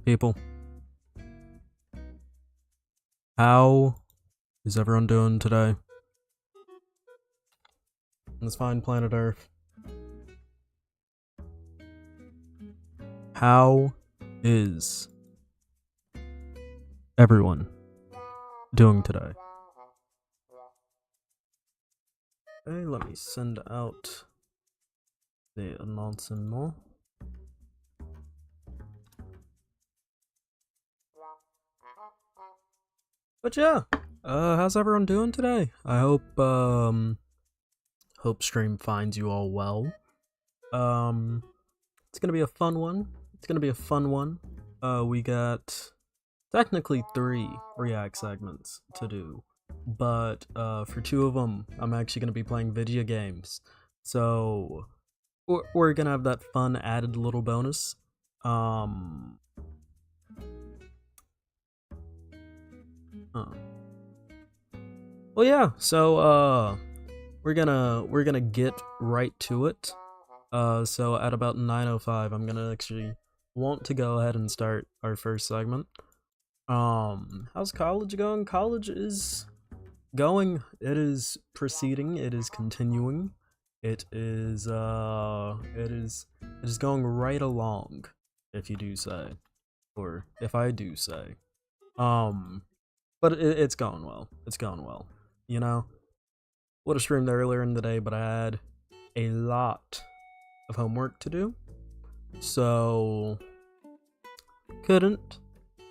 People, how is everyone doing today on this fine planet Earth? How is everyone doing today? Okay, let me send out the announcement. But yeah, how's everyone doing today? I hope stream finds you all well. It's gonna be a fun one. We got technically 3 React segments to do, but for 2 of them, I'm actually gonna be playing video games. So we're gonna have that fun added little bonus. Well, yeah. So we're gonna get right to it. So at about 9:05, I'm gonna actually want to go ahead and start our first segment. How's college going? College is going. It is proceeding. It is continuing. It is going right along, if you do say, or if I do say. But it's going well. It's going well. You know, would have streamed earlier in the day, but I had a lot of homework to do, so couldn't.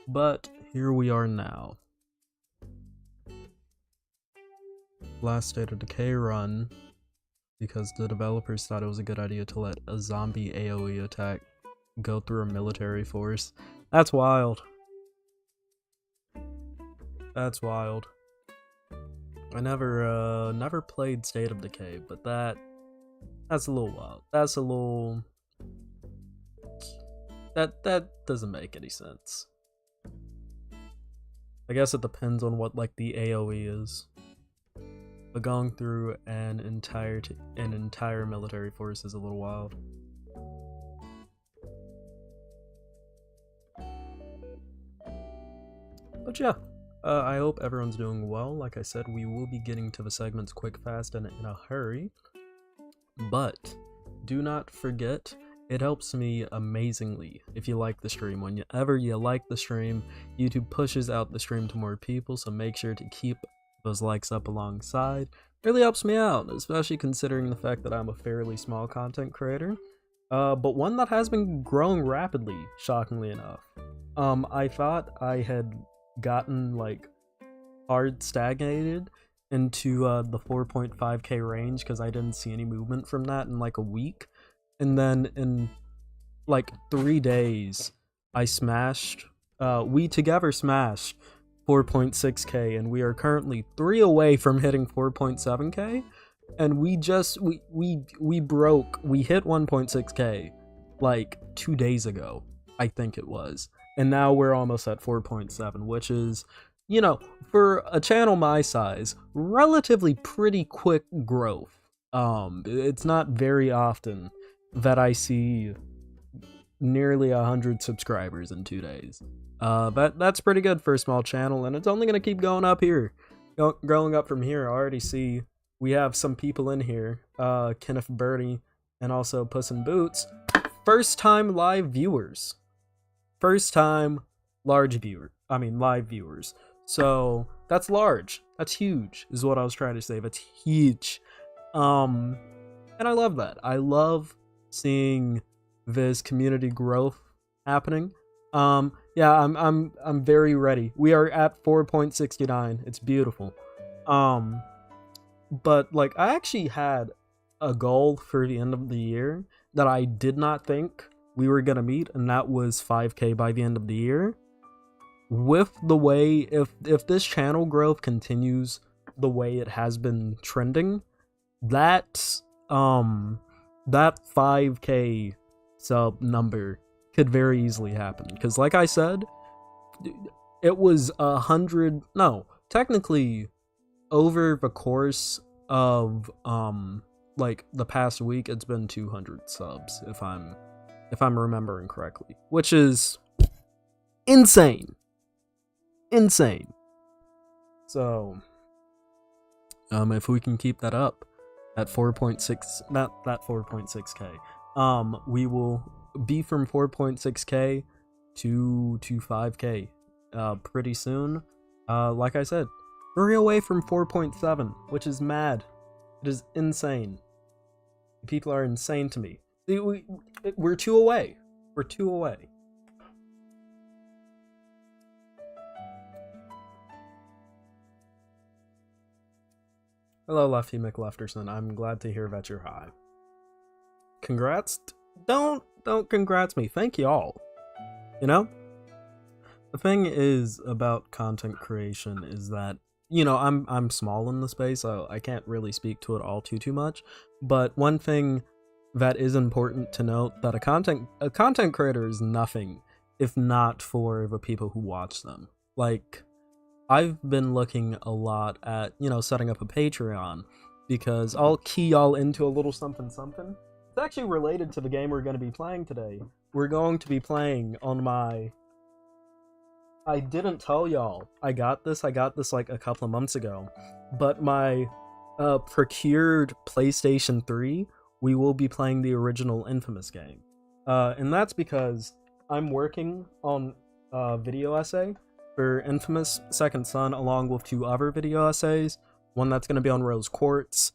But here we are now. Last State of Decay run, because the developers thought it was a good idea to let a zombie AoE attack go through a military force. That's wild. That's wild. I never played State of Decay, but that's a little wild. That's a little... That doesn't make any sense. I guess it depends on what, like, the AoE is. But going through an entire military force is a little wild. But yeah, I hope everyone's doing well. Like I said, we will be getting to the segments quick, fast, and in a hurry. But do not forget, it helps me amazingly if you like the stream. Whenever you like the stream, YouTube pushes out the stream to more people, so make sure to keep those likes up alongside. Really helps me out, especially considering the fact that I'm a fairly small content creator, but one that has been growing rapidly, shockingly enough. I thought I had gotten, like, hard stagnated into the 4.5k range because I didn't see any movement from that in like a week, and then in like 3 days I smashed, we together smashed 4.6k, and we are currently 3 away from hitting 4.7k, and we hit 1.6k like 2 days ago, I think it was, and now we're almost at 4.7, which is, you know, for a channel my size, relatively pretty quick growth. It's not very often that I see nearly 100 subscribers in 2 days. That's pretty good for a small channel, and it's only gonna keep going up here. Growing up from here. I already see we have some people in here, Kenneth Birdie and also Puss in Boots. First time live viewers. First time live viewers. So that's large. That's huge, is what I was trying to say. That's huge. And I love that. I love seeing this community growth happening. Yeah, I'm very ready. We are at 4.69. It's beautiful. But like, I actually had a goal for the end of the year that I did not think we were gonna meet, and that was 5k by the end of the year. With the way, if this channel growth continues the way it has been trending, that 5k sub number could very easily happen, because like I said, it was 100, no, technically over the course of like the past week, it's been 200 subs, if I'm remembering correctly, which is insane. So, if we can keep that up at 4.6, not that 4.6k, we will be from 4.6k to 5k pretty soon. Like I said, we're away from 4.7, which is mad. It is insane. People are insane to me. We're 2 away. We're 2 away. Hello, Lefty McLefterson. I'm glad to hear that you're high. Congrats? Don't congrats me. Thank y'all. You know? The thing is about content creation is that, you know, I'm small in the space, so I can't really speak to it all too much. But one thing that is important to note, that a content creator is nothing if not for the people who watch them. Like, I've been looking a lot at, you know, setting up a Patreon, because I'll key y'all into a little something. It's actually related to the game we're going to be playing today. We're going to be playing on my... I didn't tell y'all. I got this like a couple of months ago. But my procured PlayStation 3, we will be playing the original Infamous game. And that's because I'm working on a video essay for Infamous Second Son, along with 2 other video essays. One that's going to be on Rose Quartz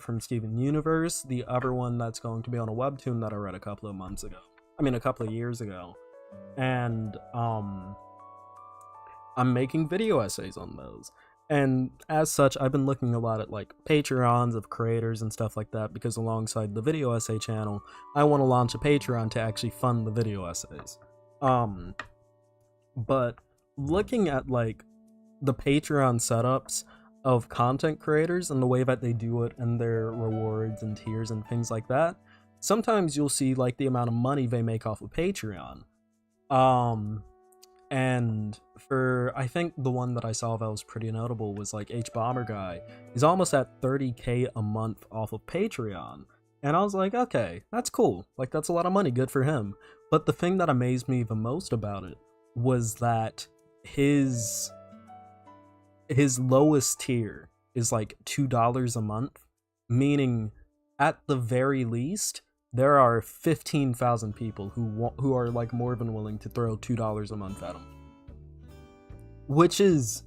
from Steven Universe. The other one that's going to be on a webtoon that I read a couple of years ago. And I'm making video essays on those. And as such, I've been looking a lot at like Patreons of creators and stuff like that, because alongside the video essay channel, I want to launch a Patreon to actually fund the video essays. But looking at like the Patreon setups of content creators and the way that they do it and their rewards and tiers and things like that, sometimes you'll see like the amount of money they make off of Patreon. And for, I think the one that I saw that was pretty notable was like H-Bomber Guy. He's almost at 30k a month off of Patreon. And I was like, okay, that's cool. Like, that's a lot of money, good for him. But the thing that amazed me the most about it was that his lowest tier is like $2 a month, meaning at the very least there are 15,000 people who are like more than willing to throw $2 a month at him, which is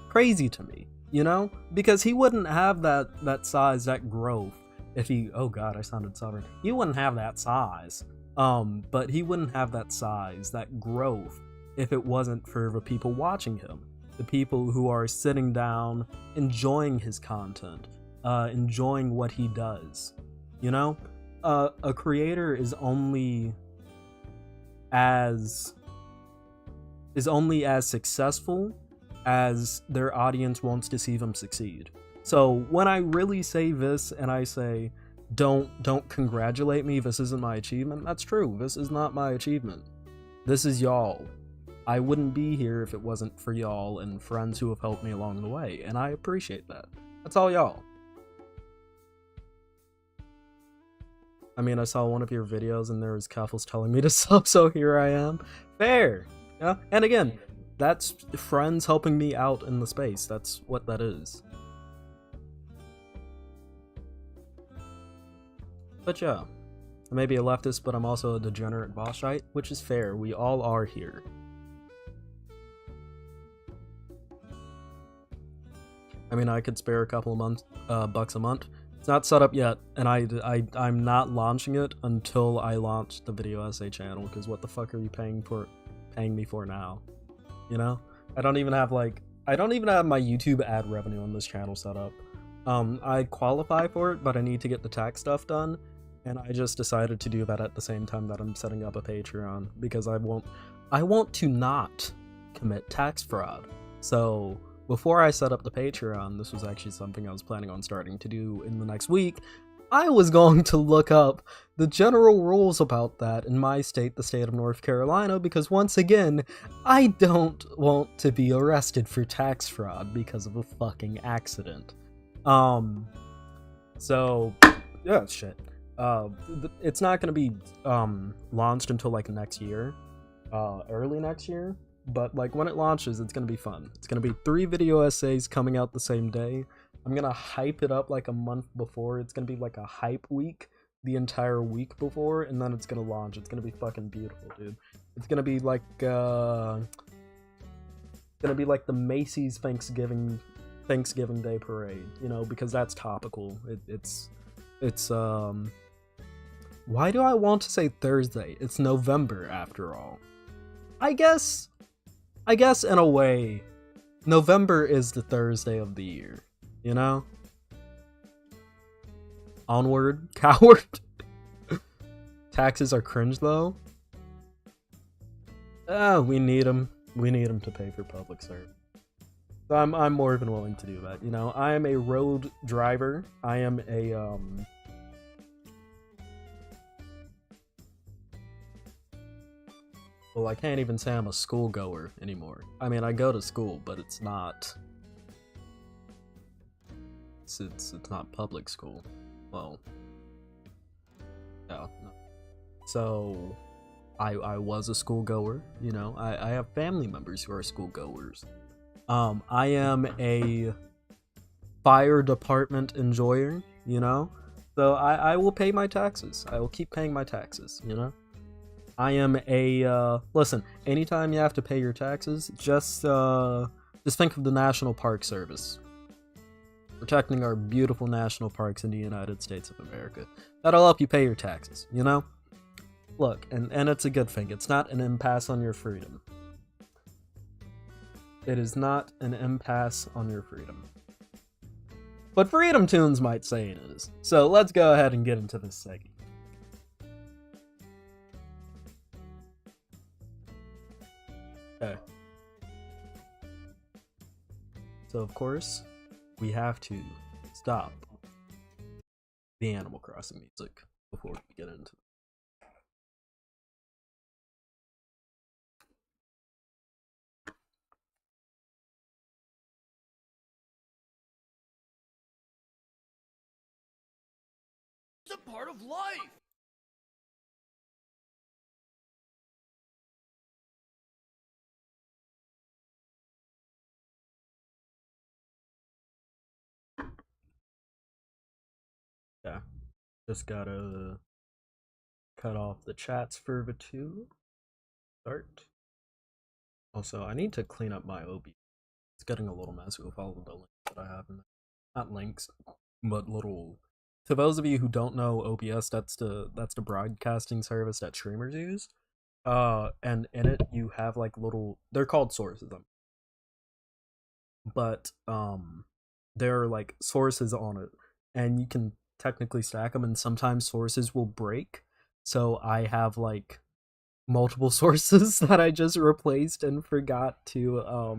crazy to me, you know, because he wouldn't have that size, that growth if he, oh god, I sounded sovereign, he wouldn't have that size, but he wouldn't have that size, that growth, if it wasn't for the people watching him, the people who are sitting down, enjoying his content, enjoying what he does, you know? A creator is only as successful as their audience wants to see them succeed. So when I really say this and I say, don't congratulate me, this isn't my achievement, that's true. This is not my achievement. This is y'all. I wouldn't be here if it wasn't for y'all and friends who have helped me along the way, and I appreciate that. That's all y'all. I mean, I saw one of your videos and there was Kaffles telling me to sub, so here I am. Fair! Yeah? And again, that's friends helping me out in the space. That's what that is. But yeah, I may be a leftist, but I'm also a degenerate bossite, which is fair. We all are here. I mean, I could spare a couple of bucks a month. It's not set up yet, and I'm not launching it until I launch the video essay channel, because what the fuck are you paying me for now? You know? I don't even have my YouTube ad revenue on this channel set up. I qualify for it, but I need to get the tax stuff done, and I just decided to do that at the same time that I'm setting up a Patreon, because I want to not commit tax fraud. So before I set up the Patreon, this was actually something I was planning on starting to do in the next week, I was going to look up the general rules about that in my state, the state of North Carolina, because once again, I don't want to be arrested for tax fraud because of a fucking accident. So, yeah, shit. It's not going to be launched until like next year, early next year. but like when it launches, it's gonna be fun. It's gonna be 3 video essays coming out the same day. I'm gonna hype it up like a month before. It's gonna be like a hype week the entire week before, and then it's gonna launch. It's gonna be fucking beautiful, dude. It's gonna be like the Macy's Thanksgiving Day parade, you know, because that's topical. It's why do I want to say Thursday? It's November after all. I guess in a way, November is the Thursday of the year, you know? Onward, coward. Taxes are cringe though. We need them. We need them to pay for public service. So I'm more than willing to do that. You know, I am a road driver. I am a well, I can't even say I'm a school goer anymore. I mean, I go to school, but it's not. It's not public school. Well, no. So, I was a school goer. You know, I have family members who are school goers. I am a fire department enjoyer. You know, so I will pay my taxes. I will keep paying my taxes. You know. I am a, listen, anytime you have to pay your taxes, just think of the National Park Service. Protecting our beautiful national parks in the United States of America. That'll help you pay your taxes, you know? Look, and it's a good thing. It's not an impasse on your freedom. It is not an impasse on your freedom. But FREEDOMTOON'S might say it is. So let's go ahead and get into this segment. Okay. So of course, we have to stop the Animal Crossing music before we get into it. It's a part of life! Yeah, just gotta cut off the chats for the two. Start. Also, I need to clean up my OB. It's getting a little messy with all of the links that I have in there. Not links, but little. To those of you who don't know OBS, that's the broadcasting service that streamers use. And in it you have like little. They're called sources, but there are like sources on it, and you can technically stack them, and sometimes sources will break. So I have like multiple sources that I just replaced and forgot to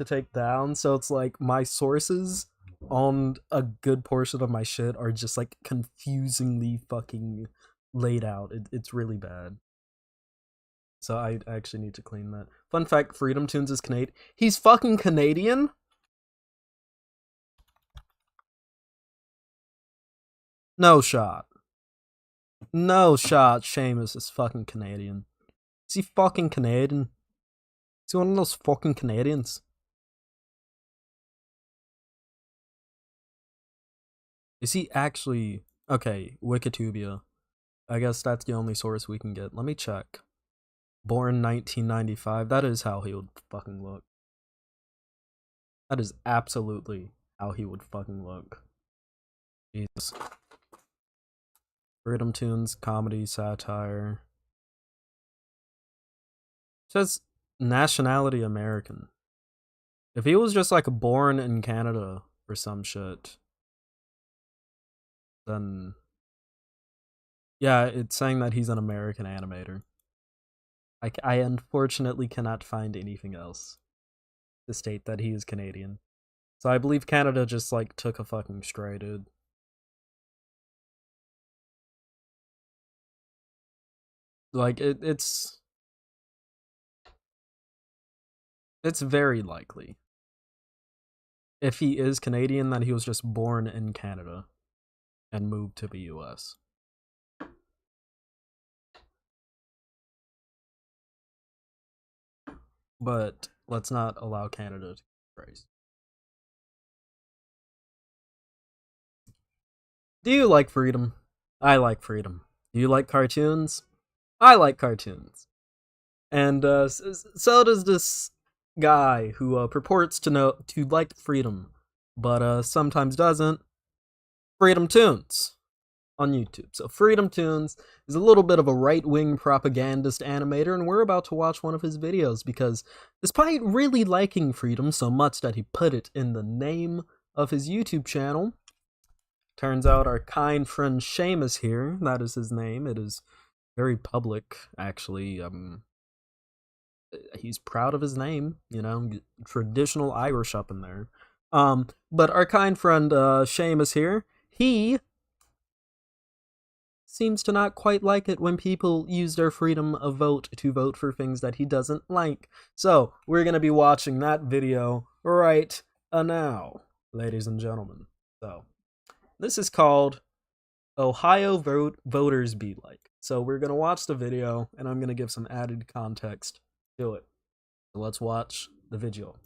take down. So it's like my sources on a good portion of my shit are just like confusingly fucking laid out. It's really bad. So I actually need to clean that. Fun fact, FREEDOMTOON'S is Canadian. He's fucking Canadian? No shot. No shot, Seamus is fucking Canadian. Is he fucking Canadian? Is he one of those fucking Canadians? Is he actually... Okay, Wikitubia. I guess that's the only source we can get. Let me check. Born 1995. That is how he would fucking look. That is absolutely how he would fucking look. Jesus. FREEDOMTOON'S, comedy, satire. It says nationality American. If he was just like born in Canada or some shit, then yeah, it's saying that he's an American animator. I unfortunately cannot find anything else to state that he is Canadian. So I believe Canada just like took a fucking stray, dude. Like it's very likely. If he is Canadian, then he was just born in Canada and moved to the US. but let's not allow Canada to praise. Do you like freedom? I like freedom. Do you like cartoons? I like cartoons. And so does this guy who purports to like freedom, but sometimes doesn't. FREEDOMTOON'S on YouTube. So FREEDOMTOON'S is a little bit of a right-wing propagandist animator, and we're about to watch one of his videos because despite really liking freedom so much that he put it in the name of his YouTube channel, turns out our kind friend Seamus here, that is his name, it is very public, actually, he's proud of his name, you know, traditional Irish up in there. But our kind friend Seamus here, he seems to not quite like it when people use their freedom of vote to vote for things that he doesn't like. So, we're gonna be watching that video right now, ladies and gentlemen. So, this is called Ohio Voters Be Like. So, we're gonna watch the video, and I'm gonna give some added context to it. So let's watch the video.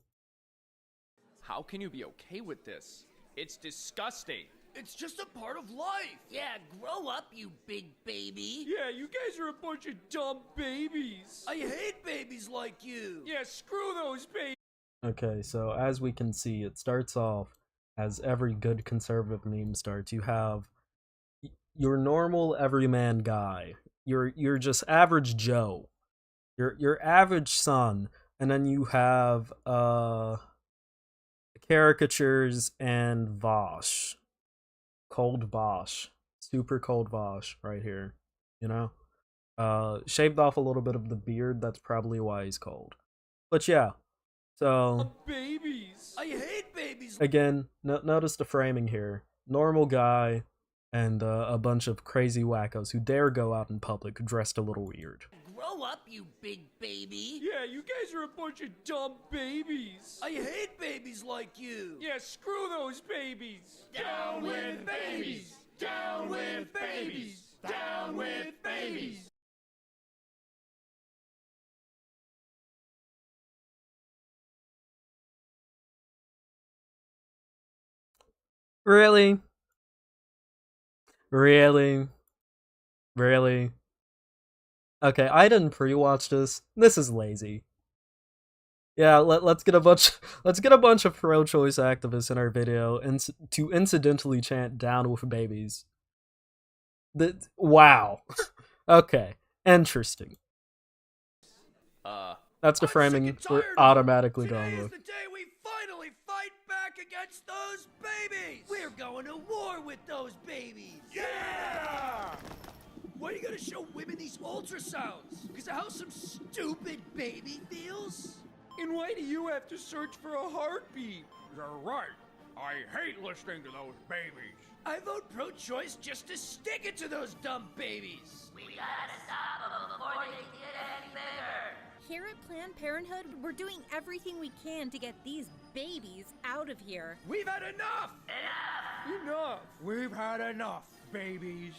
How can you be okay with this? It's disgusting. It's just a part of life. Yeah, grow up, you big baby. Yeah, you guys are a bunch of dumb babies. I hate babies like you. Yeah, screw those babies. Okay, so as we can see, it starts off as every good conservative meme starts. You have your normal everyman guy. You're just average Joe. Your average son, and then you have caricatures and Vosh. Cold Vosh. Super cold Vosh right here. You know? Shaved off a little bit of the beard, that's probably why he's cold. But yeah. So Babies. I hate babies. again, notice the framing here. Normal guy and a bunch of crazy wackos who dare go out in public dressed a little weird. Grow up, you big baby. Yeah, you guys are a bunch of dumb babies. I hate babies like you. Yeah, screw those babies. Down with babies. Down with babies. Down with babies. Really? Really? Really? Okay, I didn't pre-watch this. This is lazy. Yeah, let's get a bunch of pro-choice activists in our video and to incidentally chant "down with babies." Wow. Okay, interesting. That's the framing we're automatically going Today is with. the day we finally fight back against those babies. We're going to war with those babies. Yeah! Why are you gonna show women these ultrasounds? Because of how some stupid baby feels? And why do you have to search for a heartbeat? You're right. I hate listening to those babies. I vote pro-choice just to stick it to those dumb babies. We gotta stop them before they get any bigger. Here at Planned Parenthood, we're doing everything we can to get these babies out of here. We've had enough! Enough. We've had enough, babies.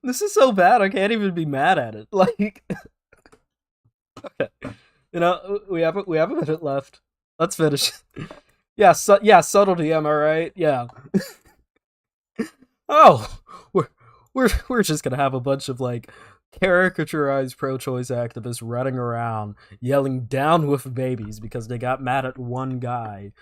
This is so bad, I can't even be mad at it. Like, okay, you know, we have a minute left. Let's finish. Yeah, subtlety. Am I right? Yeah. Oh, we're just gonna have a bunch of like caricaturized pro-choice activists running around yelling "down with babies" because they got mad at one guy.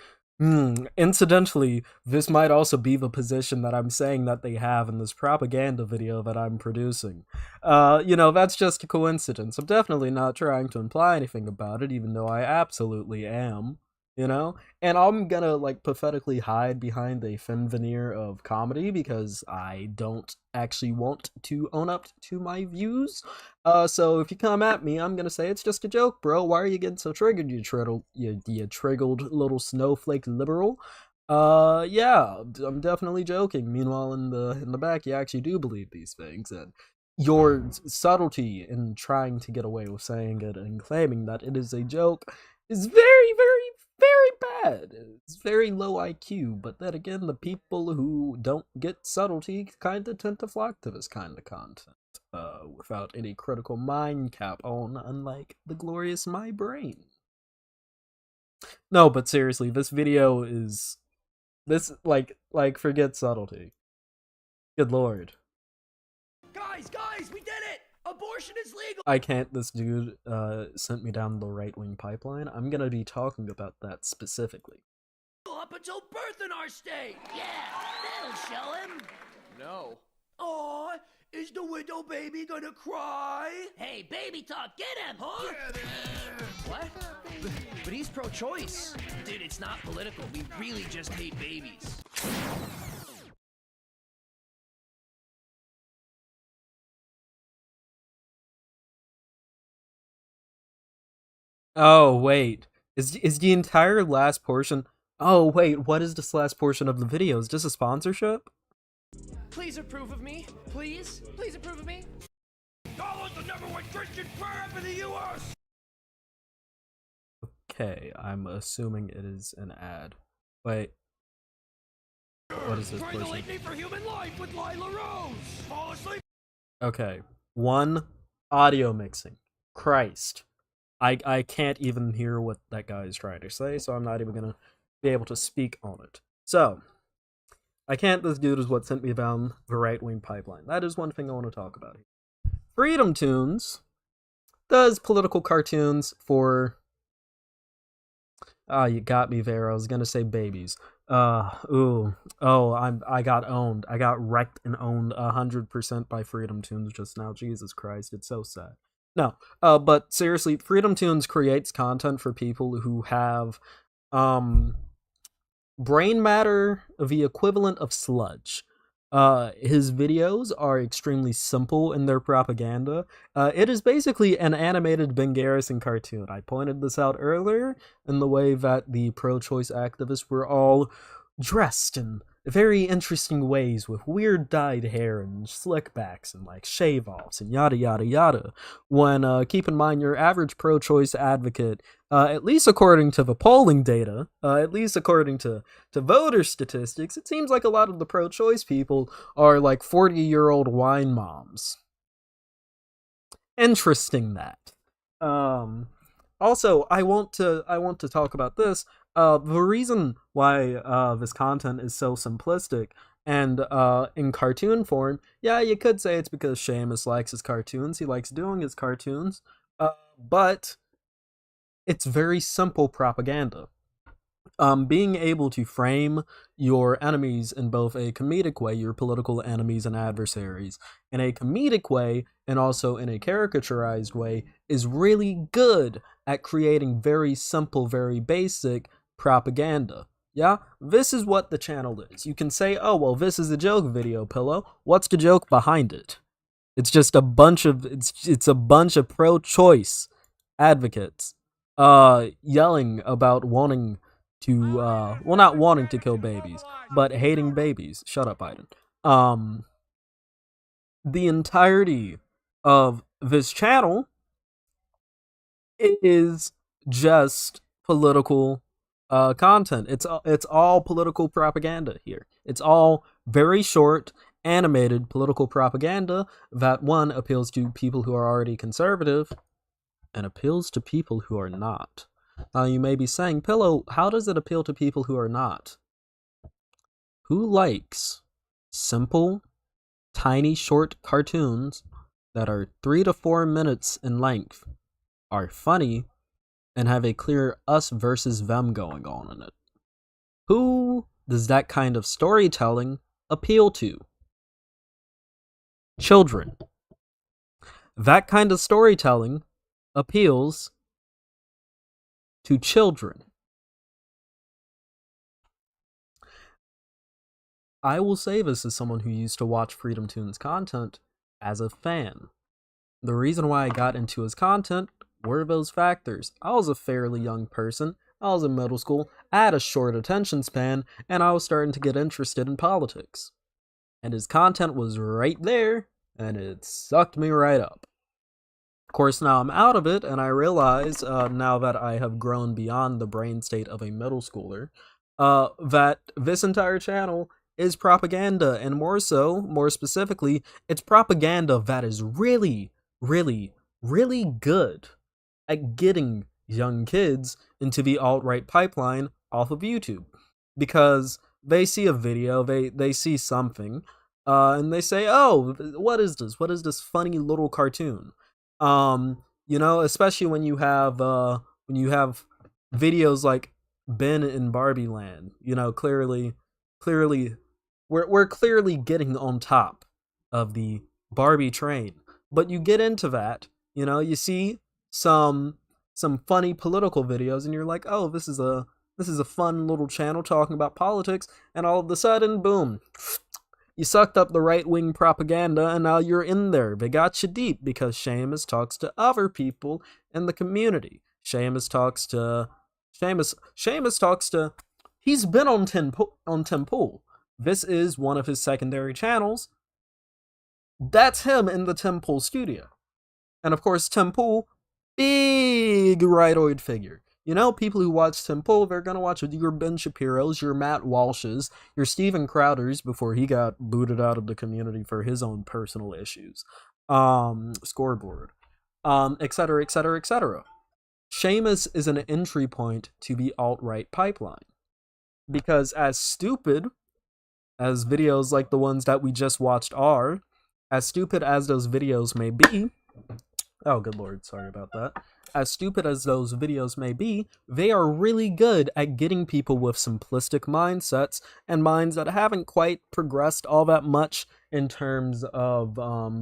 Incidentally, this might also be the position that I'm saying that they have in this propaganda video that I'm producing. You know, that's just a coincidence. I'm definitely not trying to imply anything about it, even though I absolutely am. You know? And I'm gonna, like, pathetically hide behind a thin veneer of comedy because I don't actually want to own up to my views. So if you come at me, I'm gonna say it's just a joke, bro. Why are you getting so triggered, you triggered little snowflake liberal? Yeah, I'm definitely joking. Meanwhile, in the back, you actually do believe these things, and your subtlety in trying to get away with saying it and claiming that it is a joke is very, very, very bad. It's very low IQ, but then again, the people who don't get subtlety kind of tend to flock to this kind of content, without any critical mind cap on, unlike the glorious My Brain. No, but seriously, this video is... This, like, forget subtlety. Good lord. Guys, we did it! Abortion is legal! I can't, this dude, sent me down the right-wing pipeline. I'm gonna be talking about that specifically. Up until birth in our state! Yeah, that'll show him. No. Aw, is the widow baby gonna cry? Hey, baby talk, get him! Huh? What? But he's pro-choice. Dude, it's not political. We really just hate babies. Oh, wait. Is the entire last portion... Oh, wait, what is this last portion of the video? Is this a sponsorship? Please approve of me. Please? Please approve of me. Dollars the #1 Christian prayer for the U.S. Okay, I'm assuming it is an ad. Wait. What is this Try the portion? litany for human life with Lila Rose. Fall asleep. Okay. 1. Audio mixing. Christ. I can't even hear what that guy is trying to say, so I'm not even gonna be able to speak on it. So, I can't this dude is what sent me down the right-wing pipeline. That is one thing I want to talk about here. FREEDOMTOON'S does political cartoons for... Ah, you got me there. I was gonna say babies. I got owned. I got wrecked and owned 100% by FREEDOMTOON'S just now. Jesus Christ, it's so sad. No, but seriously, FREEDOMTOON'S creates content for people who have, brain matter, the equivalent of sludge. His videos are extremely simple in their propaganda. It is basically an animated Ben Garrison cartoon. I pointed this out earlier in the way that the pro-choice activists were all dressed in very interesting ways with weird dyed hair and slick backs and like shave offs and yada yada yada. When keep in mind your average pro-choice advocate, at least according to the polling data, at least according to voter statistics, it seems like a lot of the pro-choice people are like 40-year-old wine moms. Interesting that. Also, I want to talk about this. The reason why this content is so simplistic and in cartoon form, yeah, you could say it's because Seamus likes his cartoons. He likes doing his cartoons, but it's very simple propaganda. Being able to frame your enemies in both a comedic way, your political enemies and adversaries, in a comedic way and also in a caricaturized way, is really good at creating very simple, very basic propaganda. Yeah, this is what the channel is. You can say, oh, well, this is a joke video, Pillow. What's the joke behind it? It's just a bunch of, it's a bunch of pro-choice advocates yelling about wanting to, well, not wanting to kill babies, but hating babies. Shut up, Biden. The entirety of this channel is just political content. It's all political propaganda here. It's all very short, animated political propaganda that, one, appeals to people who are already conservative and appeals to people who are not. Now, you may be saying, Pillow, how does it appeal to people who are not? Who likes simple, tiny, short cartoons that are 3 to 4 minutes in length, are funny, and have a clear us versus them going on in it? Who does that kind of storytelling appeal to? Children. That kind of storytelling appeals to children. I will say this as someone who used to watch FREEDOMTOON'S content as a fan. The reason why I got into his content were those factors. I was a fairly young person, I was in middle school, I had a short attention span, and I was starting to get interested in politics. And his content was right there and it sucked me right up. Of course, now I'm out of it, and I realize, now that I have grown beyond the brain state of a middle schooler, that this entire channel is propaganda, and more specifically, it's propaganda that is really, really, really good at getting young kids into the alt-right pipeline off of YouTube. Because they see a video, they see something, and they say, oh, what is this? What is this funny little cartoon? You know, especially when you have videos like Ben in Barbie Land, you know, clearly we're clearly getting on top of the Barbie train. But you get into that, you know, you see some funny political videos and you're like, oh, this is a fun little channel talking about politics, and all of a sudden, boom, you sucked up the right-wing propaganda, and now you're in there. They got you deep because Seamus talks to other people in the community. Seamus talks to... He's been on Tim Pool. This is one of his secondary channels. That's him in the Tim Pool studio. And of course, Tim Pool, big rightoid figure. You know, people who watch Tim Pool, they're gonna watch your Ben Shapiro's, your Matt Walsh's, your Steven Crowder's before he got booted out of the community for his own personal issues. Scoreboard. Etc., etc., etc. Seamus is an entry point to the alt-right pipeline. Because as stupid as videos like the ones that we just watched are, as stupid as those videos may be, oh good lord, sorry about that. As stupid as those videos may be, they are really good at getting people with simplistic mindsets and minds that haven't quite progressed all that much in terms of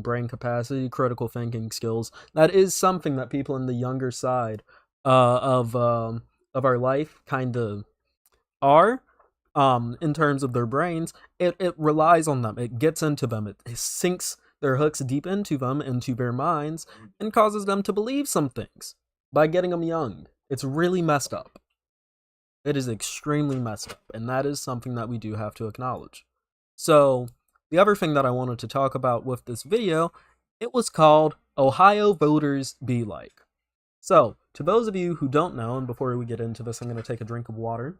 brain capacity, critical thinking skills. That is something that people in the younger side of our life kind of are, in terms of their brains. It relies on them. It gets into them. It sinks their hooks deep into them, into their minds, and causes them to believe some things by getting them young. It's really messed up. It is extremely messed up, and that is something that we do have to acknowledge. So, the other thing that I wanted to talk about with this video, it was called Ohio Voters Be Like. So, to those of you who don't know, and before we get into this, I'm going to take a drink of water.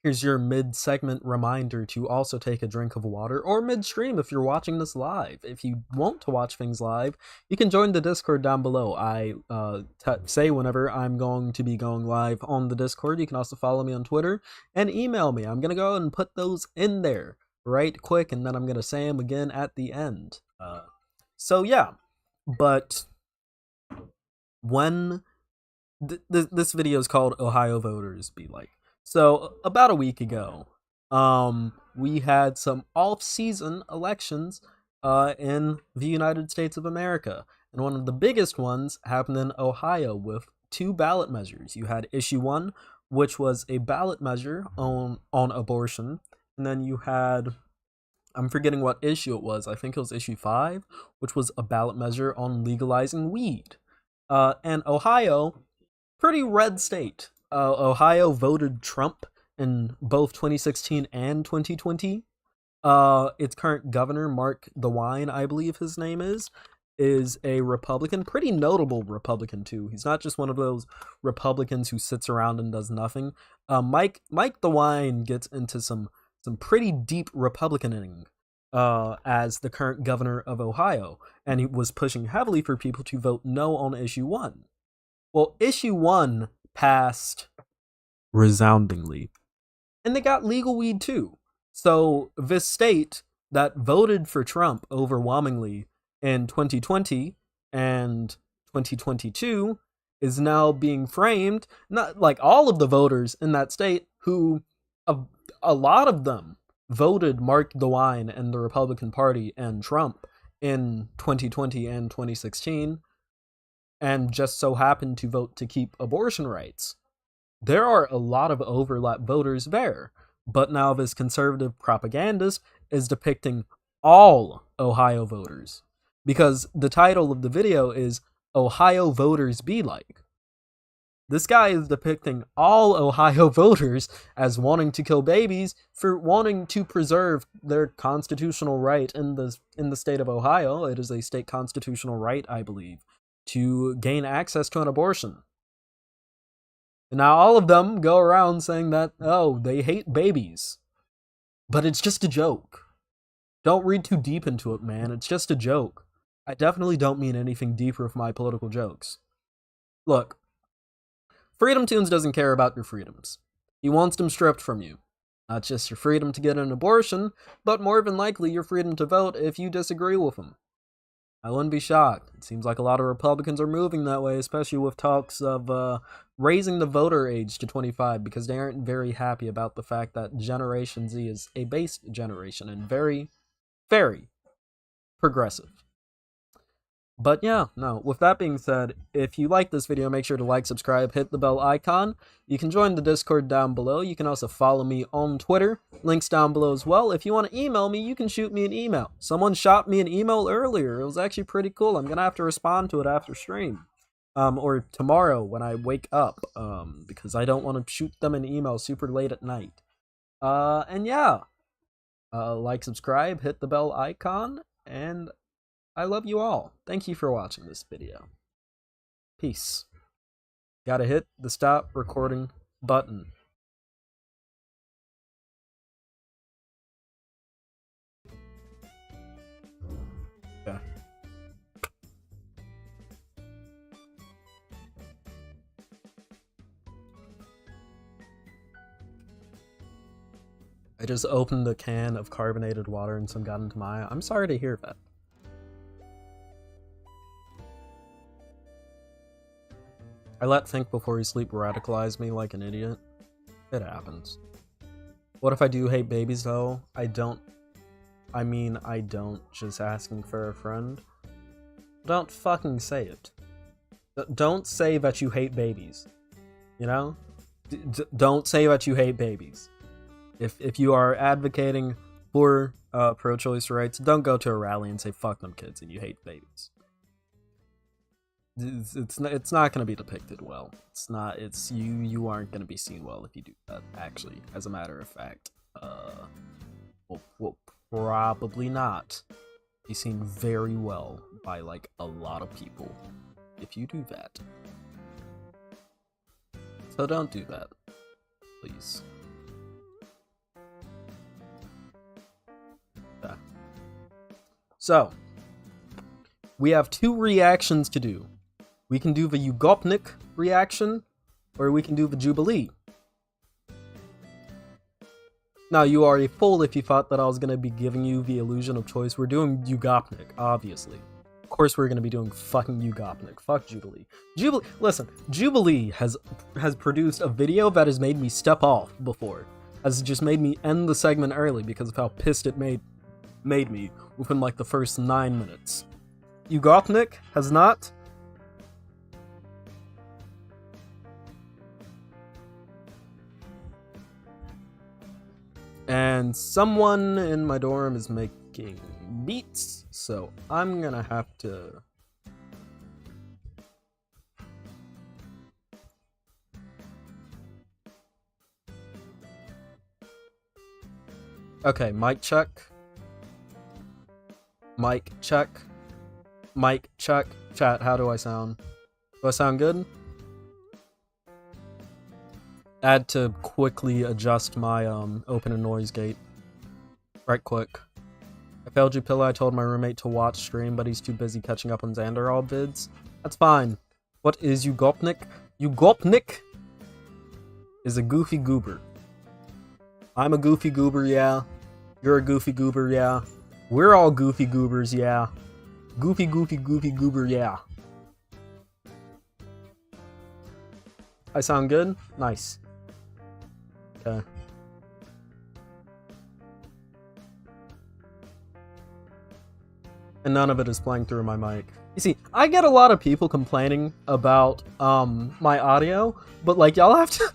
Here's your mid-segment reminder to also take a drink of water, or mid-stream if you're watching this live. If you want to watch things live, you can join the Discord down below. I say whenever I'm going to be going live on the Discord. You can also follow me on Twitter and email me. I'm going to go ahead and put those in there right quick, and then I'm going to say them again at the end. So yeah, but when this video is called Ohio Voters Be Like. So, about a week ago, we had some off-season elections in the United States of America. And one of the biggest ones happened in Ohio with 2 ballot measures. You had Issue 1, which was a ballot measure on abortion. And then you had, I'm forgetting what issue it was, I think it was Issue 5, which was a ballot measure on legalizing weed. And Ohio, pretty red state. Ohio voted Trump in both 2016 and 2020. Its current governor, Mark DeWine, I believe his name is a Republican, pretty notable Republican too. He's not just one of those Republicans who sits around and does nothing. Mike DeWine gets into some pretty deep Republicaning as the current governor of Ohio, and he was pushing heavily for people to vote no on Issue 1. Well, Issue 1 passed resoundingly, and they got legal weed too. So this state that voted for Trump overwhelmingly in 2020 and 2022 is now being framed, not like all of the voters in that state who a lot of them voted Mark DeWine and the Republican Party and Trump in 2020 and 2016 and just so happened to vote to keep abortion rights. There are a lot of overlap voters there, but now this conservative propagandist is depicting all Ohio voters, because the title of the video is Ohio Voters Be Like. This guy is depicting all Ohio voters as wanting to kill babies for wanting to preserve their constitutional right in the state of Ohio. It is a state constitutional right, I believe, to gain access to an abortion. And now all of them go around saying that, oh, they hate babies. But it's just a joke. Don't read too deep into it, man. It's just a joke. I definitely don't mean anything deeper with my political jokes. Look, FREEDOMTOON'S doesn't care about your freedoms. He wants them stripped from you. Not just your freedom to get an abortion, but more than likely your freedom to vote if you disagree with him. I wouldn't be shocked. It seems like a lot of Republicans are moving that way, especially with talks of raising the voter age to 25, because they aren't very happy about the fact that Generation Z is a base generation and very, very progressive. But yeah, no, with that being said, if you like this video, make sure to like, subscribe, hit the bell icon. You can join the Discord down below. You can also follow me on Twitter. Links down below as well. If you want to email me, you can shoot me an email. Someone shot me an email earlier. It was actually pretty cool. I'm going to have to respond to it after stream. Or tomorrow when I wake up, because I don't want to shoot them an email super late at night. And yeah, like, subscribe, hit the bell icon, and I love you all. Thank you for watching this video. Peace. Gotta hit the stop recording button. Okay. I just opened a can of carbonated water and some got into my eye. I'm sorry to hear that. I let think before you sleep radicalize me like an idiot. It happens. What if I do hate babies though? I don't, just asking for a friend. Don't fucking say it. Don't say that you hate babies. You know? Don't say that you hate babies. If you are advocating for pro-choice rights, don't go to a rally and say fuck them kids and you hate babies. It's not going to be depicted well. You aren't going to be seen well if you do that, actually, as a matter of fact. Will probably not be seen very well by, like, a lot of people if you do that. So don't do that, please. Yeah. So, we have 2 reactions to do. We can do the Yugopnik reaction, or we can do the Jubilee. Now, you are a fool if you thought that I was going to be giving you the illusion of choice. We're doing Yugopnik, obviously. Of course we're going to be doing fucking Yugopnik. Fuck Jubilee. Listen, Jubilee has produced a video that has made me step off before. Has just made me end the segment early because of how pissed it made me within like the first 9 minutes. Yugopnik has not. And someone in my dorm is making beats, so I'm gonna have to... Okay, mic check. Mic check. Mic check. Chat, how do I sound? Do I sound good? I had to quickly adjust my open and noise gate. Right quick. I failed you, Pillow. I told my roommate to watch stream, but he's too busy catching up on Xanderall vids. That's fine. What is Yugopnik? Yugopnik is a goofy goober. I'm a goofy goober, yeah. You're a goofy goober, yeah. We're all goofy goobers, yeah. Goofy goober, yeah. I sound good? Nice. Okay. And none of it is playing through my mic. You see, I get a lot of people complaining about my audio, but like y'all have to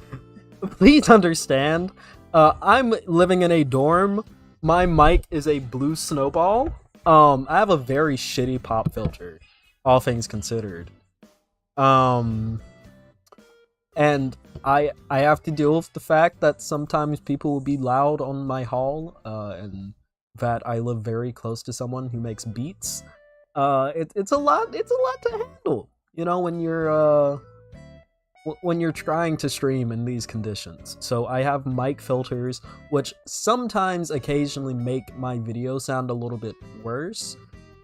please understand, I'm living in a dorm. My mic is a blue snowball. I have a very shitty pop filter, all things considered. And I have to deal with the fact that sometimes people will be loud on my hall, and that I live very close to someone who makes beats. It's a lot to handle, you know, when you're trying to stream in these conditions. So I have mic filters, which sometimes occasionally make my video sound a little bit worse,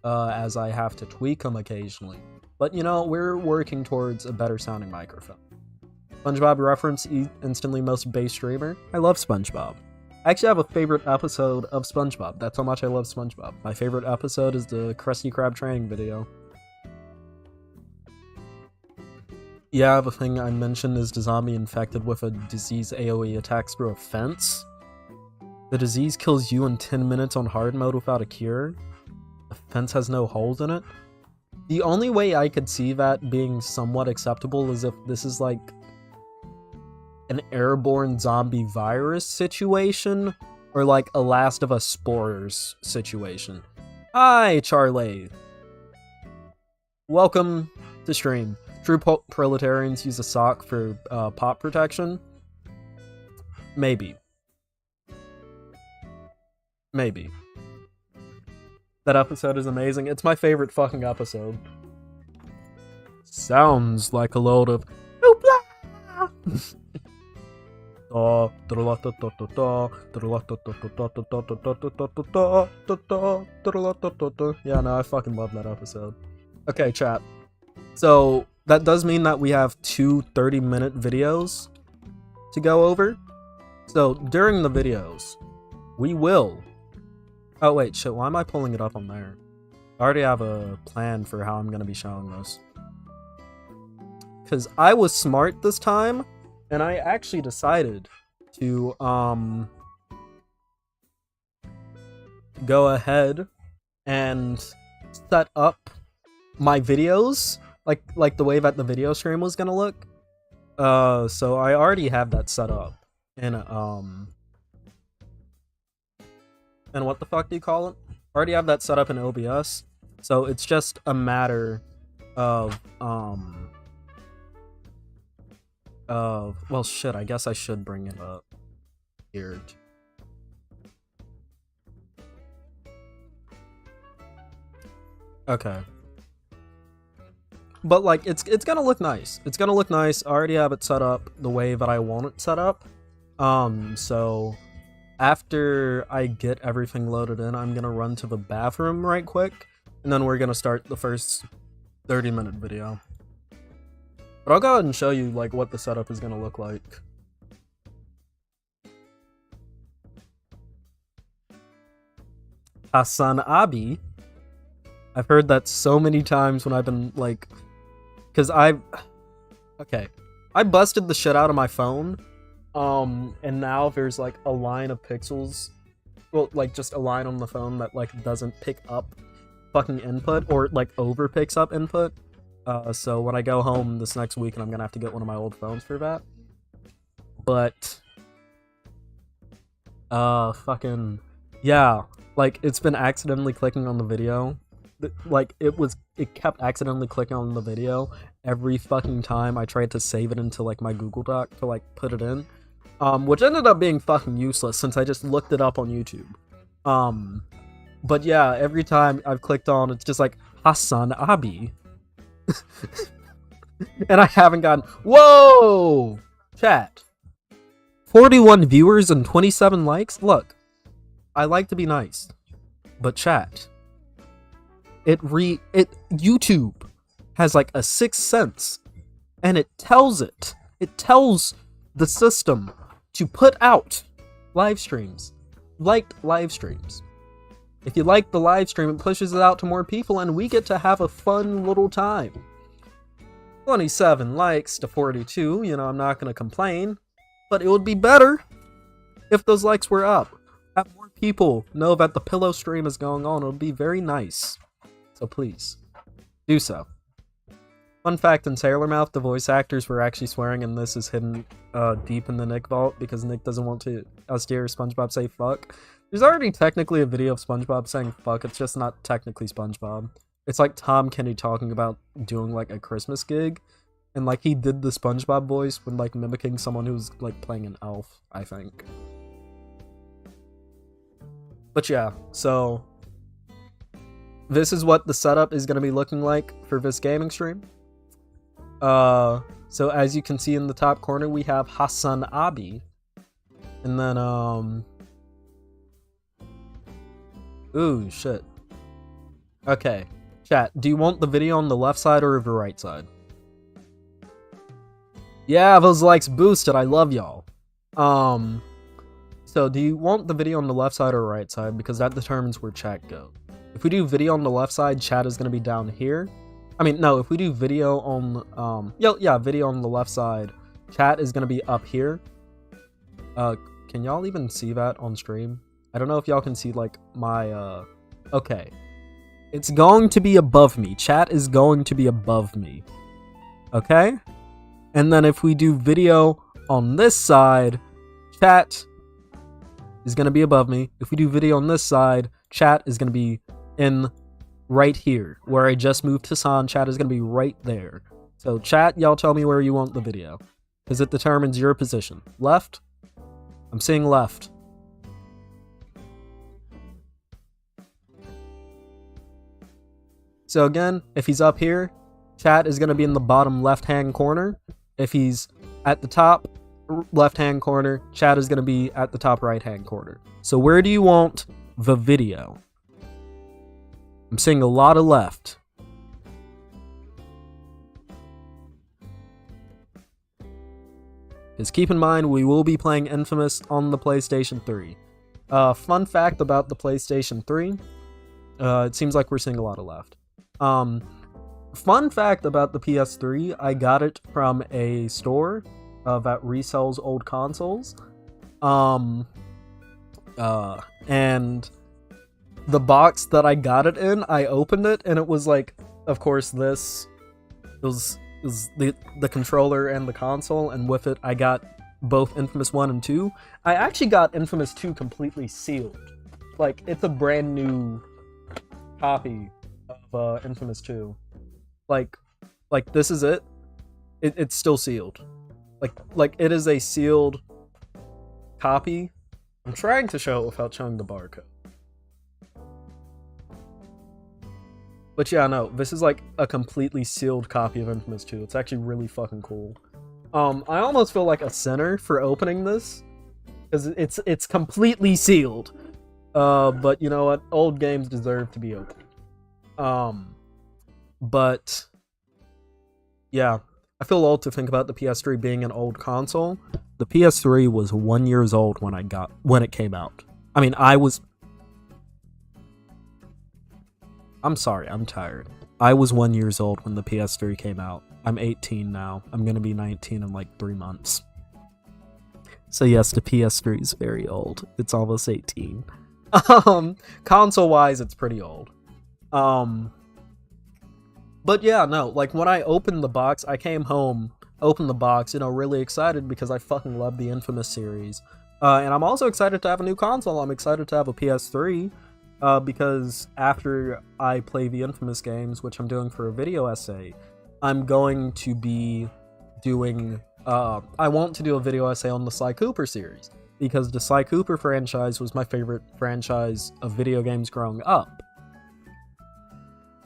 as I have to tweak them occasionally. But you know, we're working towards a better sounding microphone. SpongeBob reference instantly most bass streamer. I love SpongeBob. I actually have a favorite episode of SpongeBob. That's how much I love SpongeBob. My favorite episode is the Krusty Krab training video. Yeah, the thing I mentioned is the zombie infected with a disease AoE attacks through a fence. The disease kills you in 10 minutes on hard mode without a cure. The fence has no holes in it. The only way I could see that being somewhat acceptable is if this is like an airborne zombie virus situation, or like a Last of Us spores situation. Hi, Charlie. Welcome to stream. True proletarians use a sock for pop protection? Maybe. Maybe. That episode is amazing. It's my favorite fucking episode. Sounds like a load of hoopla! Yeah, no, I fucking love that episode. Okay, chat. So, that does mean that we have 2 30-minute videos to go over. So, during the videos, we will... Oh, wait, shit, why am I pulling it up on there? I already have a plan for how I'm gonna be showing this. Because I was smart this time, and I actually decided to, go ahead and set up my videos, like the way that the video stream was gonna look. So I already have that set up in, and what the fuck do you call it? I already have that set up in OBS, so it's just a matter of, well, shit, I guess I should bring it up here. Okay. But, like, it's gonna look nice. It's gonna look nice. I already have it set up the way that I want it set up. So after I get everything loaded in, I'm gonna run to the bathroom right quick, and then we're gonna start the first 30-minute video. But I'll go ahead and show you, like, what the setup is gonna look like. Hassan Abi. I've heard that so many times when I've been, like... Because okay. I busted the shit out of my phone. And now there's, like, a line of pixels. Well, like, just a line on the phone that, like, doesn't pick up fucking input. Or, like, over picks up input. So when I go home this next week, and I'm gonna have to get one of my old phones for that. But... fucking... Yeah. Like, it's been accidentally clicking on the video. Like, it kept accidentally clicking on the video every fucking time I tried to save it into, like, my Google Doc to, like, put it in. Which ended up being fucking useless since I just looked it up on YouTube. But yeah, every time I've clicked on, it's just like, Hassan Abi. And I haven't gotten... Whoa! Chat. 41 viewers and 27 likes? Look, I like to be nice. But chat... YouTube has like a sixth sense, and it tells the system to put out live streams, liked live streams. If you like the live stream, it pushes it out to more people, and we get to have a fun little time. 27 likes to 42, you know, I'm not gonna complain, but it would be better if those likes were up. Have more people know that the pillow stream is going on. It would be very nice. So please, do so. Fun fact, in Sailor Mouth, the voice actors were actually swearing, and this is hidden deep in the Nick vault, because Nick doesn't want us to hear SpongeBob say fuck. There's already technically a video of SpongeBob saying fuck, it's just not technically SpongeBob. It's like Tom Kenny talking about doing, like, a Christmas gig, And like he did the SpongeBob voice when like mimicking someone who's like playing an elf, I think. But yeah, so this is what the setup is going to be looking like for this gaming stream. So as you can see in the top corner, we have Hassan Abi. And then, ooh, shit. Okay, chat, do you want the video on the left side or the right side? Yeah, those likes boosted, I love y'all. So do you want the video on the left side or right side? Because that determines where chat goes. If we do video on the left side, chat is going to be down here. I mean, no, if we do video on, video on the left side, chat is going to be up here. Can y'all even see that on stream? I don't know if y'all can see, like, my, okay. It's going to be above me. Chat is going to be above me. Okay? And then if we do video on this side, chat is going to be above me. If we do video on this side, chat is going to be in right here, where I just moved Hassan. Chat is going to be right there. So chat, y'all tell me where you want the video, because it determines your position. Left? I'm seeing left. So again, if he's up here, chat is going to be in the bottom left-hand corner. If he's at the top left-hand corner, chat is going to be at the top right-hand corner. So where do you want the video? I'm seeing a lot of left. Because keep in mind, we will be playing Infamous on the PlayStation 3. Fun fact about the PlayStation 3, it seems like we're seeing a lot of left. Fun fact about the PS3, I got it from a store that resells old consoles. And the box that I got it in, I opened it, and it was like, of course, this was the controller and the console, and with it, I got both Infamous 1 and 2. I actually got Infamous 2 completely sealed. Like, it's a brand new copy of Infamous 2. Like this is it. It's still sealed. Like it is a sealed copy. I'm trying to show it without showing the barcode. But yeah, no, this is like a completely sealed copy of Infamous 2. It's actually really fucking cool. I almost feel like a sinner for opening this, because it's completely sealed. But you know what? Old games deserve to be opened. But yeah, I feel old to think about the PS3 being an old console. The PS3 was 1 year old when it came out. I mean, I'm sorry, I'm tired. I was 1 year old when the PS3 came out. I'm 18 now. I'm gonna be 19 in like 3 months. So yes, the PS3 is very old. It's almost 18. Console-wise, it's pretty old. But yeah, no, like when I opened the box, I came home, opened the box, you know, really excited because I fucking love the Infamous series. And I'm also excited to have a new console. I'm excited to have a PS3. Because after I play the Infamous games, which I'm doing for a video essay, I'm going to be doing, I want to do a video essay on the Sly Cooper series, because the Sly Cooper franchise was my favorite franchise of video games growing up.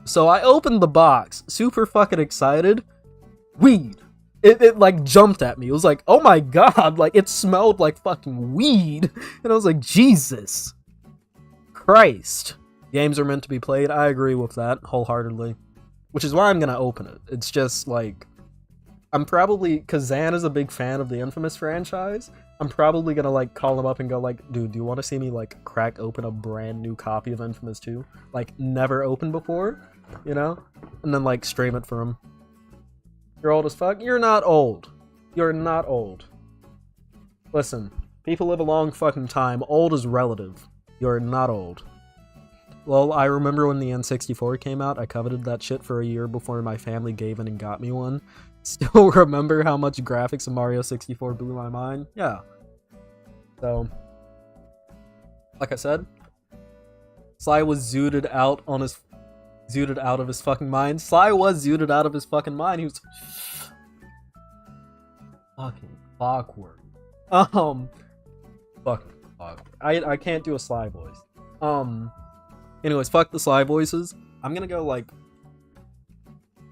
So I opened the box, super fucking excited. Weed. It like jumped at me. It was like, oh my god, like it smelled like fucking weed. And I was like, Jesus Christ. Games are meant to be played. I agree with that wholeheartedly. Which is why I'm gonna open it. It's just like, I'm probably, cause Zan is a big fan of the Infamous franchise, I'm probably gonna like call him up and go like, dude, do you want to see me like crack open a brand new copy of Infamous 2? Like, never opened before, you know? And then like stream it for him. You're old as fuck? You're not old. You're not old. Listen, people live a long fucking time. Old is relative. You're not old. Well, I remember when the N64 came out, I coveted that shit for a year before my family gave in and got me one. Still remember how much graphics of Mario 64 blew my mind? Yeah. So, like I said, Sly was zooted out of his fucking mind. Sly was zooted out of his fucking mind. He was... Fucking clockwork. Fucking clockwork. I can't do a Sly voice. Anyways, fuck the Sly voices. I'm gonna go, like,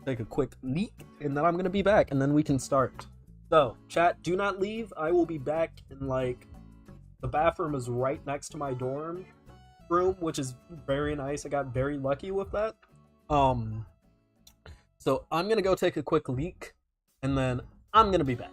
take a quick leak, and then I'm gonna be back, and then we can start. So, chat, do not leave. I will be back in, like, the bathroom is right next to my dorm room, which is very nice. I got very lucky with that. So I'm gonna go take a quick leak, and then I'm gonna be back.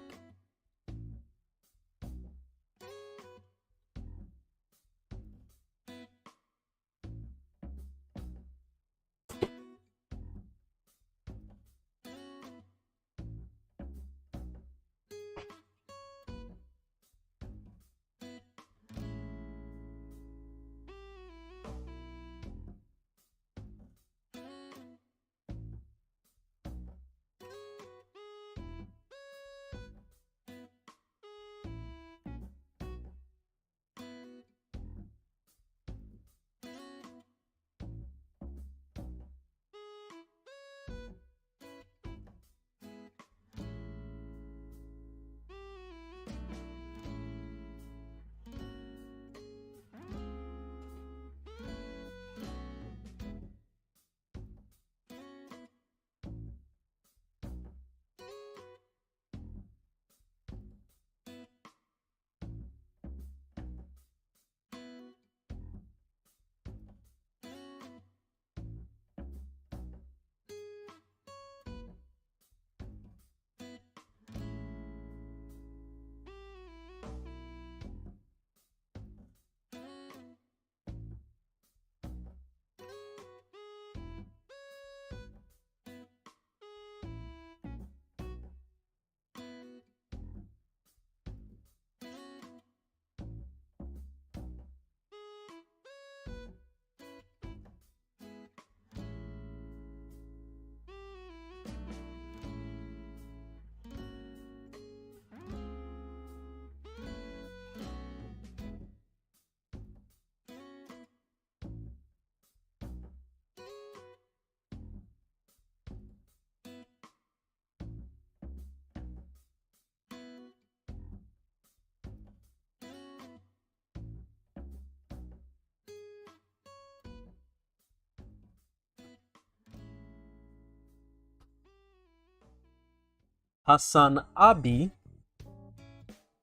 Hassan Abi.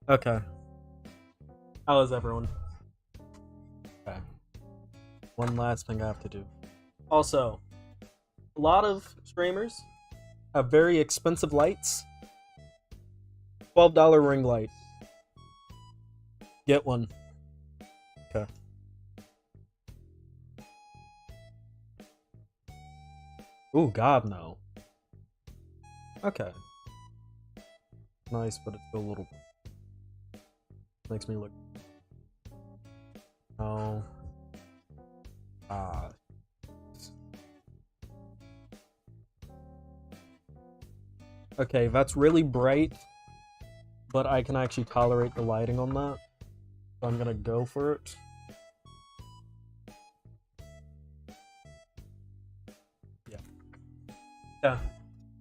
Okay. How is everyone? Okay. One last thing I have to do. Also, a lot of streamers have very expensive lights. $12 ring light. Get one. Okay. Ooh, God, no. Okay. Nice, but it's still a little... makes me look... Oh. Okay, that's really bright, but I can actually tolerate the lighting on that. So I'm gonna go for it. Yeah. Yeah.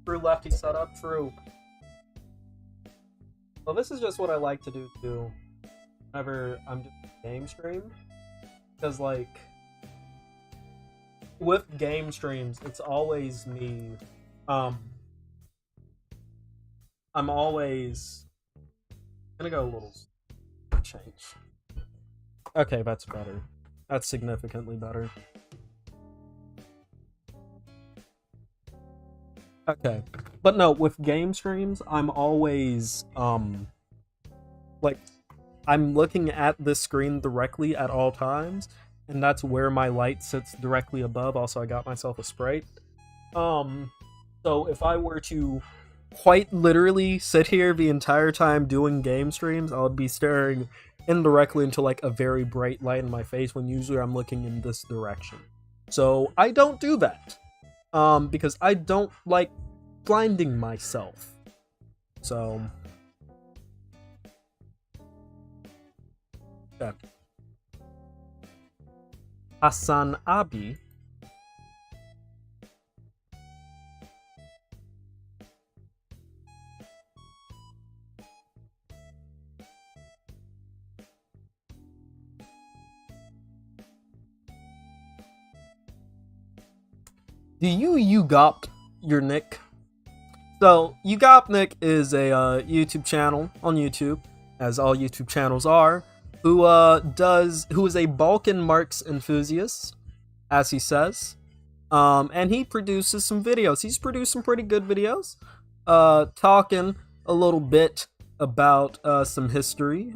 True lefty setup, true. Well, this is just what I like to do too, whenever I'm doing game stream. Because, like, with game streams, it's always me, I'm always gonna go a little change. Okay, that's better. That's significantly better. Okay. But no, with game streams, I'm always, like, I'm looking at this screen directly at all times, and that's where my light sits directly above. Also, I got myself a Sprite. So if I were to quite literally sit here the entire time doing game streams, I would be staring indirectly into, like, a very bright light in my face, when usually I'm looking in this direction. So I don't do that. Because I don't like blinding myself. So, yeah. Hassan Abi. Do you Yugopnik? So, Yugopnik is a YouTube channel on YouTube, as all YouTube channels are, who is a Balkan Marx enthusiast, as he says. And he produces some videos. He's produced some pretty good videos, talking a little bit about some history.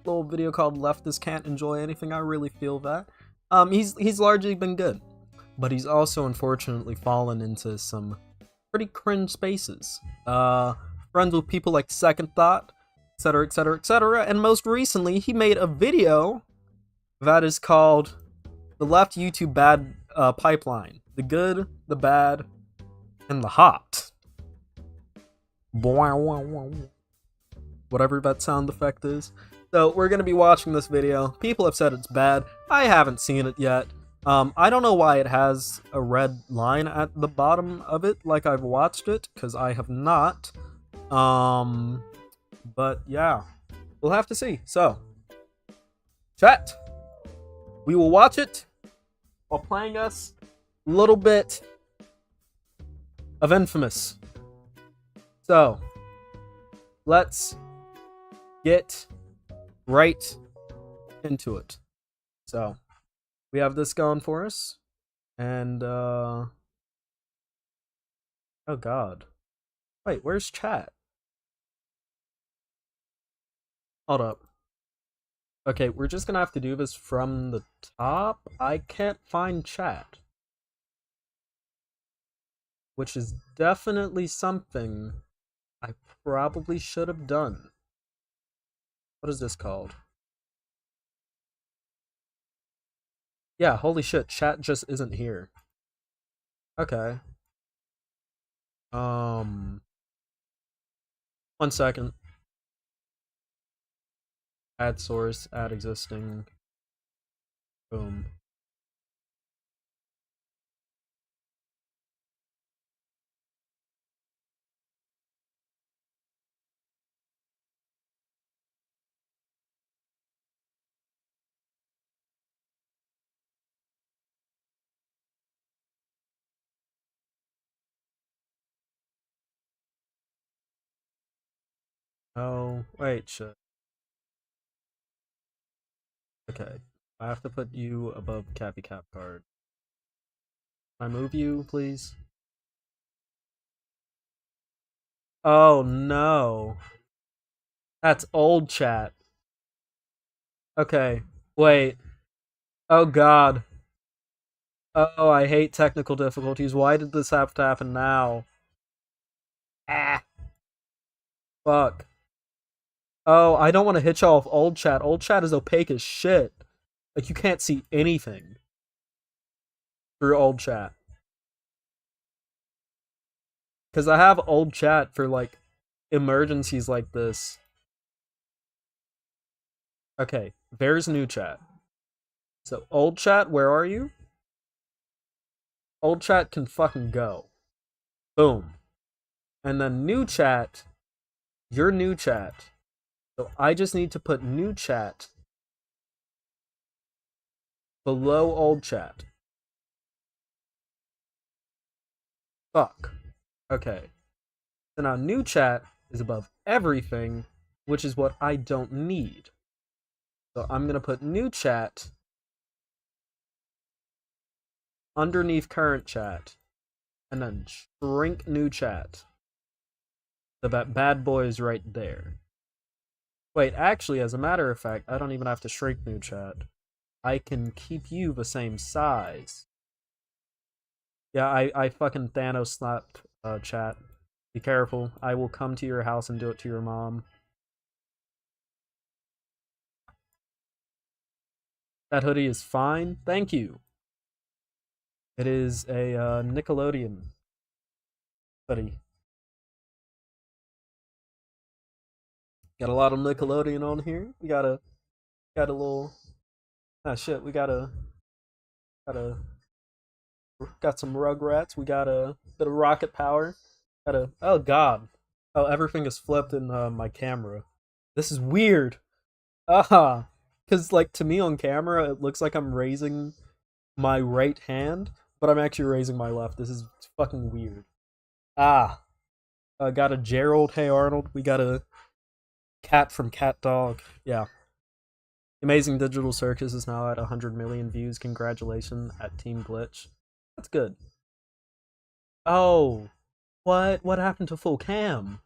Little video called "Leftist Can't Enjoy Anything." I really feel that. He's largely been good, but he's also unfortunately fallen into some pretty cringe spaces. Friends with people like Second Thought, etc., etc., etc. And most recently, he made a video that is called "The Left YouTube Bad Pipeline: The Good, the Bad, and the Hot." Whatever that sound effect is. So we're gonna be watching this video. People have said it's bad. I haven't seen it yet. I don't know why it has a red line at the bottom of it, like I've watched it, because I have not. But yeah, we'll have to see. So, chat, we will watch it while playing us a little bit of Infamous. So, let's get right into it. So, we have this going for us, and oh god. Wait, where's chat? Hold up. Okay, we're just gonna have to do this from the top. I can't find chat, which is definitely something I probably should have done. What is this called? Yeah, holy shit, chat just isn't here. Okay. 1 second. Add source, add existing. Boom. Oh, wait, shit. Okay. I have to put you above Cappy Cap card. Can I move you, please? Oh, no. That's old chat. Okay. Wait. Oh, God. Oh, I hate technical difficulties. Why did this have to happen now? Ah. Fuck. Oh, I don't want to hit y'all with old chat. Old chat is opaque as shit. Like, you can't see anything through old chat. Because I have old chat for, like, emergencies like this. Okay, there's new chat. So, old chat, where are you? Old chat can fucking go. Boom. And then new chat, your new chat. So I just need to put new chat below old chat. Fuck. Okay. So now new chat is above everything, which is what I don't need. So I'm gonna put new chat underneath current chat, and then shrink new chat. So that bad boy is right there. Wait, actually, as a matter of fact, I don't even have to shrink new chat. I can keep you the same size. Yeah, I fucking Thanos slapped chat. Be careful. I will come to your house and do it to your mom. That hoodie is fine. Thank you. It is a Nickelodeon hoodie. Got a lot of Nickelodeon on here. We got a little. Ah shit. We got some Rugrats. We got a bit of Rocket Power. Oh god. Oh, everything is flipped in my camera. This is weird. Cause like to me on camera it looks like I'm raising my right hand, but I'm actually raising my left. This is fucking weird. Ah. Got a Gerald, hey Arnold. We got a Cat from Cat Dog. Yeah. Amazing Digital Circus is now at 100 million views. Congratulations at Team Glitch. That's good. Oh. What happened to full cam?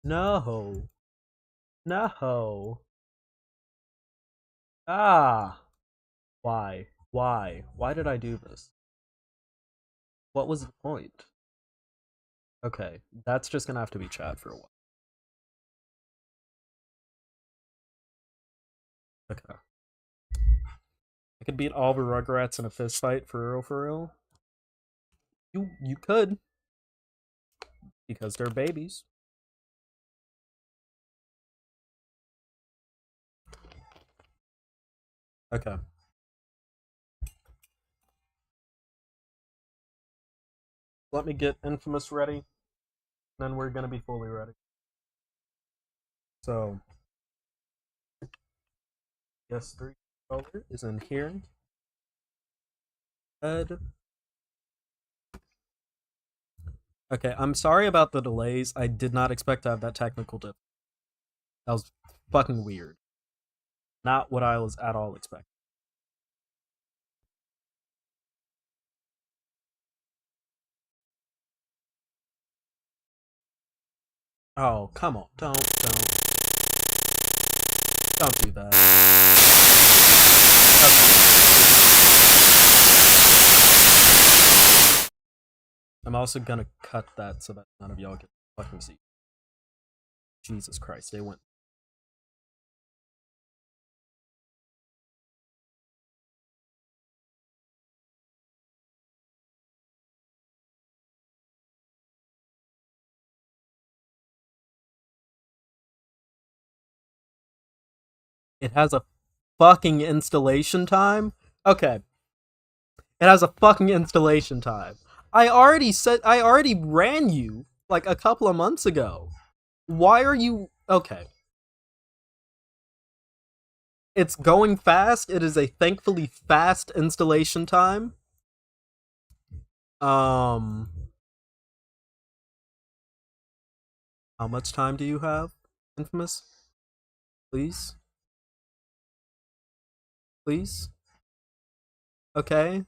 No. No. Ah. Why? Why? Why did I do this? What was the point? Okay, that's just gonna have to be chat for a while. Okay. I could beat all the Rugrats in a fist fight for real, for real. You could. Because they're babies. Okay. Let me get Infamous ready. Then we're gonna be fully ready. So, yes, 3 color is in here. Head. Okay, I'm sorry about the delays. I did not expect to have that technical difficulty. That was fucking weird. Not what I was at all expecting. Oh, come on. Don't do that. Okay. I'm also gonna cut that so that none of y'all can fucking see. Jesus Christ, they went. It has a fucking installation time? Okay. It has a fucking installation time. I already ran you like a couple of months ago. Why are you okay? It's going fast. It is a thankfully fast installation time. How much time do you have, Infamous? Please? Please? Okay.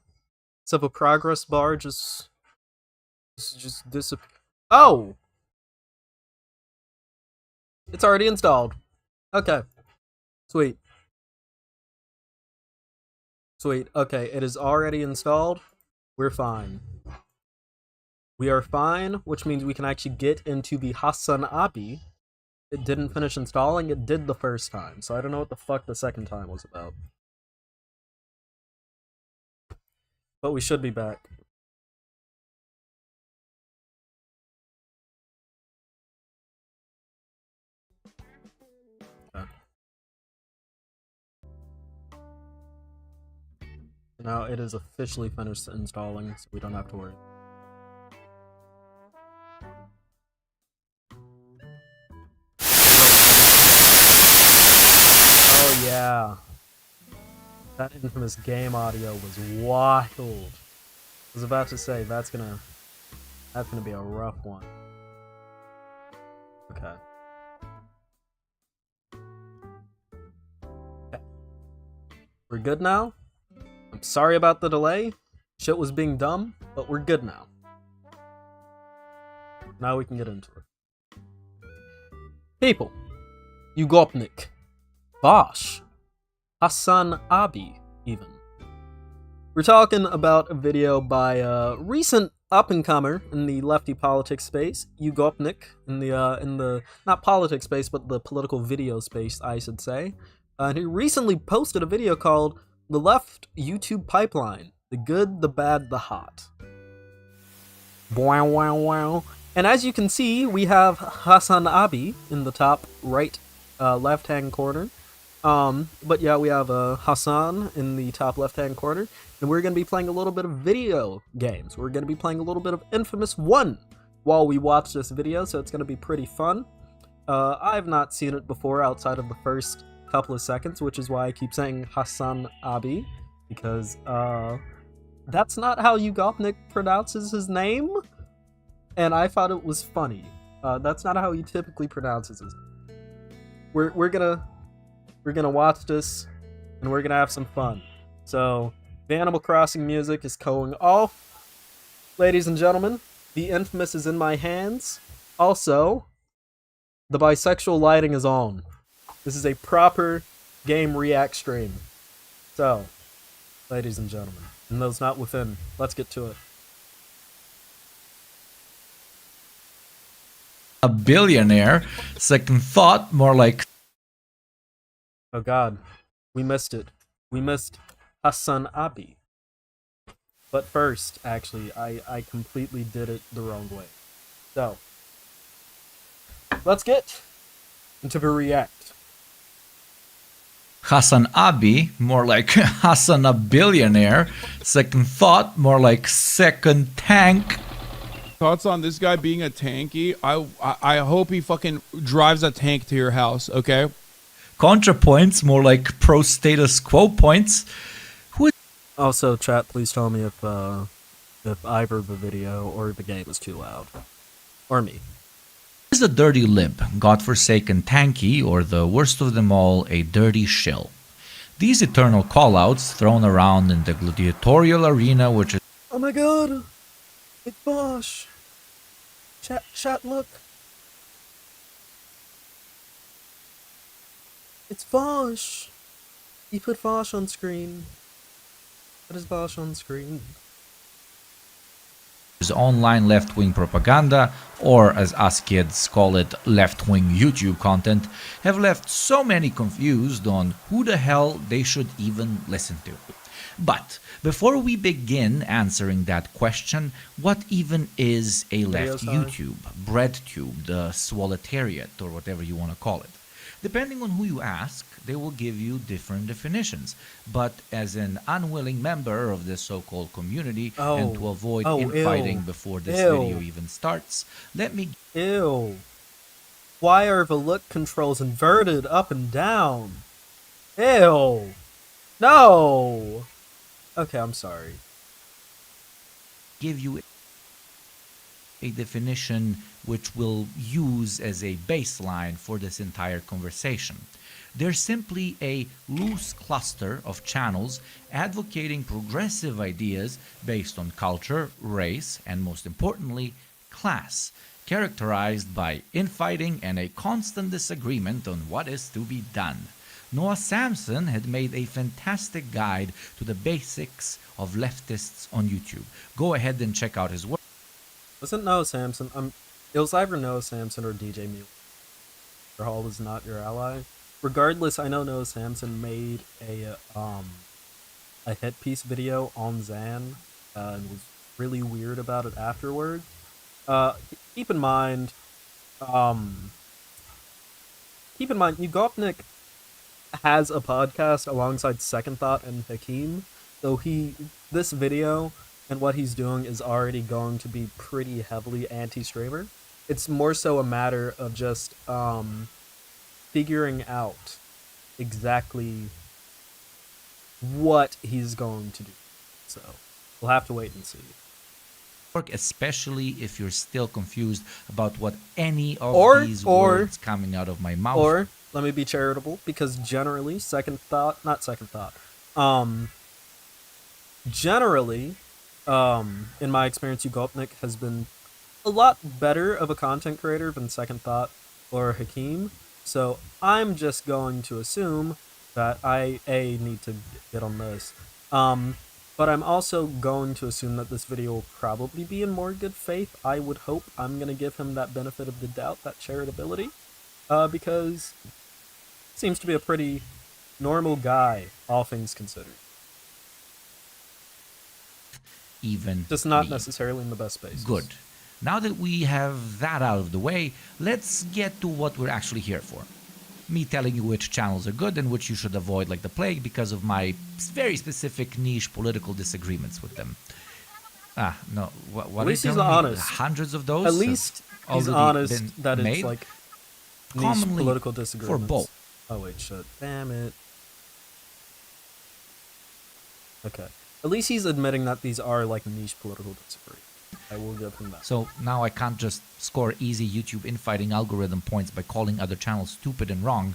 So the progress bar just disappear. Oh! It's already installed. Okay. Sweet. Sweet. Okay, it is already installed. We're fine. We are fine, which means we can actually get into the Hassan Abi. It didn't finish installing, it did the first time, so I don't know what the fuck the second time was about. But we should be back. Okay. Now it is officially finished installing, so we don't have to worry. Oh yeah. That infamous game audio was wild. I was about to say that's gonna be a rough one. Okay. We're good now? I'm sorry about the delay. Shit was being dumb, but we're good now. Now we can get into it. People. Yugopnik. Bosch. Hassan Abi, even. We're talking about a video by a recent up-and-comer in the lefty politics space, Yugopnik, in the not politics space, but the political video space, I should say. And he recently posted a video called The Left YouTube Pipeline, The Good, the Bad, the Hot. Wow, wow, wow. And as you can see, we have Hassan Abi in the top right left-hand corner. But yeah, we have Hassan in the top left-hand corner, and we're going to be playing a little bit of video games. We're going to be playing a little bit of Infamous 1 while we watch this video, so it's going to be pretty fun. I've not seen it before outside of the first couple of seconds, which is why I keep saying Hassan Abi, because, for that's not how Yugopnik pronounces his name, and I thought it was funny. That's not how he typically pronounces his name. We're gonna watch this, and we're gonna have some fun. So the Animal Crossing music is going off, ladies and gentlemen. The infamous is in my hands. Also, the bisexual lighting is on. This is a proper game react stream. So, ladies and gentlemen, and those not within, let's get to it. A billionaire. Second thought, more like... Oh god, we missed it. We missed Hassan Abi. But first, actually, I completely did it the wrong way. So, let's get into the react. Hassan Abi, more like Hassan a billionaire. Second thought, more like second tank. Thoughts on this guy being a tanky? I hope he fucking drives a tank to your house, okay? ContraPoints, more like pro status quo points. Also, chat, please tell me if either the video or the game is too loud. Or me. Is a dirty lib, godforsaken tanky, or the worst of them all, a dirty shill. These eternal callouts thrown around in the gladiatorial arena, which is... Oh my god! It's Bosch! Chat, look! It's Bosch! He put Bosch on screen. What is Bosch on screen? Online left-wing propaganda, or as us kids call it, left-wing YouTube content, have left so many confused on who the hell they should even listen to. But before we begin answering that question, what even is a left YouTube, breadtube, the swolletariat, or whatever you want to call it? Depending on who you ask, they will give you different definitions. But as an unwilling member of this so-called community, and to avoid infighting before this video even starts, let me... Ew. Why are the look controls inverted up and down? Ew. No. Okay, I'm sorry. Give you a definition which we'll use as a baseline for this entire conversation. They're simply a loose cluster of channels advocating progressive ideas based on culture, race, and most importantly, class, characterized by infighting and a constant disagreement on what is to be done. Noah Samson had made a fantastic guide to the basics of leftists on YouTube. Go ahead and check out his work. Wasn't Noah Samson? It was either Noah Samson or DJ Mule. Your Hall is not your ally. Regardless, I know Noah Samson made a hit piece video on Zan and was really weird about it afterward. Keep in mind, Yugopnik has a podcast alongside Second Thought and Hakeem, so this video and what he's doing is already going to be pretty heavily anti-streamer. It's more so a matter of just figuring out exactly what he's going to do. So we'll have to wait and see. Especially if you're still confused about what any of these words coming out of my mouth. Or let me be charitable, because generally, generally, in my experience, Yugopnik has been a lot better of a content creator than Second Thought or Hakeem. So I'm just going to assume that I need to get on this. But I'm also going to assume that this video will probably be in more good faith. I would hope. I'm going to give him that benefit of the doubt, that charitability, because he seems to be a pretty normal guy, all things considered. Even just not necessarily in the best space. Good. Now that we have that out of the way, let's get to what we're actually here for. Me telling you which channels are good and which you should avoid like the plague because of my very specific niche political disagreements with them. No. What at least he's honest. Hundreds of those. At least he's honest that it's like niche political disagreements. For both. Oh wait, shit. Damn it. Okay. At least he's admitting that these are like niche political disagreements. I will give him that. So now I can't just score easy YouTube infighting algorithm points by calling other channels stupid and wrong.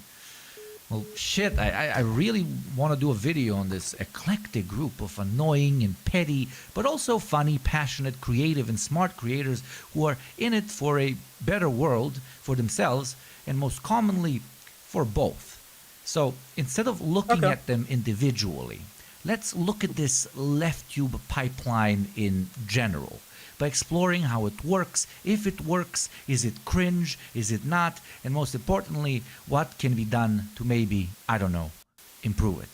Well, shit, I really want to do a video on this eclectic group of annoying and petty, but also funny, passionate, creative, and smart creators who are in it for a better world for themselves and most commonly for both. So instead of looking at them individually, let's look at this LeftTube pipeline in general by exploring how it works, if it works, is it cringe, is it not, and most importantly, what can be done to maybe, I don't know, improve it.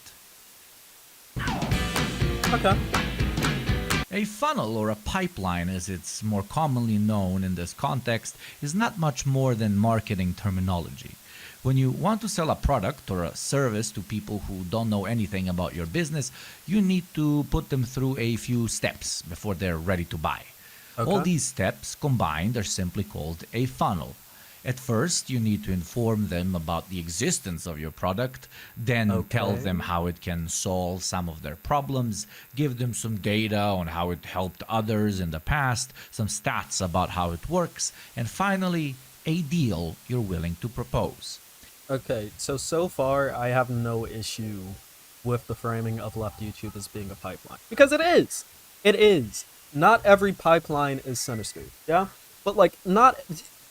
Okay. A funnel, or a pipeline as it's more commonly known in this context, is not much more than marketing terminology. When you want to sell a product or a service to people who don't know anything about your business, you need to put them through a few steps before they're ready to buy. Okay. All these steps combined are simply called a funnel. At first, you need to inform them about the existence of your product, then tell them how it can solve some of their problems, give them some data on how it helped others in the past, some stats about how it works, and finally, a deal you're willing to propose. Okay, so far I have no issue with the framing of LeftTube as being a pipeline. Because it is! It is! Not every pipeline is sinister, yeah? But like,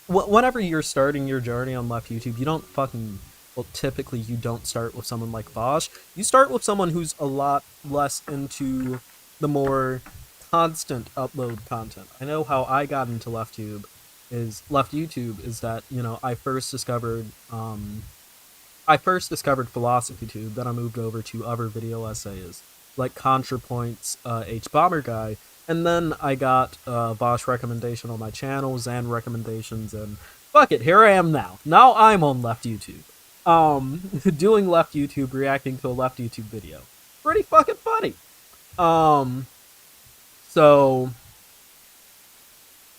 whenever you're starting your journey on LeftTube, you don't fucking, well, typically you don't start with someone like Vosh. You start with someone who's a lot less into the more constant upload content. I know how I got into LeftTube is that, you know, I first discovered PhilosophyTube, then I moved over to other video essays, like ContraPoint's H-Bomber guy, and then I got Vosh recommendation on my channel, Zan recommendations, and fuck it, here I am now. Now I'm on LeftTube. Doing LeftTube, reacting to a LeftTube video. Pretty fucking funny. So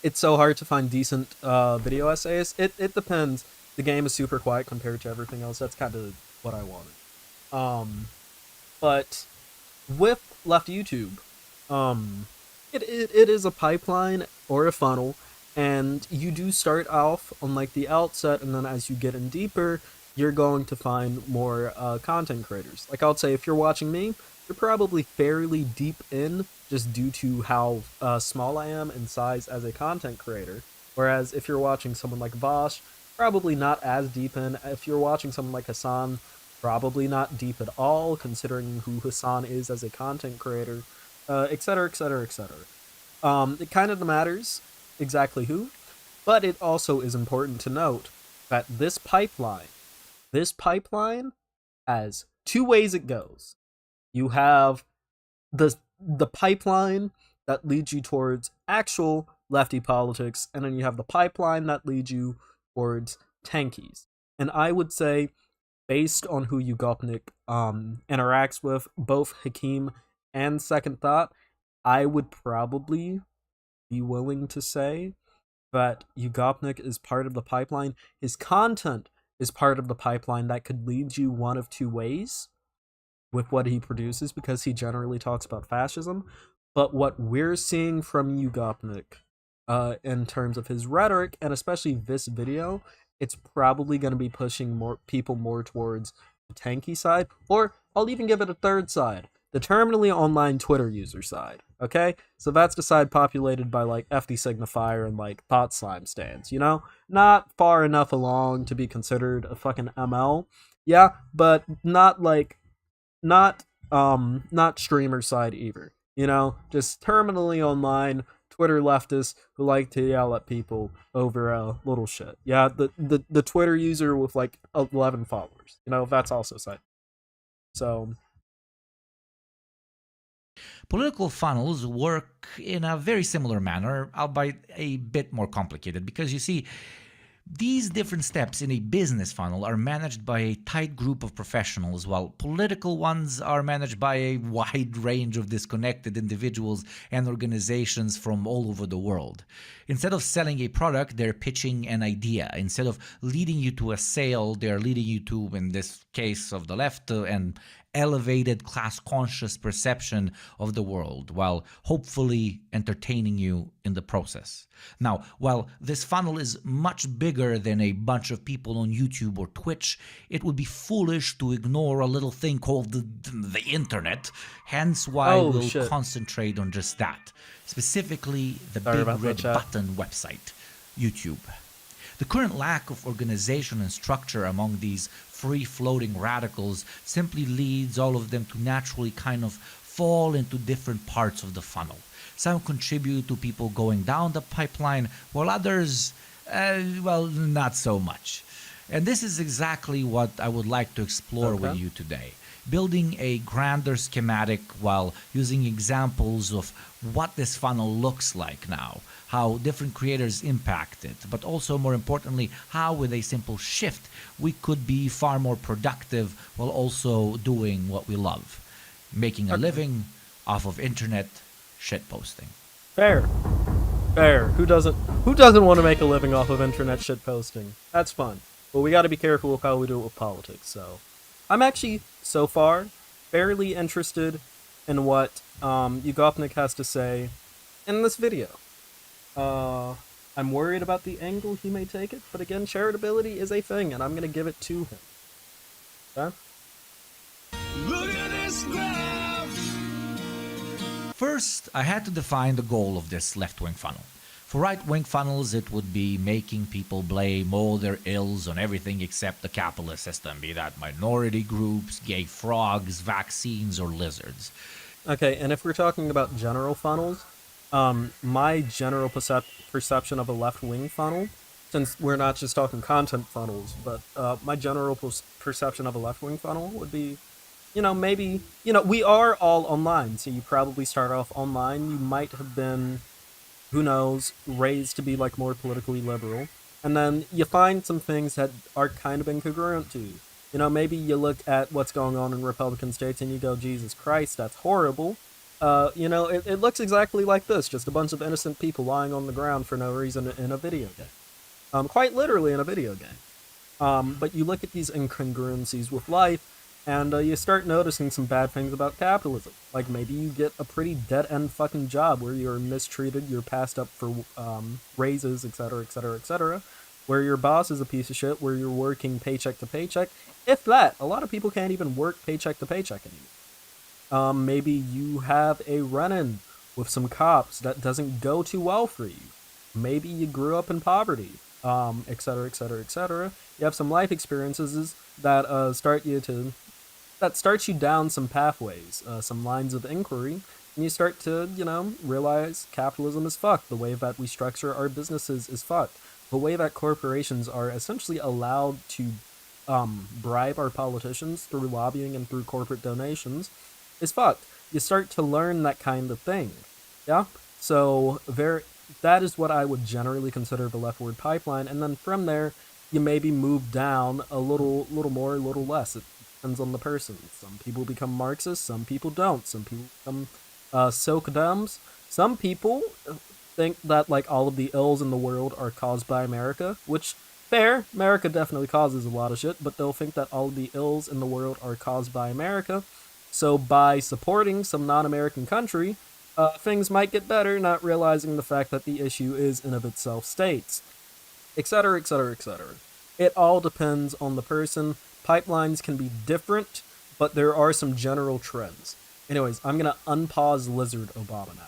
it's so hard to find decent video essays. It depends. The game is super quiet compared to everything else. That's kind of what I wanted. But with LeftTube, it is a pipeline or a funnel, and you do start off on like the outset, and then as you get in deeper, you're going to find more content creators. Like I'll say, if you're watching me, you're probably fairly deep in just due to how small I am in size as a content creator. Whereas if you're watching someone like Vosh, probably not as deep in. If you're watching someone like Hassan, probably not deep at all, considering who Hassan is as a content creator, etc., etc., etc. It kind of matters exactly who, but it also is important to note that this pipeline has two ways it goes. You have the pipeline that leads you towards actual lefty politics, and then you have the pipeline that leads you towards tankies. And I would say, based on who Yugopnik interacts with, both Hakeem and Second Thought, I would probably be willing to say that Yugopnik is part of the pipeline. His content is part of the pipeline that could lead you one of two ways with what he produces, because he generally talks about fascism. But what we're seeing from Yugopnik in terms of his rhetoric, and especially this video, it's probably going to be pushing more people towards the tanky side, or I'll even give it a third side, the terminally online Twitter user side. Okay, so that's the side populated by like FD Signifier and like Thought Slime stands, you know, not far enough along to be considered a fucking ML, yeah, but not streamer side either, you know, just terminally online Twitter leftists who like to yell at people over little shit. Yeah, the Twitter user with like 11 followers, you know, that's also side. So political funnels work in a very similar manner, albeit a bit more complicated, because you see, these different steps in a business funnel are managed by a tight group of professionals, while political ones are managed by a wide range of disconnected individuals and organizations from all over the world. Instead of selling a product, they're pitching an idea. Instead of leading you to a sale, they're leading you to, in this case of the left, and elevated class-conscious perception of the world, while hopefully entertaining you in the process. Now, while this funnel is much bigger than a bunch of people on YouTube or Twitch, it would be foolish to ignore a little thing called the internet, hence why we'll concentrate on just that, specifically the big red button website, YouTube. The current lack of organization and structure among these free-floating radicals simply leads all of them to naturally kind of fall into different parts of the funnel. Some contribute to people going down the pipeline, while others, well, not so much. And this is exactly what I would like to explore with you today. Building a grander schematic while using examples of what this funnel looks like now, how different creators impact it, but also more importantly, how with a simple shift we could be far more productive while also doing what we love, making a living off of internet shitposting. Fair. Fair. Who doesn't want to make a living off of internet shitposting? That's fun. But we got to be careful with how we do it with politics, so I'm actually, so far, fairly interested in what Yugopnik has to say in this video. I'm worried about the angle he may take it, but again, charitability is a thing, and I'm going to give it to him. Okay? Look at this graph! First, I had to define the goal of this left-wing funnel. For right-wing funnels, it would be making people blame all their ills on everything except the capitalist system, be that minority groups, gay frogs, vaccines, or lizards. Okay, and if we're talking about general funnels, my general perception of a left-wing funnel, since we're not just talking content funnels, but my general perception of a left-wing funnel would be, maybe, we are all online, so you probably start off online. You might have been, who knows, raised to be like more politically liberal, and then you find some things that are kind of incongruent to you. Maybe you look at what's going on in Republican states and you go, Jesus Christ, that's horrible. It looks exactly like this, just a bunch of innocent people lying on the ground for no reason in a video game. Quite literally in a video game. But you look at these incongruencies with life, and you start noticing some bad things about capitalism. Like maybe you get a pretty dead-end fucking job where you're mistreated, you're passed up for raises, etc., etc., etc., where your boss is a piece of shit, where you're working paycheck to paycheck. If that, a lot of people can't even work paycheck to paycheck anymore. Maybe you have a run-in with some cops that doesn't go too well for you. Maybe you grew up in poverty, etc., etc., etc. You have some life experiences that starts you down some pathways, some lines of inquiry, and you start to, realize capitalism is fucked. The way that we structure our businesses is fucked. The way that corporations are essentially allowed to bribe our politicians through lobbying and through corporate donations is fucked. You start to learn that kind of thing. Yeah? So that is what I would generally consider the leftward pipeline, and then from there, you maybe move down a little more, a little less. It depends on the person. Some people become Marxists, some people don't. Some people become Socdoms. Some people think that like all of the ills in the world are caused by America, which, fair, America definitely causes a lot of shit, but they'll think that all of the ills in the world are caused by America. So by supporting some non-American country, things might get better, not realizing the fact that the issue is in of itself states, etc., etc., etc. It all depends on the person. Pipelines can be different, but there are some general trends. Anyways, I'm going to unpause Lizard Obama now.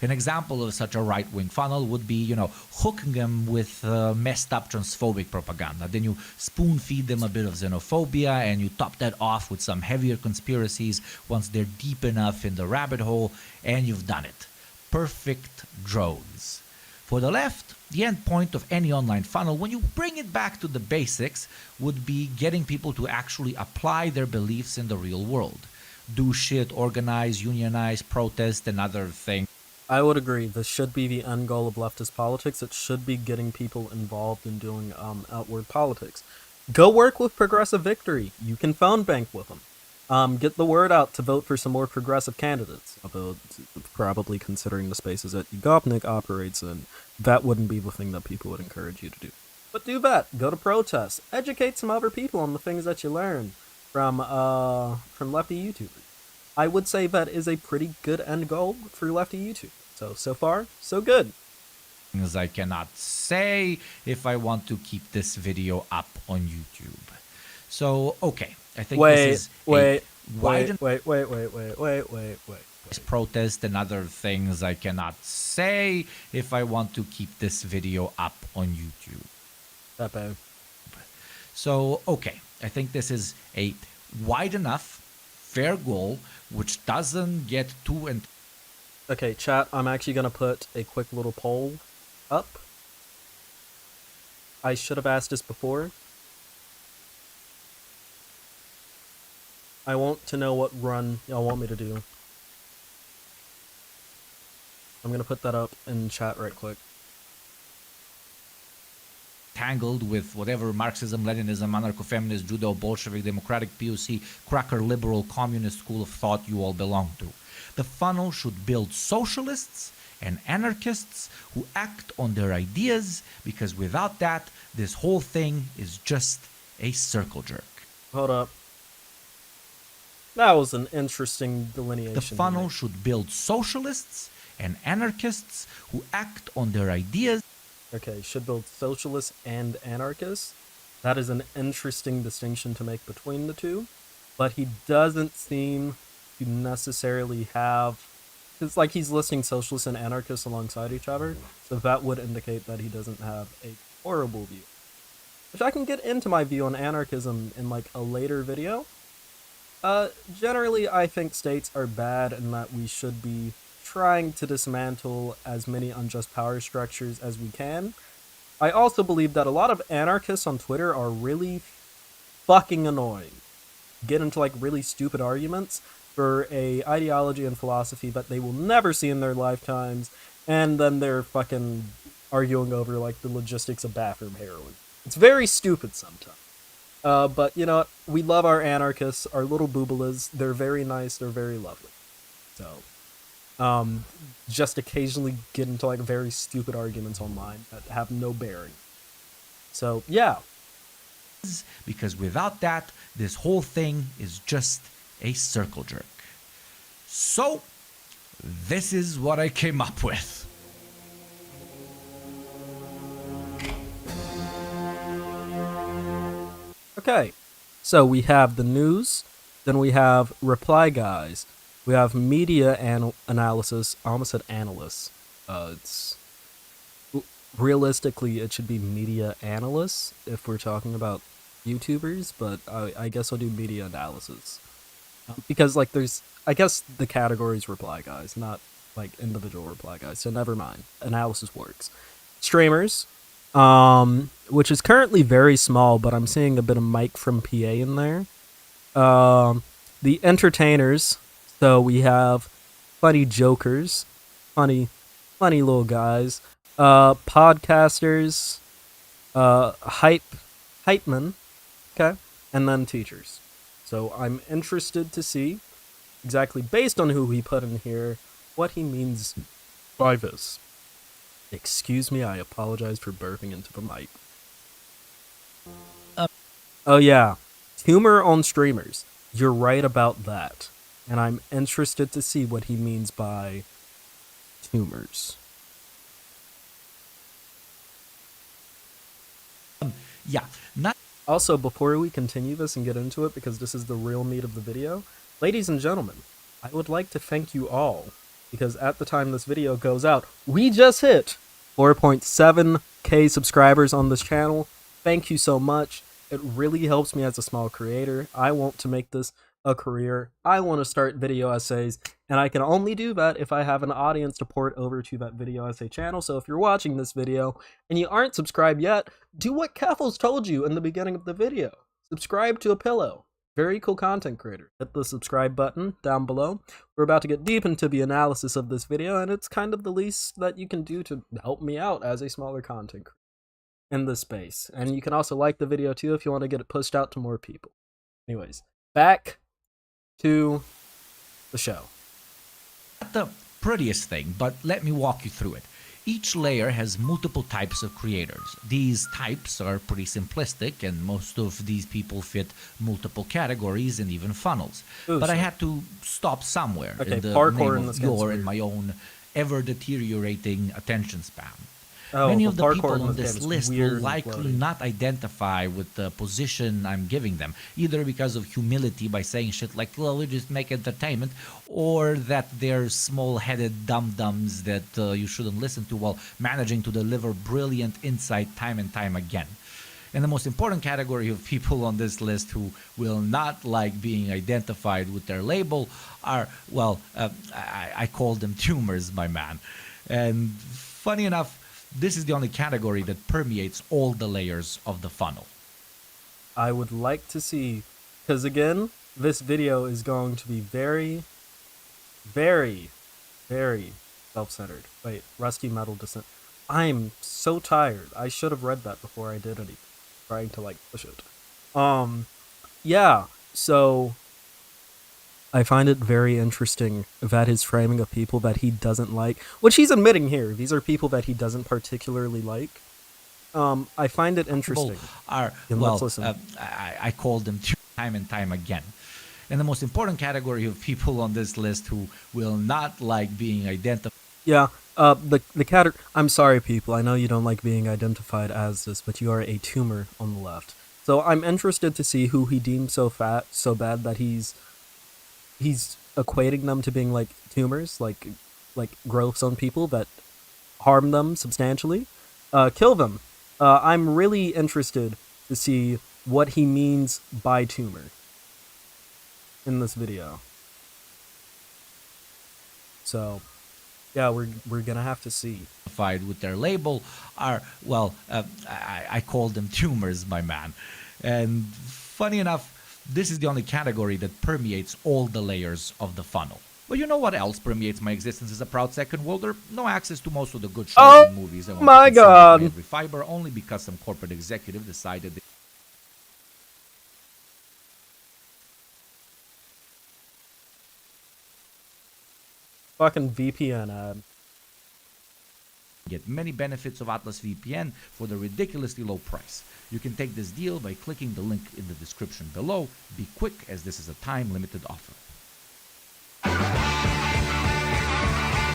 An example of such a right-wing funnel would be, hooking them with messed up transphobic propaganda. Then you spoon-feed them a bit of xenophobia, and you top that off with some heavier conspiracies once they're deep enough in the rabbit hole, and you've done it. Perfect drones. For the left, the end point of any online funnel, when you bring it back to the basics, would be getting people to actually apply their beliefs in the real world. Do shit, organize, unionize, protest, and other things. I would agree. This should be the end goal of leftist politics. It should be getting people involved in doing outward politics. Go work with Progressive Victory. You can phone bank with them. Get the word out to vote for some more progressive candidates. Although, probably considering the spaces that Yugopnik operates in, that wouldn't be the thing that people would encourage you to do. But do that. Go to protests. Educate some other people on the things that you learn from lefty YouTubers. I would say that is a pretty good end goal for lefty YouTube. So far, so good. Things I cannot say if I want to keep this video up on YouTube. So, okay. I think this is wait. protest and other things I cannot say if I want to keep this video up on YouTube. Pepe. So, okay, I think this is a wide enough, fair goal, which doesn't get too... Okay, chat, I'm actually going to put a quick little poll up. I should have asked this before. I want to know what run y'all want me to do. I'm going to put that up in chat right quick. Tangled with whatever Marxism, Leninism, anarcho-feminist, judo, Bolshevik, democratic, POC, cracker, liberal, communist school of thought you all belong to. The funnel should build socialists and anarchists who act on their ideas, because without that, this whole thing is just a circle jerk. Hold up. That was an interesting delineation. The funnel should build socialists and anarchists who act on their ideas. Okay, should build socialists and anarchists. That is an interesting distinction to make between the two. But he doesn't seem to necessarily have... It's like he's listing socialists and anarchists alongside each other. So that would indicate that he doesn't have a horrible view. Which I can get into my view on anarchism in like a later video. Generally, I think states are bad and that we should be trying to dismantle as many unjust power structures as we can. I also believe that a lot of anarchists on Twitter are really fucking annoying. Get into like really stupid arguments for a ideology and philosophy that they will never see in their lifetimes, and then they're fucking arguing over like the logistics of bathroom heroin. It's very stupid sometimes. But you know what? We love our anarchists, our little boobalas. They're very nice, they're very lovely. So, just occasionally get into like very stupid arguments online that have no bearing. So, yeah. Because without that, this whole thing is just a circle jerk. So, this is what I came up with. Okay, so we have the news, then we have reply guys, we have media analysis. I almost said analysts. Realistically, it should be media analysts if we're talking about YouTubers, but I guess I'll do media analysis. Because, like, I guess the category's reply guys, not, like, individual reply guys, so never mind. Analysis works. Streamers, which is currently very small, but I'm seeing a bit of Mike from PA in there. The entertainers, so we have funny jokers, funny little guys, podcasters, hype men, okay, and then teachers. So I'm interested to see, exactly based on who he put in here, what he means by this. Excuse me, I apologize for burping into the mic. Oh yeah, humor on streamers. You're right about that. And I'm interested to see what he means by tumors. Yeah, not... Also, before we continue this and get into it, because this is the real meat of the video, ladies and gentlemen, I would like to thank you all, because at the time this video goes out, we just hit 4.7k subscribers on this channel. Thank you so much. It really helps me as a small creator. I want to make this a career. I want to start video essays, and I can only do that if I have an audience to port over to that video essay channel. So if you're watching this video and you aren't subscribed yet, do what Keffels told you in the beginning of the video. Subscribe to a pillow. Very cool content creator. Hit the subscribe button down below. We're about to get deep into the analysis of this video, and it's kind of the least that you can do to help me out as a smaller content creator in this space. And you can also like the video too if you want to get it pushed out to more people. Anyways, back to the show. Not the prettiest thing, but let me walk you through it. Each layer has multiple types of creators. These types are pretty simplistic, and most of these people fit multiple categories and even funnels. Ooh, but I shit. had to stop somewhere Okay, in the parkour name in of this game's your and weird. my own ever-deteriorating attention span. Oh, Many the of the parkour people in on this this game is list weird will and likely floaty. not identify with the position I'm giving them, either because of humility by saying shit like, well, we just make entertainment, or that they're small-headed dum-dums that you shouldn't listen to while managing to deliver brilliant insight time and time again. And the most important category of people on this list who will not like being identified with their label are, well, I call them tumors, my man. And funny enough, this is the only category that permeates all the layers of the funnel. I would like to see, because again, this video is going to be very, very, very self-centered. Wait, Rusty Metal Descent. I'm so tired. I should have read that before I did anything. Trying to, like, push it. Yeah, so I find it very interesting that his framing of people that he doesn't like, which he's admitting here, these are people that he doesn't particularly like. I find it interesting. People are, And well, let's listen. I call them time and time again. And the most important category of people on this list who will not like being identified. Yeah, the cat. I'm sorry, people. I know you don't like being identified as this, but you are a tumor on the left. So I'm interested to see who he deems so bad that he's equating them to being like tumors, like growths on people that harm them substantially. Kill them. I'm really interested to see what he means by tumor in this video. So, yeah, we're gonna have to see. With their label are, well, I call them tumors, my man. And funny enough, this is the only category that permeates all the layers of the funnel. But you know what else permeates my existence as a proud second worlder? No access to most of the good shows and movies I want my to consume God. by every fiber, only because some corporate executive decided they Fucking VPN ad. get many benefits of Atlas VPN for the ridiculously low price. You can take this deal by clicking the link in the description below. Be quick, as this is a time-limited offer.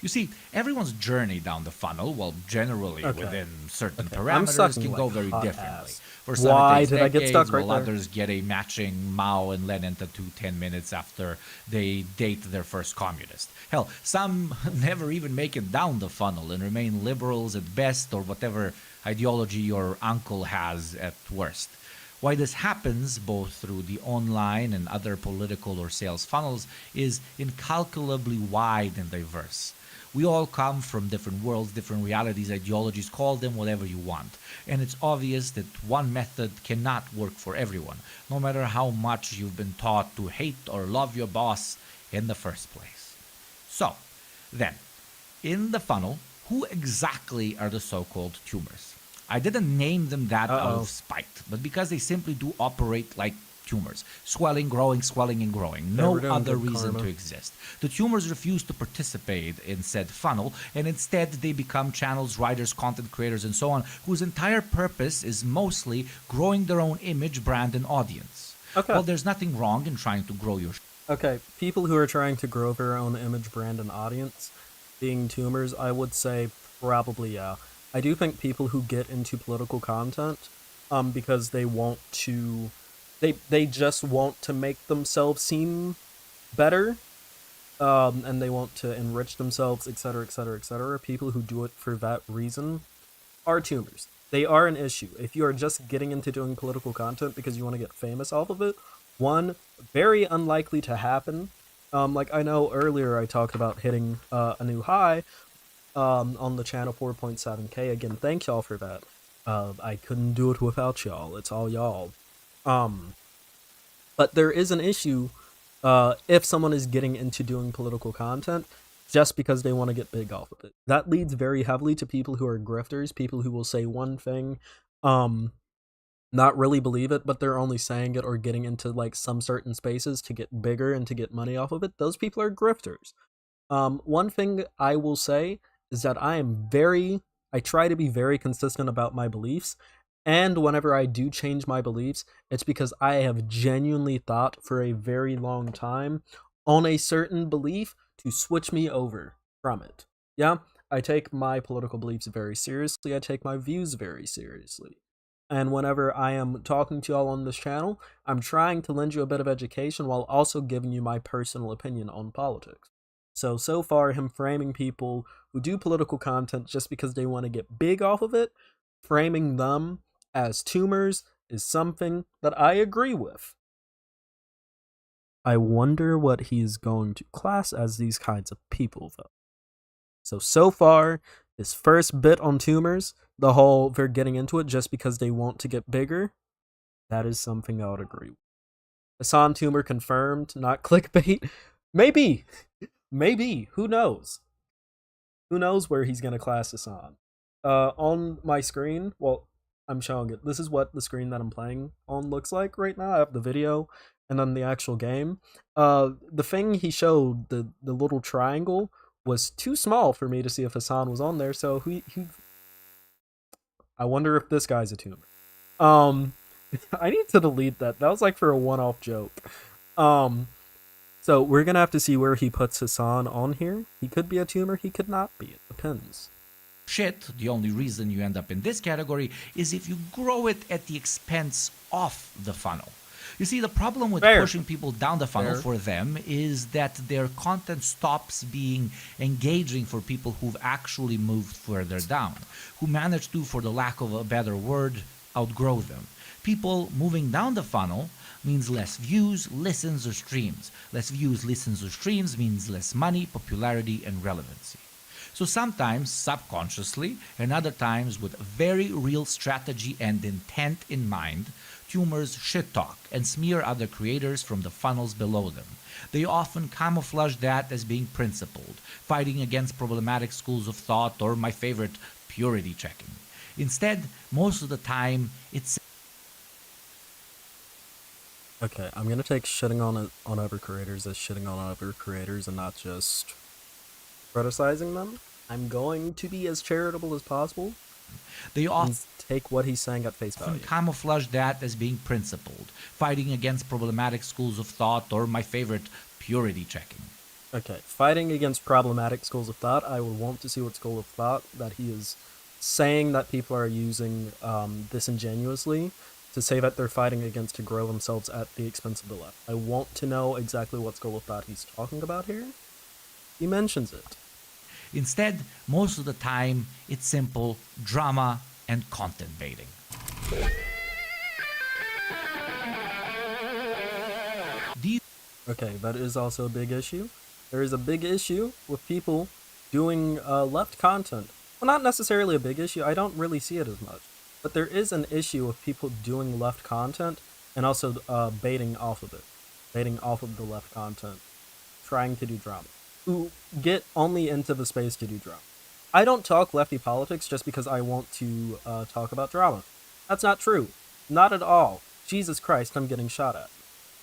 You see, everyone's journey down the funnel, well, generally within certain parameters, can go very differently. For some, Why it takes did I get stuck right while there? others get a matching Mao and Lenin tattoo 10 minutes after they date their first communist. Hell, some never even make it down the funnel and remain liberals at best, or whatever ideology your uncle has at worst. Why this happens, both through the online and other political or sales funnels, is incalculably wide and diverse. We all come from different worlds, different realities, ideologies, call them whatever you want. And it's obvious that one method cannot work for everyone, no matter how much you've been taught to hate or love your boss in the first place. So, then, in the funnel, who exactly are the so-called tumors? I didn't name them that out of spite, but because they simply do operate like tumors. Swelling, growing, and growing. No other reason to exist. The tumors refuse to participate in said funnel, and instead they become channels, writers, content creators, and so on, whose entire purpose is mostly growing their own image, brand, and audience. Okay. Well, there's nothing wrong in trying to grow your... Okay, people who are trying to grow their own image, brand, and audience, being tumors, I would say probably yeah. I do think people who get into political content, because they want to... They just want to make themselves seem better, and they want to enrich themselves, etc., etc., etc. People who do it for that reason are tumors. They are an issue. If you are just getting into doing political content because you want to get famous off of it, one, very unlikely to happen. Like I know earlier I talked about hitting a new high on the channel, 4.7k. Again, thank y'all for that. I couldn't do it without y'all. It's all y'all. But there is an issue if someone is getting into doing political content just because they want to get big off of it. That leads very heavily to people who are grifters, people who will say one thing, not really believe it, but they're only saying it or getting into like some certain spaces to get bigger and to get money off of it. Those people are grifters. One thing I will say is that I try to be very consistent about my beliefs. And whenever I do change my beliefs, it's because I have genuinely thought for a very long time on a certain belief to switch me over from it. Yeah, I take my political beliefs very seriously. I take my views very seriously. And whenever I am talking to y'all on this channel, I'm trying to lend you a bit of education while also giving you my personal opinion on politics. So far, him framing people who do political content just because they want to get big off of it, framing them as tumors, is something that I agree with. I wonder what he's going to class as these kinds of people, though. So far, his first bit on tumors, the whole they're getting into it just because they want to get bigger, that is something I would agree with. Hassan tumor confirmed, not clickbait. Maybe. Maybe. Who knows? Who knows where he's going to class Hassan? On my screen, well, I'm showing it. This is what the screen that I'm playing on looks like right now. I have the video and then the actual game. The thing he showed, the little triangle, was too small for me to see if Hassan was on there, so he I wonder if this guy's a tumor. I need to delete that. That was like for a one-off joke. So we're gonna have to see where he puts Hassan on here. He could be a tumor, he could not be. It depends. Shit, the only reason you end up in this category is if you grow it at the expense of the funnel. You see, the problem with pushing people down the funnel for them is that their content stops being engaging for people who've actually moved further down, who managed to, for the lack of a better word, outgrow them. People moving down the funnel means less views, listens, or streams. Less views, listens, or streams means less money, popularity, and relevancy. So sometimes subconsciously, and other times with very real strategy and intent in mind, tumors shit talk and smear other creators from the funnels below them. They often camouflage that as being principled, fighting against problematic schools of thought, or my favorite, purity checking. Instead, most of the time, it's... Okay, I'm gonna take shitting on other creators as shitting on other creators and not just criticizing them. I'm going to be as charitable as possible. They often take what he's saying at face value. Camouflage that as being principled, fighting against problematic schools of thought, or my favorite, purity checking. Okay, fighting against problematic schools of thought, I would want to see what school of thought that he is saying that people are using disingenuously to say that they're fighting against to grow themselves at the expense of the left. I want to know exactly what school of thought he's talking about here. He mentions it. Instead, most of the time, it's simple drama and content baiting. Okay, that is also a big issue. There is a big issue with people doing left content. Well, not necessarily a big issue. I don't really see it as much. But there is an issue with people doing left content and also baiting off of it. Baiting off of the left content. Trying to do drama. Who get only into the space to do drama. I don't talk lefty politics just because I want to talk about drama. That's not true. Not at all. Jesus Christ, I'm getting shot at.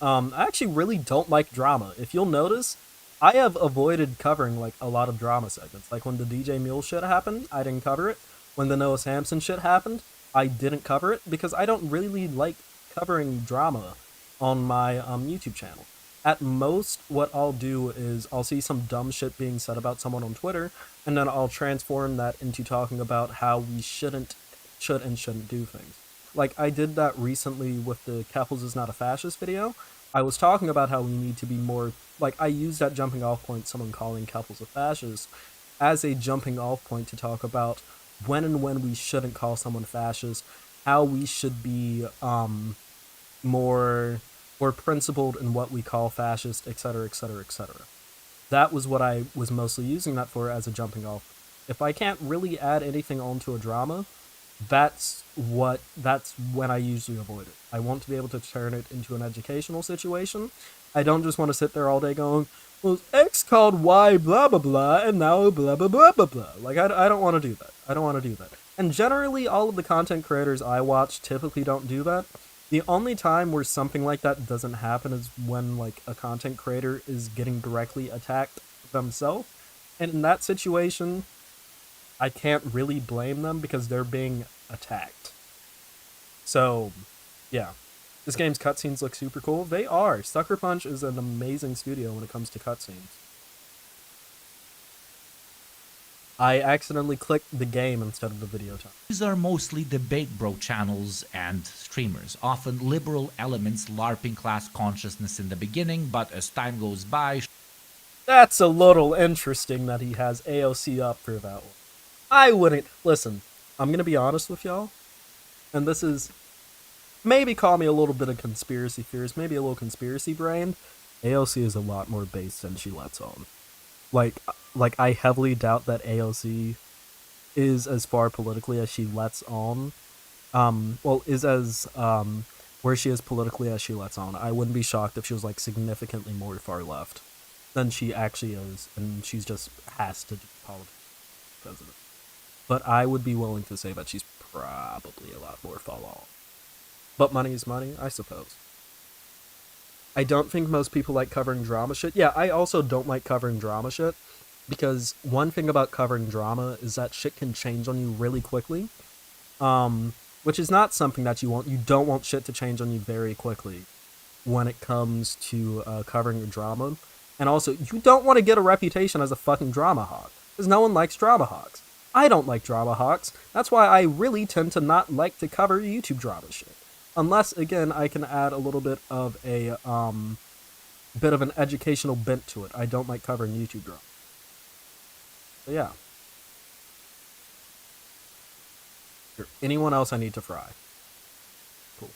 I actually really don't like drama. If you'll notice, I have avoided covering like a lot of drama segments. Like when the DJ Mule shit happened, I didn't cover it. When the Noah Samson shit happened, I didn't cover it because I don't really like covering drama on my YouTube channel. At most, what I'll do is I'll see some dumb shit being said about someone on Twitter, and then I'll transform that into talking about how we should and shouldn't do things. Like, I did that recently with the Keppels is not a fascist video. I was talking about how we need to be more, like, I used that jumping off point, someone calling Keppels a fascist, as a jumping off point to talk about when and when we shouldn't call someone fascist, how we should be more principled in what we call fascist, etc., etc., etc. That was what I was mostly using that for as a jumping off. If I can't really add anything onto a drama, that's when I usually avoid it. I want to be able to turn it into an educational situation. I don't just want to sit there all day going, well, X called Y blah blah blah, and now blah blah blah blah blah. Like, I don't want to do that. I don't want to do that. And generally, all of the content creators I watch typically don't do that. The only time where something like that doesn't happen is when, like, a content creator is getting directly attacked themselves. And in that situation, I can't really blame them because they're being attacked. So, yeah. This game's cutscenes look super cool. They are. Sucker Punch is an amazing studio when it comes to cutscenes. I accidentally clicked the game instead of the video time. These are mostly debate bro channels and streamers, often liberal elements LARPing class consciousness in the beginning, but as time goes by... That's a little interesting that he has AOC up for that one. I wouldn't... Listen, I'm gonna be honest with y'all, and this is... Maybe call me a little bit of conspiracy theorist, maybe a little conspiracy brain. AOC is a lot more base than she lets on. Like I heavily doubt that AOC is as far politically as she lets on. Is as where she is politically as she lets on. I wouldn't be shocked if she was like significantly more far left than she actually is, and she's just has to do politics because of it. But I would be willing to say that she's probably a lot more far off. But money is money, I suppose. I don't think most people like covering drama shit. Yeah, I also don't like covering drama shit, because one thing about covering drama is that shit can change on you really quickly, which is not something that you want. You don't want shit to change on you very quickly when it comes to covering your drama. And also, you don't want to get a reputation as a fucking drama hawk, because no one likes drama hawks. I don't like drama hawks. That's why I really tend to not like to cover YouTube drama shit. Unless, again, I can add a little bit of a, bit of an educational bent to it. I don't like covering YouTube drama. But yeah. Here, anyone else I need to fry? Cool.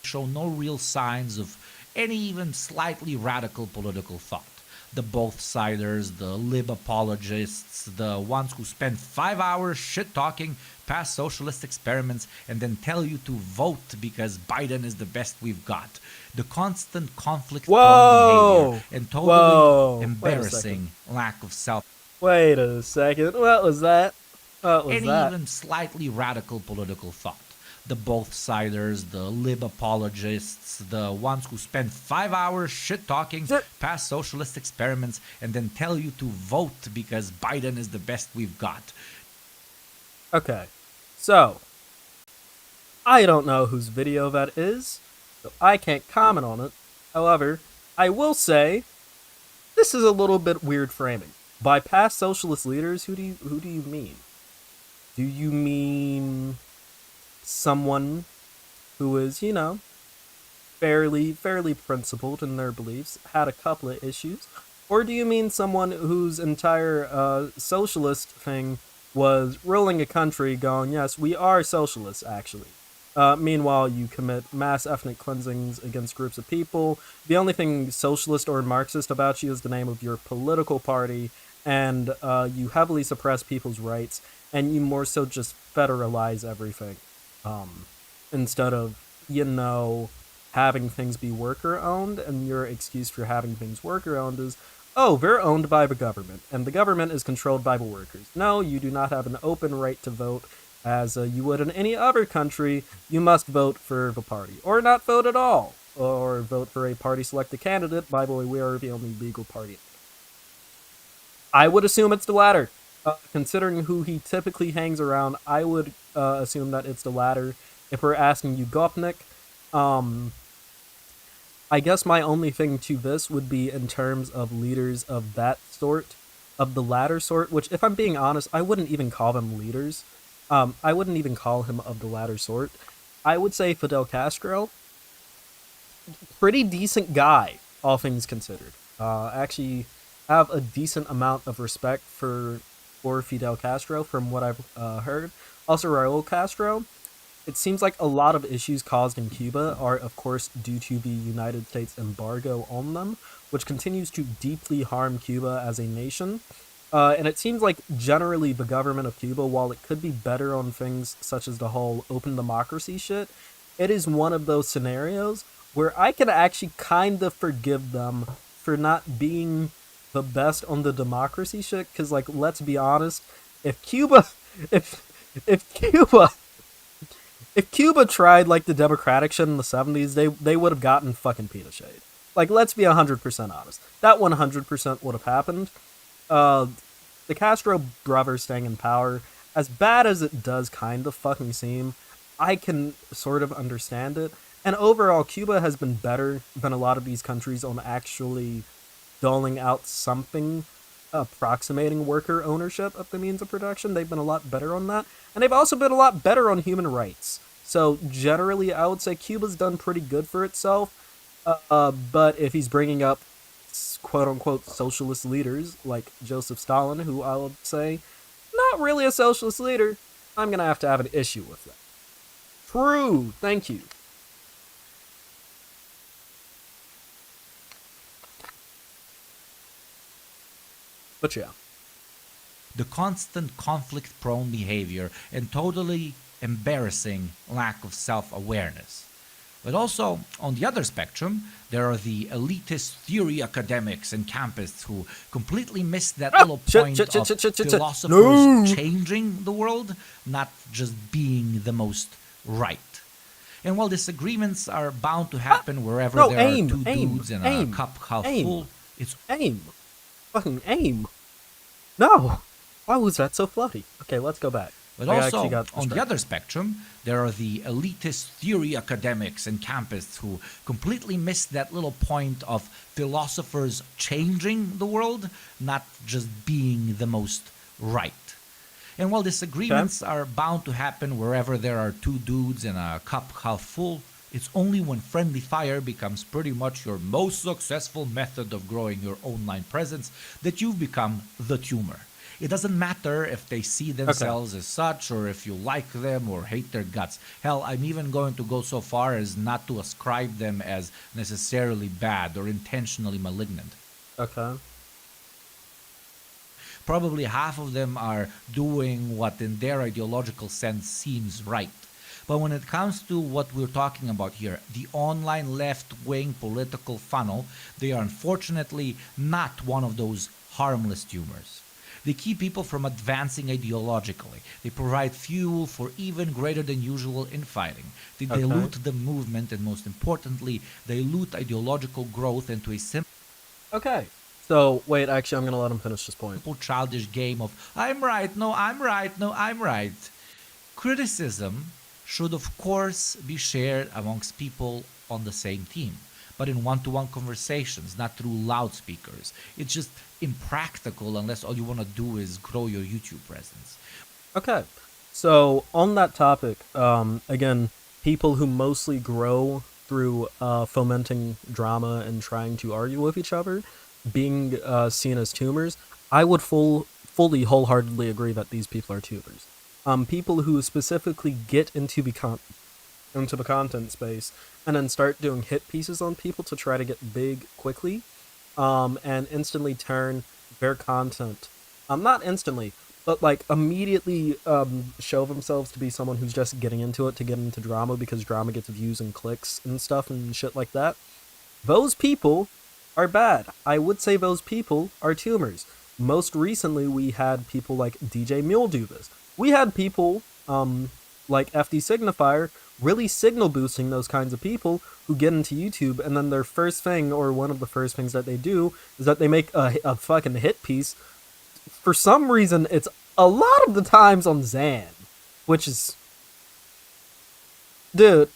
Show no real signs of any even slightly radical political thought. The both-siders, the lib apologists, the ones who spend 5 hours shit-talking past socialist experiments and then tell you to vote because Biden is the best we've got. The constant conflict-prone behavior and totally embarrassing lack of self... Wait a second, what was that? What was any that? even slightly radical political thought. The both-siders, the lib apologists, the ones who spend 5 hours shit-talking past socialist experiments and then tell you to vote because Biden is the best we've got. Okay, so, I don't know whose video that is, so I can't comment on it. However, I will say, this is a little bit weird framing. By past socialist leaders, who do you mean? Do you mean someone who is, you know, fairly principled in their beliefs, had a couple of issues? Or do you mean someone whose entire socialist thing was ruling a country going, yes, we are socialists, actually. Meanwhile, you commit mass ethnic cleansings against groups of people. The only thing socialist or Marxist about you is the name of your political party, and you heavily suppress people's rights, and you more so just federalize everything. Instead of, you know, having things be worker-owned, and your excuse for having things worker-owned is, oh, they're owned by the government, and the government is controlled by the workers. No, you do not have an open right to vote, as you would in any other country. You must vote for the party, or not vote at all, or vote for a party-selected candidate. By the way, we are the only legal party. I would assume it's the latter. Considering who he typically hangs around, I would assume that it's the latter. If we're asking Yugopnik, I guess my only thing to this would be in terms of leaders of that sort, of the latter sort, which, if I'm being honest, I wouldn't even call them leaders. I wouldn't even call him of the latter sort. I would say Fidel Castro, pretty decent guy, all things considered. Actually have a decent amount of respect for Fidel Castro from what I've heard. Also, Raul Castro. It seems like a lot of issues caused in Cuba are, of course, due to the United States embargo on them, which continues to deeply harm Cuba as a nation. And it seems like generally the government of Cuba, while it could be better on things such as the whole open democracy shit, it is one of those scenarios where I can actually kind of forgive them for not being the best on the democracy shit, because, like, let's be honest, if Cuba tried like the democratic shit in the 70s, they would have gotten fucking Pinochet. Like, let's be 100% honest. That 100% would have happened. The Castro brothers staying in power, as bad as it does kind of fucking seem, I can sort of understand it. And overall, Cuba has been better than a lot of these countries on actually doling out something approximating worker ownership of the means of production. They've been a lot better on that. And they've also been a lot better on human rights. So generally, I would say Cuba's done pretty good for itself. But if he's bringing up quote-unquote socialist leaders like Joseph Stalin, who I would say not really a socialist leader, I'm going to have an issue with that. True. Thank you. But yeah. The constant conflict-prone behavior and totally embarrassing lack of self-awareness. But also, on the other spectrum, there are the elitist theory academics and campists who completely miss that little point of philosophers changing the world, not just being the most right. And while disagreements are bound to happen wherever there are two dudes and a cup half full, it's... Fucking aim. No. Why was that so fluffy? Okay, let's go back. But also, on the other spectrum, there are the elitist theory academics and campists who completely miss that little point of philosophers changing the world, not just being the most right. And while disagreements are bound to happen wherever there are two dudes and a cup half full, it's only when friendly fire becomes pretty much your most successful method of growing your online presence that you've become the tumor. It doesn't matter if they see themselves as such, or if you like them or hate their guts. Hell, I'm even going to go so far as not to ascribe them as necessarily bad or intentionally malignant. Okay. Probably half of them are doing what in their ideological sense seems right. But when it comes to what we're talking about here, the online left-wing political funnel, they are unfortunately not one of those harmless tumors. They keep people from advancing ideologically. They provide fuel for even greater than usual infighting. They dilute the movement, and most importantly, they dilute ideological growth into a simple... Okay. So, wait, actually, I'm going to let him finish this point. ...childish game of, I'm right, no, I'm right, no, I'm right. Criticism should, of course, be shared amongst people on the same team, but in one-to-one conversations, not through loudspeakers. It's just impractical unless all you want to do is grow your YouTube presence. Okay, so on that topic, again, people who mostly grow through fomenting drama and trying to argue with each other, being seen as tumors, I would fully wholeheartedly agree that these people are tumors. People who specifically get into the content space and then start doing hit pieces on people to try to get big quickly, and instantly turn their content, not instantly, but like immediately show themselves to be someone who's just getting into it to get into drama because drama gets views and clicks and stuff and shit like that. Those people are bad. I would say those people are tumors. Most recently, we had people like DJ Mule do this. We had people like FD Signifier really signal boosting those kinds of people who get into YouTube, and then their first thing, or one of the first things that they do, is that they make a fucking hit piece. For some reason, it's a lot of the times on Zan, which is... Dude,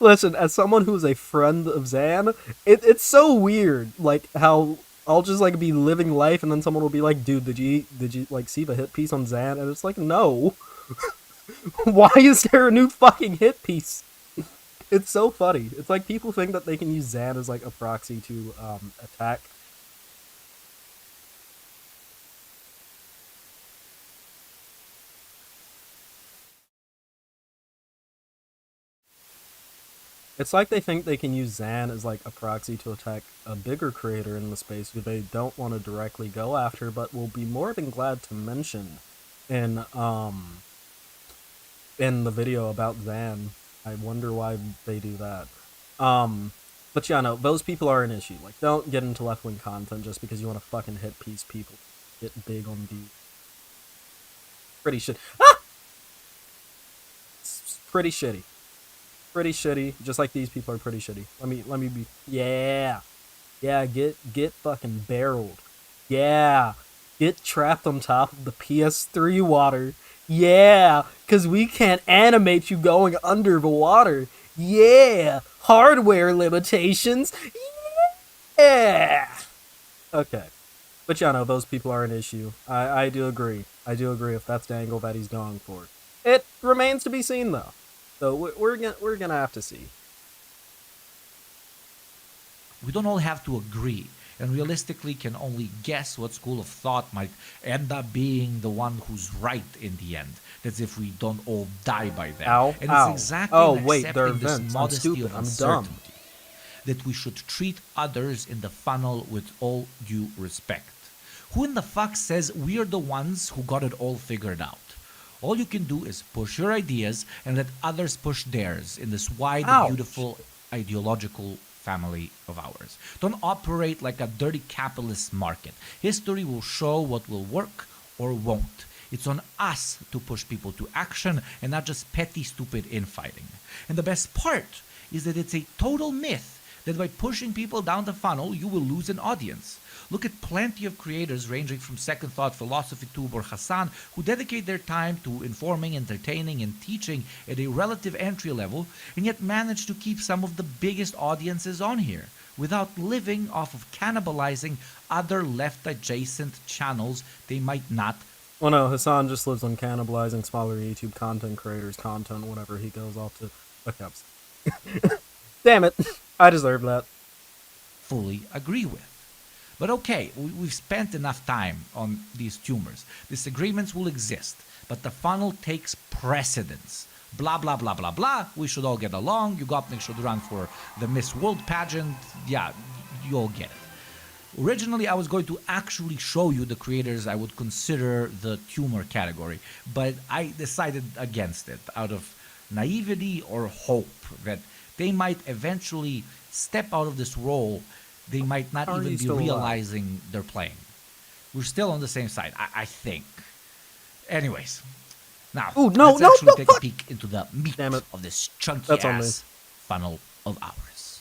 listen, as someone who's a friend of Zan, it's so weird, like, how I'll just, like, be living life, and then someone will be like, dude, did you like, see the hit piece on Zan? And it's like, no. Why is there a new fucking hit piece? It's so funny. It's like people think that they can use Zan as, like, a proxy to, attack. It's like they think they can use Zan as, like, a proxy to attack a bigger creator in the space who they don't want to directly go after, but will be more than glad to mention in the video about Zan. I wonder why they do that. But yeah, no, those people are an issue. Like, don't get into left-wing content just because you want to fucking hit piece people. Get big on beat. Pretty shit. Ah! It's pretty shitty. pretty shitty, just like these people are pretty shitty. Let me be. Yeah, get fucking barreled. Yeah, get trapped on top of the PS3 water. Yeah, cause we can't animate you going under the water. Yeah, hardware limitations. Yeah. Okay. But yeah, no, those people are an issue. I do agree. I do agree if that's the angle that he's going for. It remains to be seen, though. So we're gonna have to see. We don't all have to agree, and realistically can only guess what school of thought might end up being the one who's right in the end. That's if we don't all die by then. Ow, and ow. it's exactly Oh, in wait, they're accepting this vents. I'm modesty stupid. of I'm dumb. uncertainty that we should treat others in the funnel with all due respect. Who in the fuck says we're the ones who got it all figured out? All you can do is push your ideas and let others push theirs in this wide, Ouch. beautiful, ideological family of ours. Don't operate like a dirty capitalist market. History will show what will work or won't. It's on us to push people to action and not just petty, stupid infighting. And the best part is that it's a total myth that by pushing people down the funnel, you will lose an audience. Look at plenty of creators ranging from Second Thought, Philosophy Tube, or Hassan who dedicate their time to informing, entertaining, and teaching at a relative entry level and yet manage to keep some of the biggest audiences on here without living off of cannibalizing other left-adjacent channels they might not. Well, no, Hassan just lives on cannibalizing smaller YouTube content creators' content whenever he goes off to hookups. Damn it. I deserve that. Fully agree with. But okay, we've spent enough time on these tumors. Disagreements will exist, but the funnel takes precedence. Blah, blah, blah, blah, blah. We should all get along. Yugopnik should run for the Miss World pageant. Yeah, you all get it. Originally, I was going to actually show you the creators I would consider the tumor category, but I decided against it out of naivety or hope that they might eventually step out of this role. They might not Are even you be still realizing they're playing. We're still on the same side, I think. Anyways, now Ooh, no, let's no, actually no, take a peek into the meat Damn it. of this chunky That's on me. ass funnel of ours.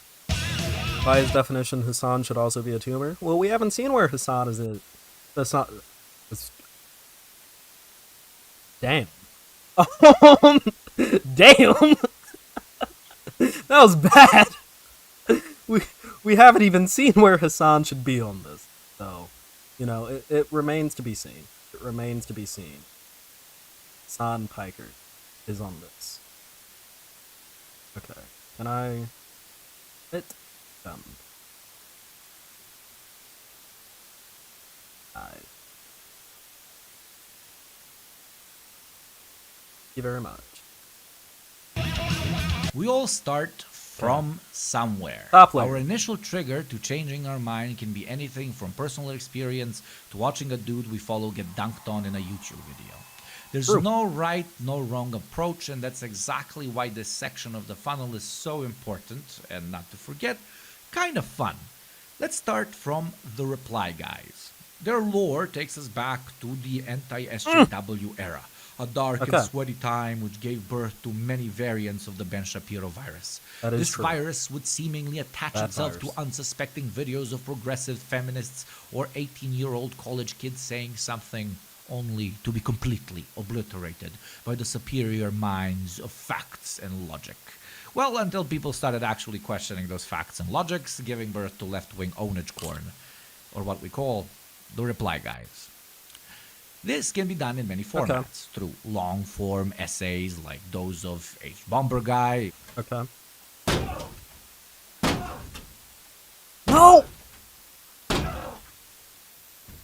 By his definition, Hassan should also be a tumor. Well, we haven't seen where Hassan is. Hassan. Damn. Damn. That was bad. We haven't even seen where Hassan should be on this. So, you know, it remains to be seen. It remains to be seen. Hassan Piker is on this. Okay. Can I hit them? Thank you very much. We all start from somewhere. Top layer. Our initial trigger to changing our mind can be anything from personal experience to watching a dude we follow get dunked on in a YouTube video. There's True. no right, no wrong approach, and that's exactly why this section of the funnel is so important, and not to forget, kind of fun. Let's start from the reply guys. Their lore takes us back to the anti-SJW era, a dark Okay. and sweaty time which gave birth to many variants of the Ben Shapiro virus. That is This true. virus would seemingly attach That itself virus. to unsuspecting videos of progressive feminists or 18-year-old college kids saying something only to be completely obliterated by the superior minds of facts and logic. Well, until people started actually questioning those facts and logics, giving birth to left-wing ownage corn, or what we call the reply guys. This can be done in many formats, through long-form essays like those of H. Bomber Guy. Okay. No!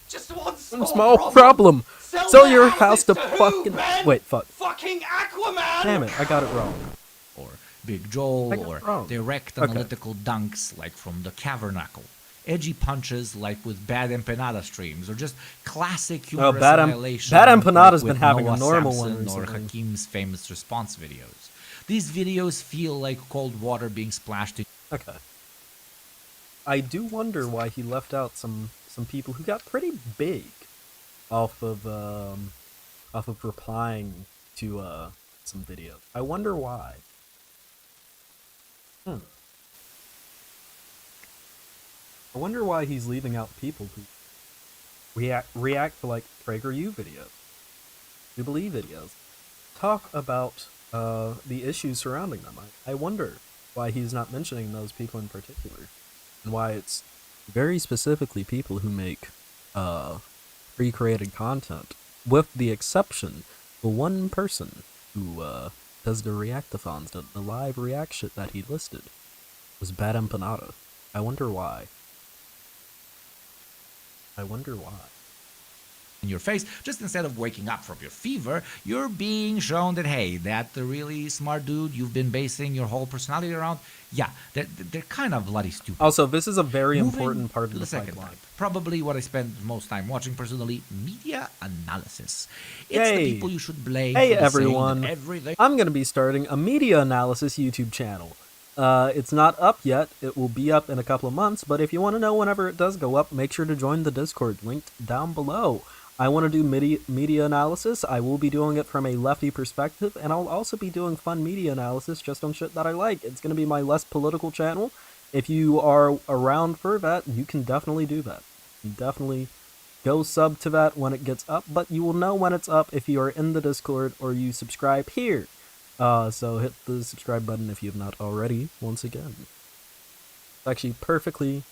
Just one Small problem. Sell your house to fucking... Wait, fuck. Fucking Aquaman! Damn it, I got it wrong. Or Big Joel, I got or it wrong. direct Okay. analytical dunks like from the Cavernacle. Edgy punches like with Bad Empanada streams, or just classic humorous Bad annihilation Bad Empanada's like with been having a Noah normal Samson one or recently. Hakim's famous response videos. These videos feel like cold water being splashed in. Okay. I do wonder why he left out some people who got pretty big off of replying to some videos. I wonder why. Hmm. I wonder why he's leaving out people who react to like PragerU videos, Jubilee videos, talk about the issues surrounding them. I wonder why he's not mentioning those people in particular, and why it's very specifically people who make pre-created content, with the exception the one person who does the reactathons, the live reaction that he listed, was Bad Empanada. I wonder why. I wonder why. In your face, just instead of waking up from your fever, you're being shown that, hey, that the really smart dude you've been basing your whole personality around, yeah, they're kind of bloody stupid. Also, this is a very Moving important part to of the second pipeline. type, probably what I spend most time watching personally, media analysis. It's Yay. the people you should blame Hey for the everyone, saying that everything. I'm going to be starting a media analysis YouTube channel. It's not up yet, it will be up in a couple of months, but if you want to know whenever it does go up, make sure to join the Discord, linked down below. I want to do media analysis. I will be doing it from a lefty perspective, and I'll also be doing fun media analysis just on shit that I like. It's going to be my less political channel. If you are around for that, you can definitely do that. Definitely go sub to that when it gets up, but you will know when it's up if you are in the Discord or you subscribe here. So hit the subscribe button if you have not already, once again. It's actually perfectly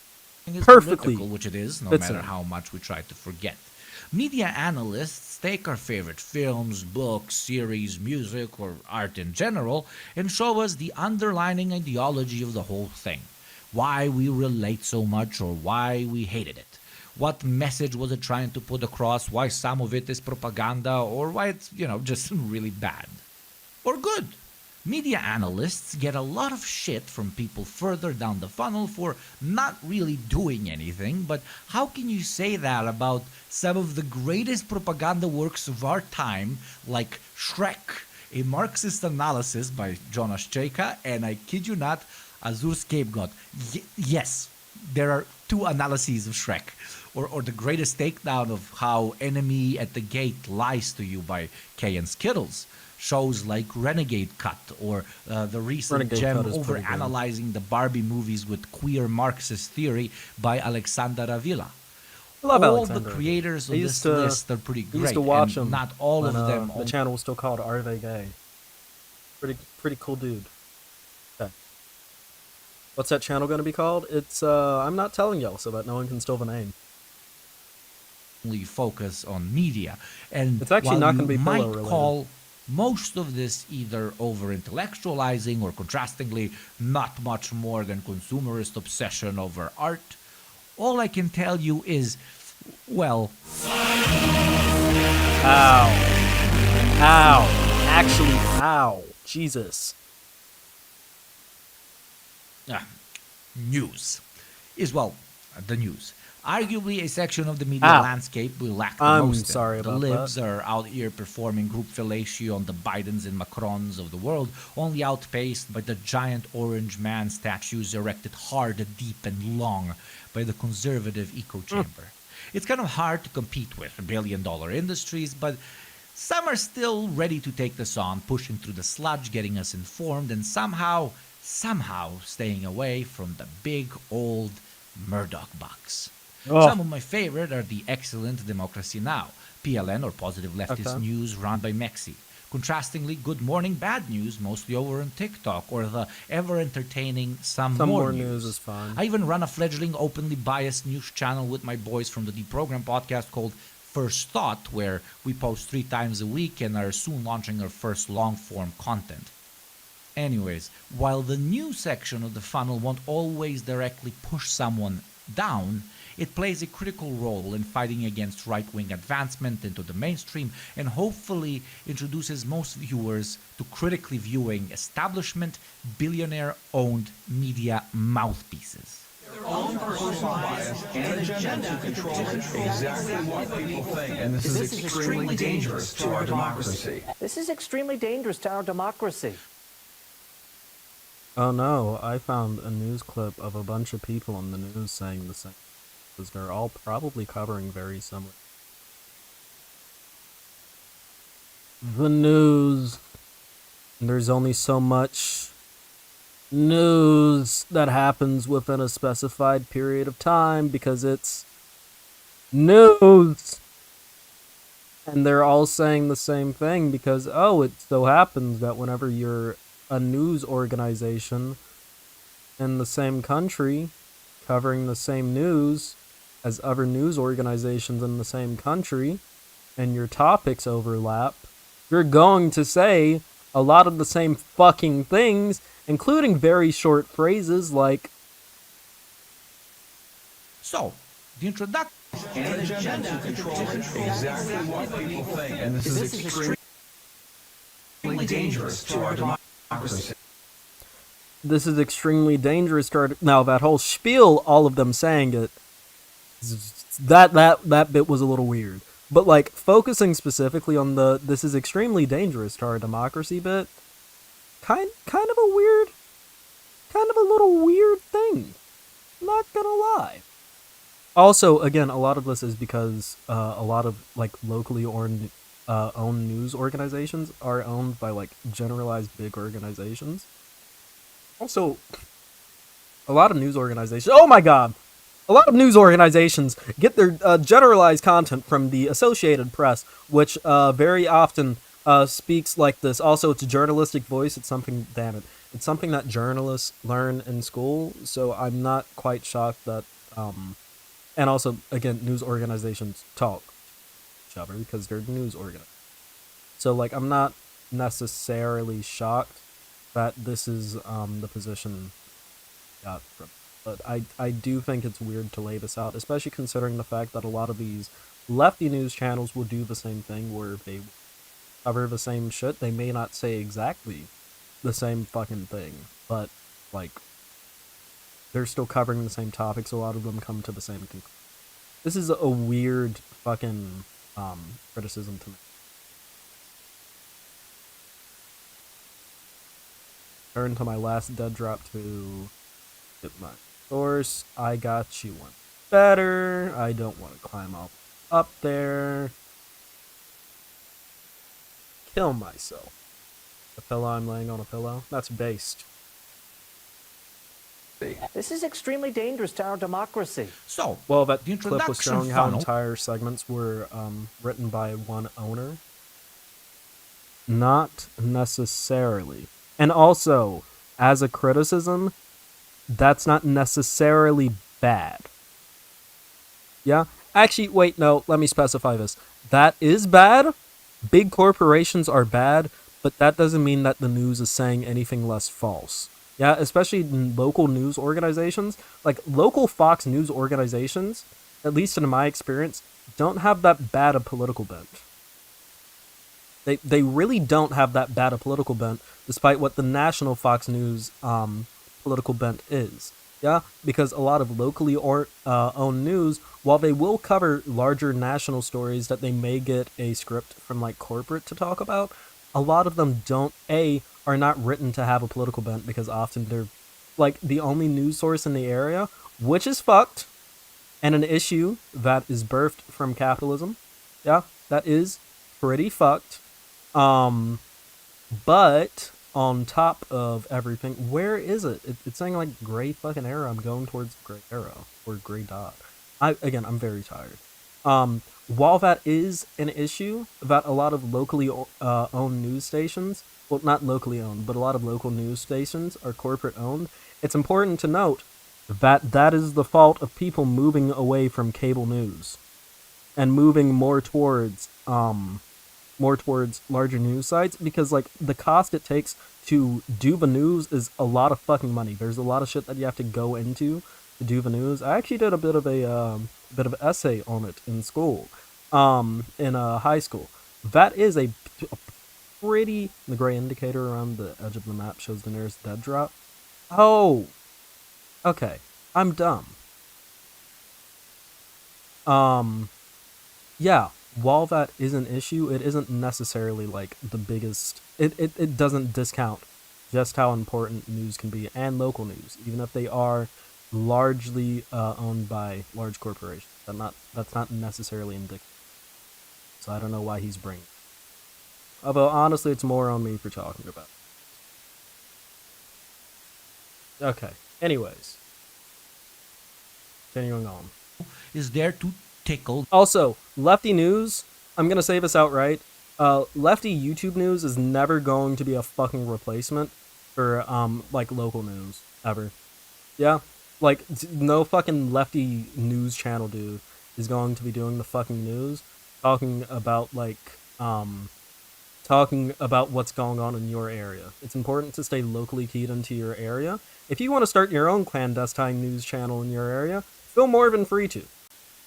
Political, which it is, no fits matter in. how much we try to forget. Media analysts take our favorite films, books, series, music, or art in general and show us the underlying ideology of the whole thing. Why we relate so much or why we hated it. What message was it trying to put across, why some of it is propaganda, or why it's, just really bad. Or good. Media analysts get a lot of shit from people further down the funnel for not really doing anything, but how can you say that about some of the greatest propaganda works of our time, like Shrek, a Marxist analysis by Jonas Cheka, and I kid you not, Azure Scapegoat. Yes, there are two analyses of Shrek. Or the greatest takedown of how Enemy at the Gate lies to you by Kay and Skittles. Shows like Renegade Cut or the recent Renegade gem Cut is pretty good. over-analyzing the Barbie movies with queer Marxist theory by Alexander Avila. I love All Alexander. the creators I of used this to- list are pretty I great, used to watch and him not all when, of them. the channel was still called Are They Gay? Pretty cool dude. Okay. What's that channel going to be called? It's I'm not telling y'all so that no one can steal the name. only focus on media, and It's actually while not you gonna be might pillow related. call most of this either over-intellectualizing or contrastingly not much more than consumerist obsession over art, all I can tell you is, well, Ow. Ow. Actually, ow. Jesus. news is, well, the news. Arguably a section of the media Ow. landscape we lack the I'm most in. sorry The about libs that. are out here performing group fellatio on the Bidens and Macrons of the world, only outpaced by the giant orange man statues erected hard, deep, and long by the conservative echo chamber. It's kind of hard to compete with billion-dollar industries, but some are still ready to take this on, pushing through the sludge, getting us informed, and somehow staying away from the big old Murdoch bucks. Ugh. Some of my favorite are the excellent Democracy Now!, PLN or Positive Leftist Okay. News run by Mexi. Contrastingly, Good Morning Bad News, mostly over on TikTok, or the ever-entertaining Some More News is fine. I even run a fledgling openly biased news channel with my boys from the Deprogram podcast called First Thought, where we post 3 times a week and are soon launching our first long-form content. Anyways, while the news section of the funnel won't always directly push someone down, it plays a critical role in fighting against right-wing advancement into the mainstream and hopefully introduces most viewers to critically viewing establishment, billionaire-owned media mouthpieces. And this is extremely dangerous to our democracy. This is extremely dangerous to our democracy. Oh no, I found a news clip of a bunch of people on the news saying the same. Because they're all probably covering very similar. The news. There's only so much news that happens within a specified period of time because it's news. And they're all saying the same thing because, oh, it so happens that whenever you're a news organization in the same country covering the same news as other news organizations in the same country and your topics overlap, you're going to say a lot of the same fucking things, including very short phrases like, So, the introduction. An agenda to control exactly what people think. And this is extremely dangerous to our democracy. this is extremely dangerous. Now, that whole spiel, all of them saying it, that bit was a little weird. But, like, focusing specifically on the this is extremely dangerous to our democracy bit, kind of a little weird thing. Not gonna lie. Also, again, a lot of this is because a lot of, like, locally owned news organizations are owned by, like, generalized big organizations. Also, a lot of news organizations... Oh my god! A lot of news organizations get their generalized content from the Associated Press, which very often speaks like this. Also, it's a journalistic voice. It's something... Damn it. It's something that journalists learn in school, so I'm not quite shocked that... and also, again, news organizations talk to each other because they're news organizations. So, like, I'm not necessarily shocked that this is the position I got from. But I do think it's weird to lay this out, especially considering the fact that a lot of these lefty news channels will do the same thing where they cover the same shit. They may not say exactly the same fucking thing, but, like, they're still covering the same topics. A lot of them come to the same conclusion. This is a weird fucking criticism to me. Turn to my last dead drop to get my source. I got you one better. I don't want to climb up there. Kill myself. The pillow I'm laying on a pillow? That's based. This is extremely dangerous to our democracy. So, well, that the clip was showing how entire segments were written by one owner. Not necessarily. And also, as a criticism, that's not necessarily bad. Yeah? Actually, wait, no, let me specify this. That is bad. Big corporations are bad, but that doesn't mean that the news is saying anything less false. Yeah, especially in local news organizations. Like, local Fox News organizations, at least in my experience, don't have that bad a political bent. They really don't have that bad a political bent, despite what the national Fox News political bent is. Yeah, because a lot of locally owned news, while they will cover larger national stories that they may get a script from, like, corporate to talk about, a lot of them are not written to have a political bent because often they're, like, the only news source in the area, which is fucked, and an issue that is birthed from capitalism. Yeah, that is pretty fucked. But on top of everything, where is it? It's saying, like, gray fucking arrow. I'm going towards gray arrow or gray dot. I'm very tired. While that is an issue that a lot of locally owned news stations, well, not locally owned, but a lot of local news stations are corporate owned, it's important to note that that is the fault of people moving away from cable news and moving more towards larger news sites, because, like, the cost it takes to do the news is a lot of fucking money. There's a lot of shit that you have to go into to do the news. I actually did a bit of an essay on it in school, in high school. That is a pretty... The gray indicator around the edge of the map shows the nearest dead drop. Oh, okay. I'm dumb. Yeah. While that is an issue, it isn't necessarily, like, the biggest... It doesn't discount just how important news can be, and local news, even if they are largely owned by large corporations. That's not necessarily indicative. So I don't know why he's bringing it. Although, honestly, it's more on me for talking about it. Okay. Anyways. Continuing on. Is there to tickle. Also, lefty news, I'm gonna say this outright. Lefty YouTube news is never going to be a fucking replacement for, like, local news. Ever. Yeah? Like, no fucking lefty news channel dude is going to be doing the fucking news, talking about, like, talking about what's going on in your area. It's important to stay locally keyed into your area. If you want to start your own clandestine news channel in your area, feel more than free to.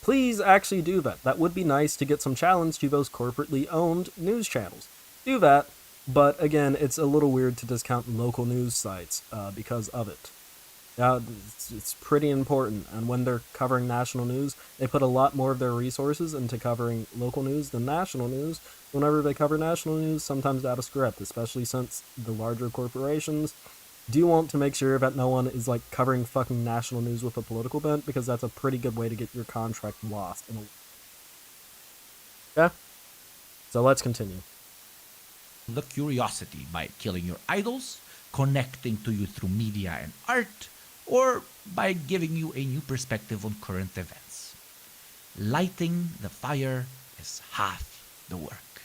Please actually do that. That would be nice to get some challenge to those corporately owned news channels. Do that, but again, it's a little weird to discount local news sites because of it. Yeah, it's pretty important, and when they're covering national news, they put a lot more of their resources into covering local news than national news. Whenever they cover national news, sometimes out of script, especially since the larger corporations do want to make sure that no one is, like, covering fucking national news with a political bent, because that's a pretty good way to get your contract lost. Yeah? So let's continue. The curiosity by killing your idols, connecting to you through media and art, or by giving you a new perspective on current events. Lighting the fire is half the work.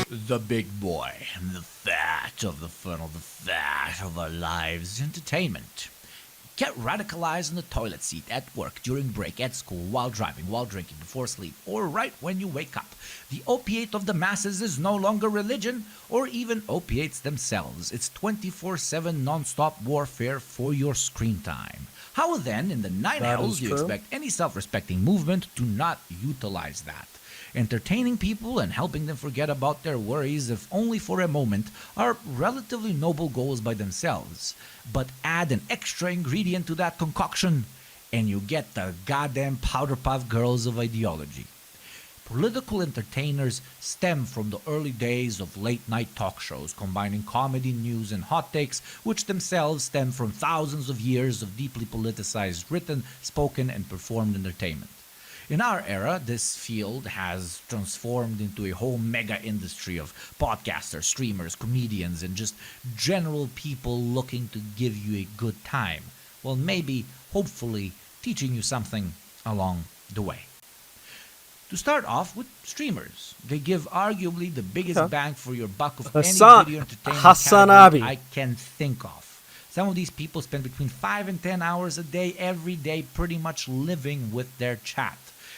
The big boy, the fat of the funnel, the fat of our lives, entertainment. Get radicalized in the toilet seat, at work, during break, at school, while driving, while drinking, before sleep, or right when you wake up. The opiate of the masses is no longer religion, or even opiates themselves. It's 24/7 non-stop warfare for your screen time. How then, in the 9Ls, do you expect any self-respecting movement to not utilize that? Entertaining people and helping them forget about their worries, if only for a moment, are relatively noble goals by themselves. But add an extra ingredient to that concoction, and you get the goddamn powder puff girls of ideology. Political entertainers stem from the early days of late-night talk shows, combining comedy, news, and hot takes, which themselves stem from thousands of years of deeply politicized written, spoken, and performed entertainment. In our era, this field has transformed into a whole mega industry of podcasters, streamers, comedians, and just general people looking to give you a good time. Well, maybe, hopefully, teaching you something along the way. To start off with streamers, they give arguably the biggest bang for your buck of any video entertainment category I can think of. Some of these people spend between 5 and 10 hours a day, every day, pretty much living with their chat.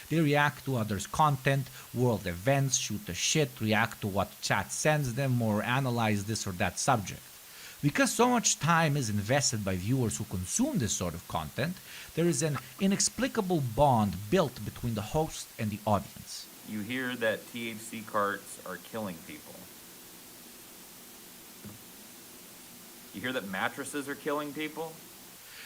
They react to others' content, world events, shoot the shit, react to what chat sends them, or analyze this or that subject. Because so much time is invested by viewers who consume this sort of content, there is an inexplicable bond built between the host and the audience. You hear that THC carts are killing people. You hear that mattresses are killing people?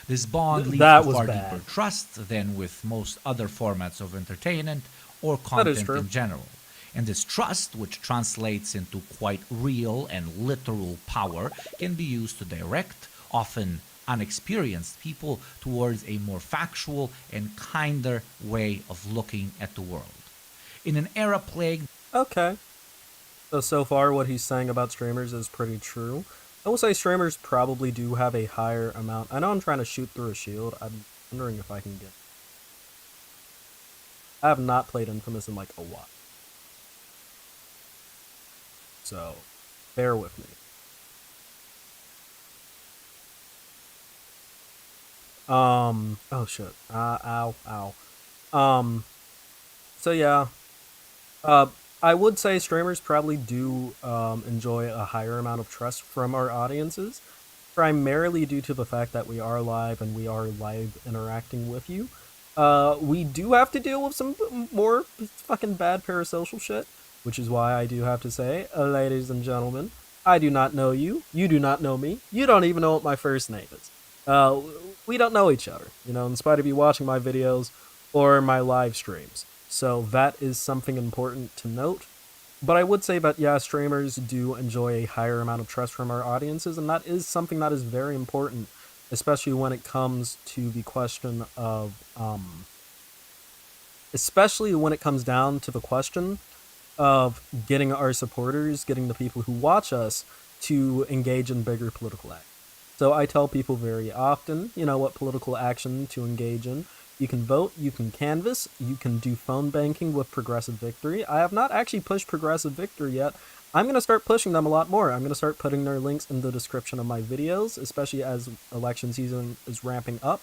This bond leads to far deeper trust than with most other formats of entertainment or content in general. And this trust, which translates into quite real and literal power, can be used to direct, often unexperienced people towards a more factual and kinder way of looking at the world. In an era plagued... Okay. So far what he's saying about streamers is pretty true. I will say streamers probably do have a higher amount. I know I'm trying to shoot through a shield. I'm wondering if I can get... I have not played Infamous in like a while. So, bear with me. Oh shit. Ow. So yeah. I would say streamers probably do enjoy a higher amount of trust from our audiences, primarily due to the fact that we are live and we are live interacting with you. We do have to deal with some more fucking bad parasocial shit, which is why I do have to say, ladies and gentlemen, I do not know you, you do not know me, you don't even know what my first name is. We don't know each other, you know, in spite of you watching my videos or my live streams. So that is something important to note. But I would say that, yeah, streamers do enjoy a higher amount of trust from our audiences, and that is something that is very important, especially when it comes to the question of, especially when it comes down to the question of getting our supporters, getting the people who watch us to engage in bigger political action. So I tell people very often, you know, what political action to engage in. You can vote, you can canvass, you can do phone banking with Progressive Victory. I have not actually pushed Progressive Victory yet. I'm going to start pushing them a lot more. I'm going to start putting their links in the description of my videos, especially as election season is ramping up.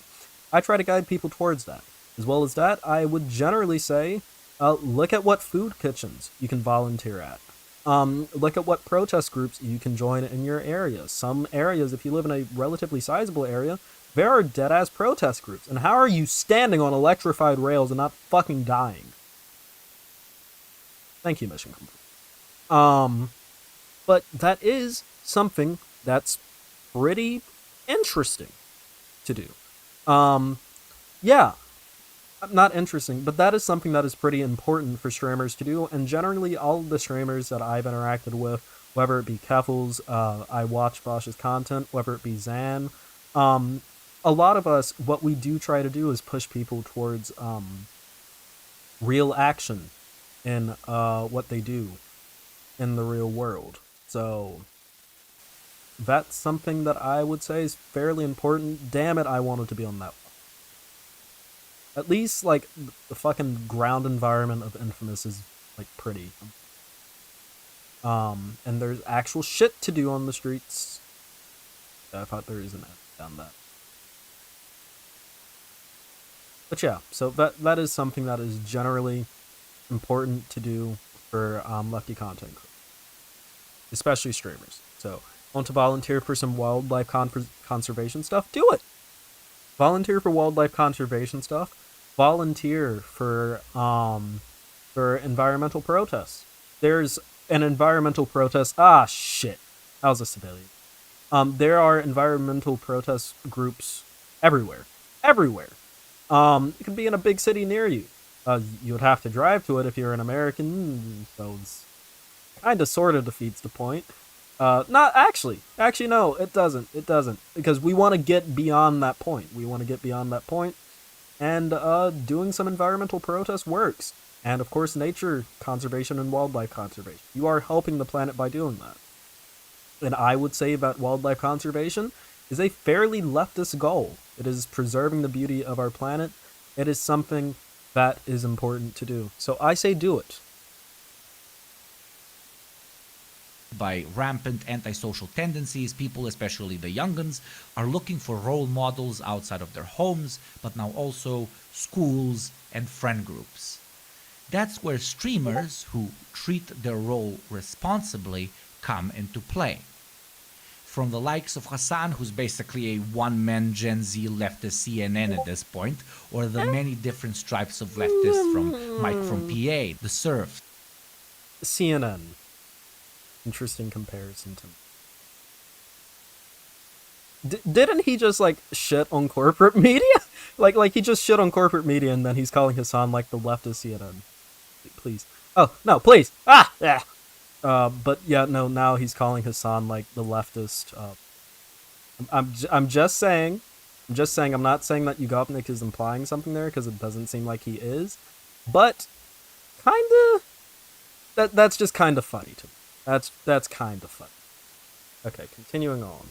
I try to guide people towards that. As well as that, I would generally say, look at what food kitchens you can volunteer at. Look at what protest groups you can join in your area. Some areas, if you live in a relatively sizable area, there are dead-ass protest groups. And how are you standing on electrified rails and not fucking dying? Thank you, mission complete. But that is something that's pretty interesting to do. Yeah. Not interesting, but that is something that is pretty important for streamers to do, and generally all the streamers that I've interacted with, whether it be Keffels, I watch Bosch's content, whether it be Zan, a lot of us, what we do try to do is push people towards real action in what they do in the real world. So that's something that I would say is fairly important. Damn it, I wanted to be on that one. At least, like, the fucking ground environment of Infamous is, like, pretty. And there's actual shit to do on the streets. I thought there isn't down that. But yeah, so that is something that is generally important to do for lefty content creators, especially streamers. So, want to volunteer for some wildlife conservation stuff? Do it! Volunteer for wildlife conservation stuff. Volunteer for environmental protests. There's an environmental protest. Ah, shit. I was a civilian. There are environmental protest groups everywhere. Everywhere. It could be in a big city near you. You would have to drive to it if you're an American, so it's kind of sort of defeats the point. Not actually. Actually, no, it doesn't. It doesn't. Because we want to get beyond that point. We want to get beyond that point. And doing some environmental protest works. And of course, nature conservation and wildlife conservation. You are helping the planet by doing that. And I would say that wildlife conservation is a fairly leftist goal. It is preserving the beauty of our planet. It is something that is important to do. So I say do it. By rampant antisocial tendencies, people, especially the young'uns, are looking for role models outside of their homes, but now also schools and friend groups. That's where streamers who treat their role responsibly come into play. From the likes of Hassan, who's basically a one-man Gen Z leftist CNN at this point, or the many different stripes of leftists from Mike from PA, the Serf. CNN. Interesting comparison to me. Didn't he just, like, shit on corporate media? like he just shit on corporate media and then he's calling Hassan, like, the leftist CNN. Please. Oh, no, please! Ah! Yeah! But yeah, no, now he's calling Hassan, like, the leftist. I'm just saying, I'm not saying that Yugopnik is implying something there, because it doesn't seem like he is. But, kinda... That's just kinda funny to me. That's kind of fun. Okay, continuing on.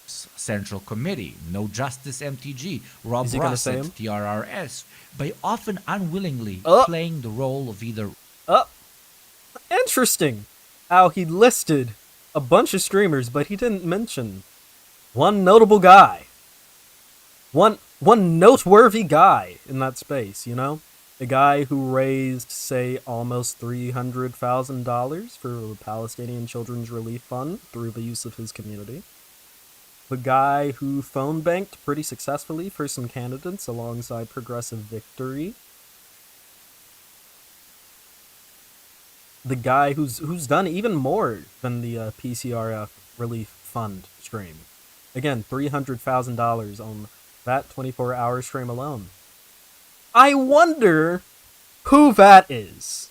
Central Committee, No Justice MTG, Rob Rossett, TRRS, by often unwillingly playing the role of either... Interesting how he listed a bunch of streamers, but he didn't mention one notable guy. One noteworthy guy in that space, you know? The guy who raised, say, almost $300,000 for the Palestinian Children's Relief Fund through the use of his community. The guy who phone banked pretty successfully for some candidates alongside Progressive Victory. The guy who's done even more than the PCRF Relief Fund stream. Again, $300,000 on that 24-hour stream alone. I wonder who that is.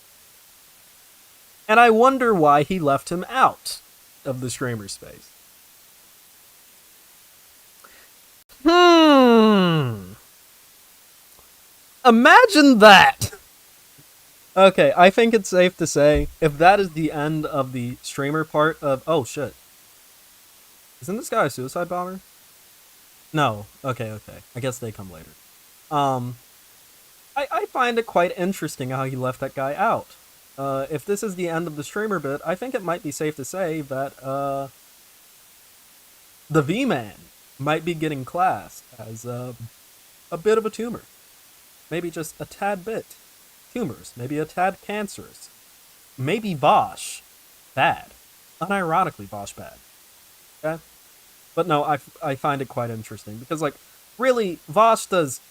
And I wonder why he left him out of the streamer space. Imagine that! Okay, I think it's safe to say, if that is the end of the streamer part of... Oh, shit. Isn't this guy a suicide bomber? No. Okay. I guess they come later. I find it quite interesting how he left that guy out. If this is the end of the streamer bit, I think it might be safe to say that, the V-Man might be getting classed as, a bit of a tumor. Maybe just a tad bit. Tumors, maybe a tad cancerous. Maybe Vosh, bad. Unironically Vosh bad. Okay? But no, I find it quite interesting, because, like, really, Vosh does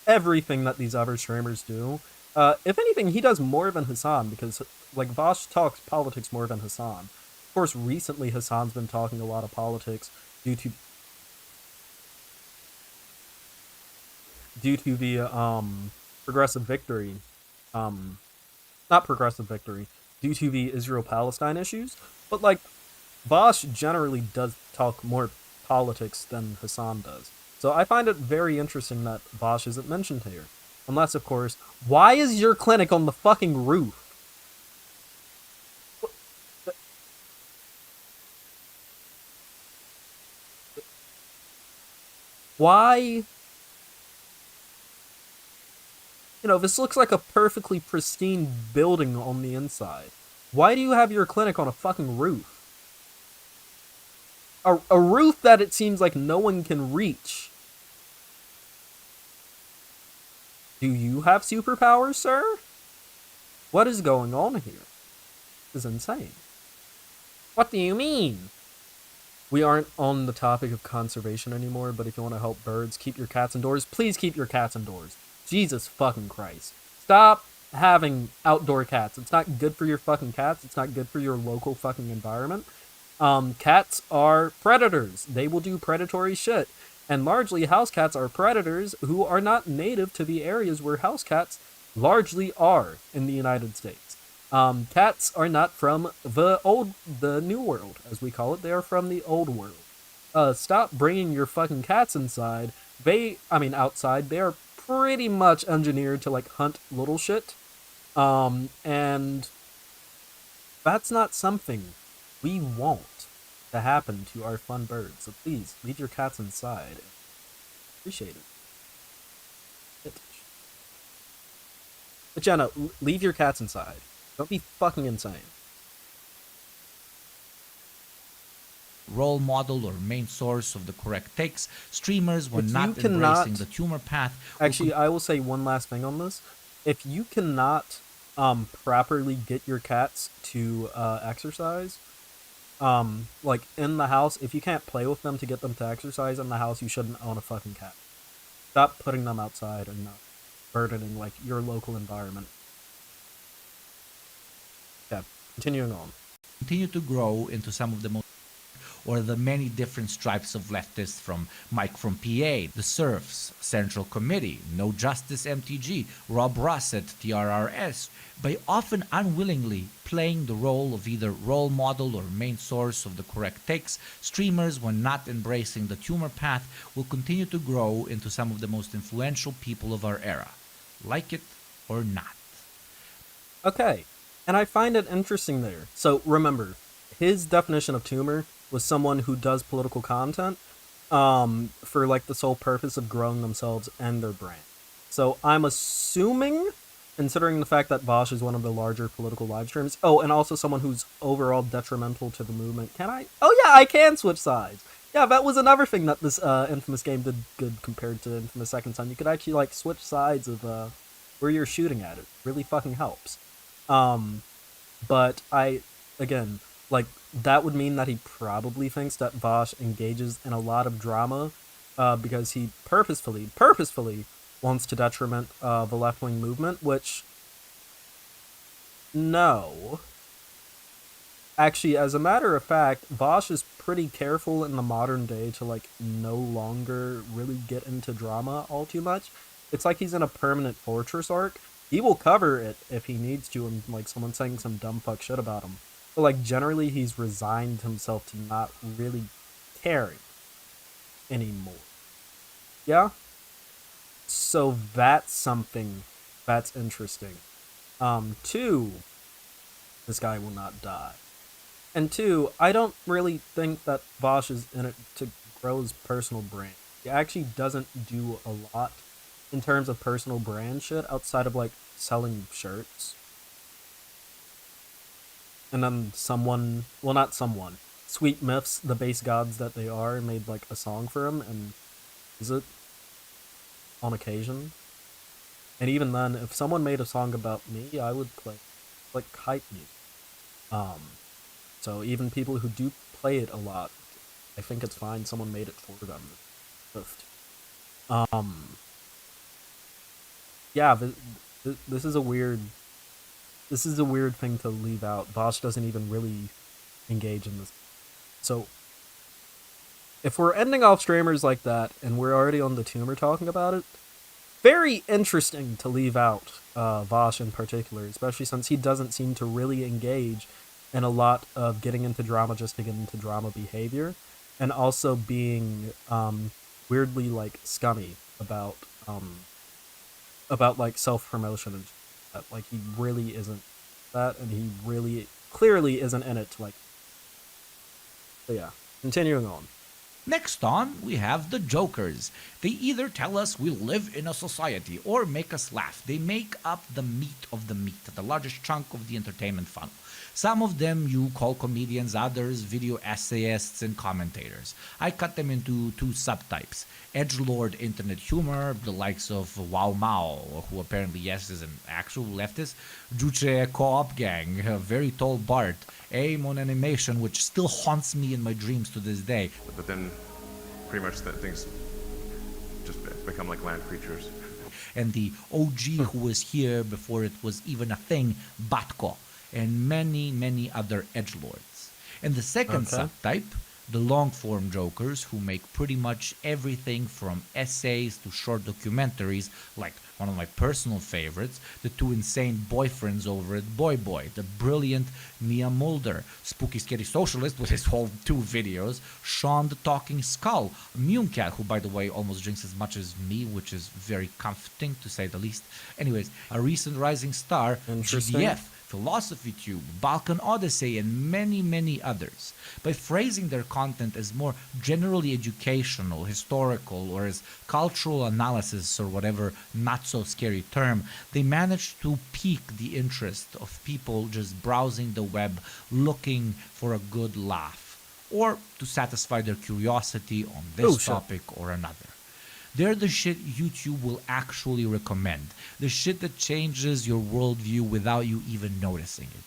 everything that these other streamers do. If anything, he does more than Hassan, because, like, Vosh talks politics more than Hassan. Of course, recently Hassan's been talking a lot of politics due to the, progressive victory, not progressive victory, due to the Israel-Palestine issues, but, like, Vosh generally does talk more politics than Hassan does. So I find it very interesting that Vosh isn't mentioned here. Unless, of course, why is your clinic on the fucking roof? Why? You know, this looks like a perfectly pristine building on the inside. Why do you have your clinic on a fucking roof? A roof that it seems like no one can reach. Do you have superpowers, sir? What is going on here? This is insane. What do you mean? We aren't on the topic of conservation anymore, but if you want to help birds, keep your cats indoors. Please keep your cats indoors. Jesus fucking Christ. Stop having outdoor cats. It's not good for your fucking cats. It's not good for your local fucking environment. Cats are predators. They will do predatory shit. And largely, house cats are predators who are not native to the areas where house cats largely are in the United States. Cats are not from the New World, as we call it. They are from the Old World. Stop bringing your fucking cats inside. Outside. They are pretty much engineered to, like, hunt little shit. And that's not something we want to happen to our fun birds. So please, leave your cats inside. Appreciate it. But Jenna, leave your cats inside. Don't be fucking insane. Role model or main source of the correct takes, streamers when not embracing the tumor path. Actually, I will say one last thing on this. If you cannot properly get your cats to exercise, like in the house, if you can't play with them to get them to exercise in the house, you shouldn't own a fucking cat. Stop putting them outside and not burdening, like, your local environment. Yeah, continuing on. Continue to grow into some of the most, or the many different stripes of leftists, from Mike from PA, the Serfs, Central Committee, No Justice MTG, Rob Rossett, TRRS, by often unwillingly playing the role of either role model or main source of the correct takes, streamers, when not embracing the tumor path, will continue to grow into some of the most influential people of our era. Like it or not. Okay, and I find it interesting there. So remember, his definition of tumor was someone who does political content for, like, the sole purpose of growing themselves and their brand. So I'm assuming, considering the fact that Vosh is one of the larger political live streams, oh, and also someone who's overall detrimental to the movement. Can I? Oh yeah, I can switch sides. Yeah, that was another thing that this Infamous game did good compared to Infamous Second Son. You could actually, like, switch sides of where you're shooting at. It really fucking helps. But again, like, that would mean that he probably thinks that Vosh engages in a lot of drama because he purposefully wants to detriment the left-wing movement, which, no. Actually, as a matter of fact, Vosh is pretty careful in the modern day to, like, no longer really get into drama all too much. It's like he's in a permanent fortress arc. He will cover it if he needs to, and, like, someone saying some dumb fuck shit about him. But, like, generally he's resigned himself to not really caring anymore. Yeah? So that's something that's interesting. Two, this guy will not die. And two, I don't really think that Vosh is in it to grow his personal brand. He actually doesn't do a lot in terms of personal brand shit outside of like selling shirts. And then someone, well, not someone, Sweet Myths, the base gods that they are, made like a song for him and use it on occasion. And even then, if someone made a song about me, I would play like hype music. So even people who do play it a lot, I think it's fine someone made it for them. Yeah, this is a weird thing to leave out. Vosh doesn't even really engage in this. So if we're ending off streamers like that and we're already on the Tumor talking about it, very interesting to leave out Vosh in particular, especially since he doesn't seem to really engage in a lot of getting into drama just to get into drama behavior, and also being weirdly like scummy about like self-promotion and that. Like he really isn't that, and he really clearly isn't in it to like. So yeah, continuing on. Next on, we have the jokers. They either tell us we live in a society or make us laugh. They make up the meat of the meat, the largest chunk of the entertainment funnel. Some of them you call comedians, others video essayists and commentators. I cut them into two subtypes. Edgelord internet humor, the likes of Wow Mao, who apparently, yes, is an actual leftist. Juche Co-op Gang, a very tall Bart. Aim on animation, which still haunts me in my dreams to this day. But then, pretty much things just become like land creatures. And the OG who was here before it was even a thing, Batko, and many, many other edgelords. And the second subtype, the long-form jokers who make pretty much everything from essays to short documentaries, like one of my personal favorites, the two insane boyfriends over at Boy Boy, the brilliant Mia Mulder, Spooky Scary Socialist with his whole 2 videos, Sean the Talking Skull, Mooncat, who by the way almost drinks as much as me, which is very comforting to say the least. Anyways, a recent rising star, GDF, Philosophy Tube, Balkan Odyssey, and many, many others. By phrasing their content as more generally educational, historical, or as cultural analysis or whatever not-so-scary term, they manage to pique the interest of people just browsing the web looking for a good laugh, or to satisfy their curiosity on this topic or another. They're the shit YouTube will actually recommend. The shit that changes your worldview without you even noticing it.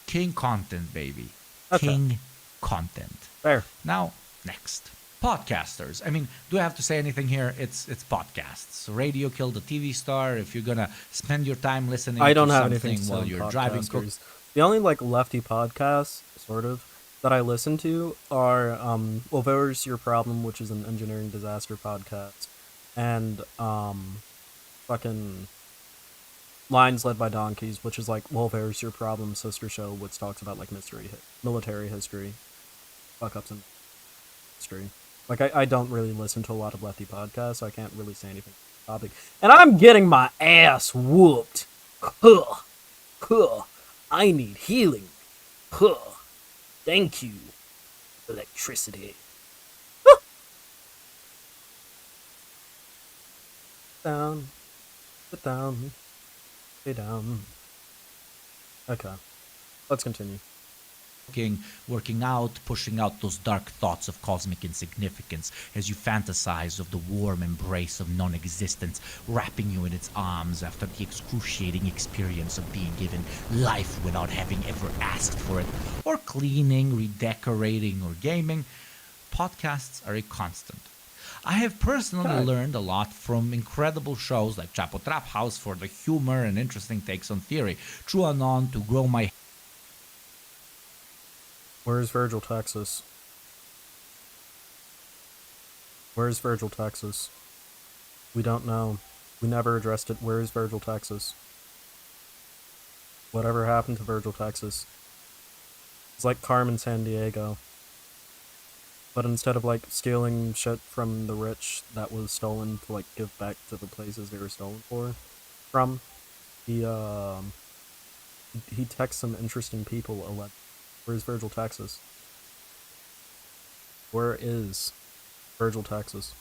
King content, baby. King content. Fair. Now, next. Podcasters. I mean, do I have to say anything here? It's podcasts. Radio killed the TV star. If you're gonna spend your time listening I don't to have something anything while you're driving. The only like lefty podcasts, sort of, that I listen to are well, There's Your Problem, which is an engineering disaster podcast, and fucking Lines Led by Donkeys, which is like, well, There's Your Problem sister show, which talks about like military history, fuck ups in history. Like I don't really listen to a lot of lefty podcasts, so I can't really say anything on the topic. And I'm getting my ass whooped. I need healing. Thank you, electricity. Down, sit down, stay down. Okay, let's continue. Working out, pushing out those dark thoughts of cosmic insignificance as you fantasize of the warm embrace of non-existence wrapping you in its arms after the excruciating experience of being given life without having ever asked for it, or cleaning, redecorating, or gaming. Podcasts are a constant. I have personally learned a lot from incredible shows like Chapo Trap House for the humor and interesting takes on theory, True Anon to grow my... Where's Virgil, Texas? Where's Virgil, Texas? We don't know. We never addressed it. Where's Virgil, Texas? Whatever happened to Virgil, Texas? It's like Carmen Sandiego. But instead of like stealing shit from the rich that was stolen to like give back to the places they were stolen from, he He texts some interesting people. Where's Virgil, Texas? Where is Virgil, Texas?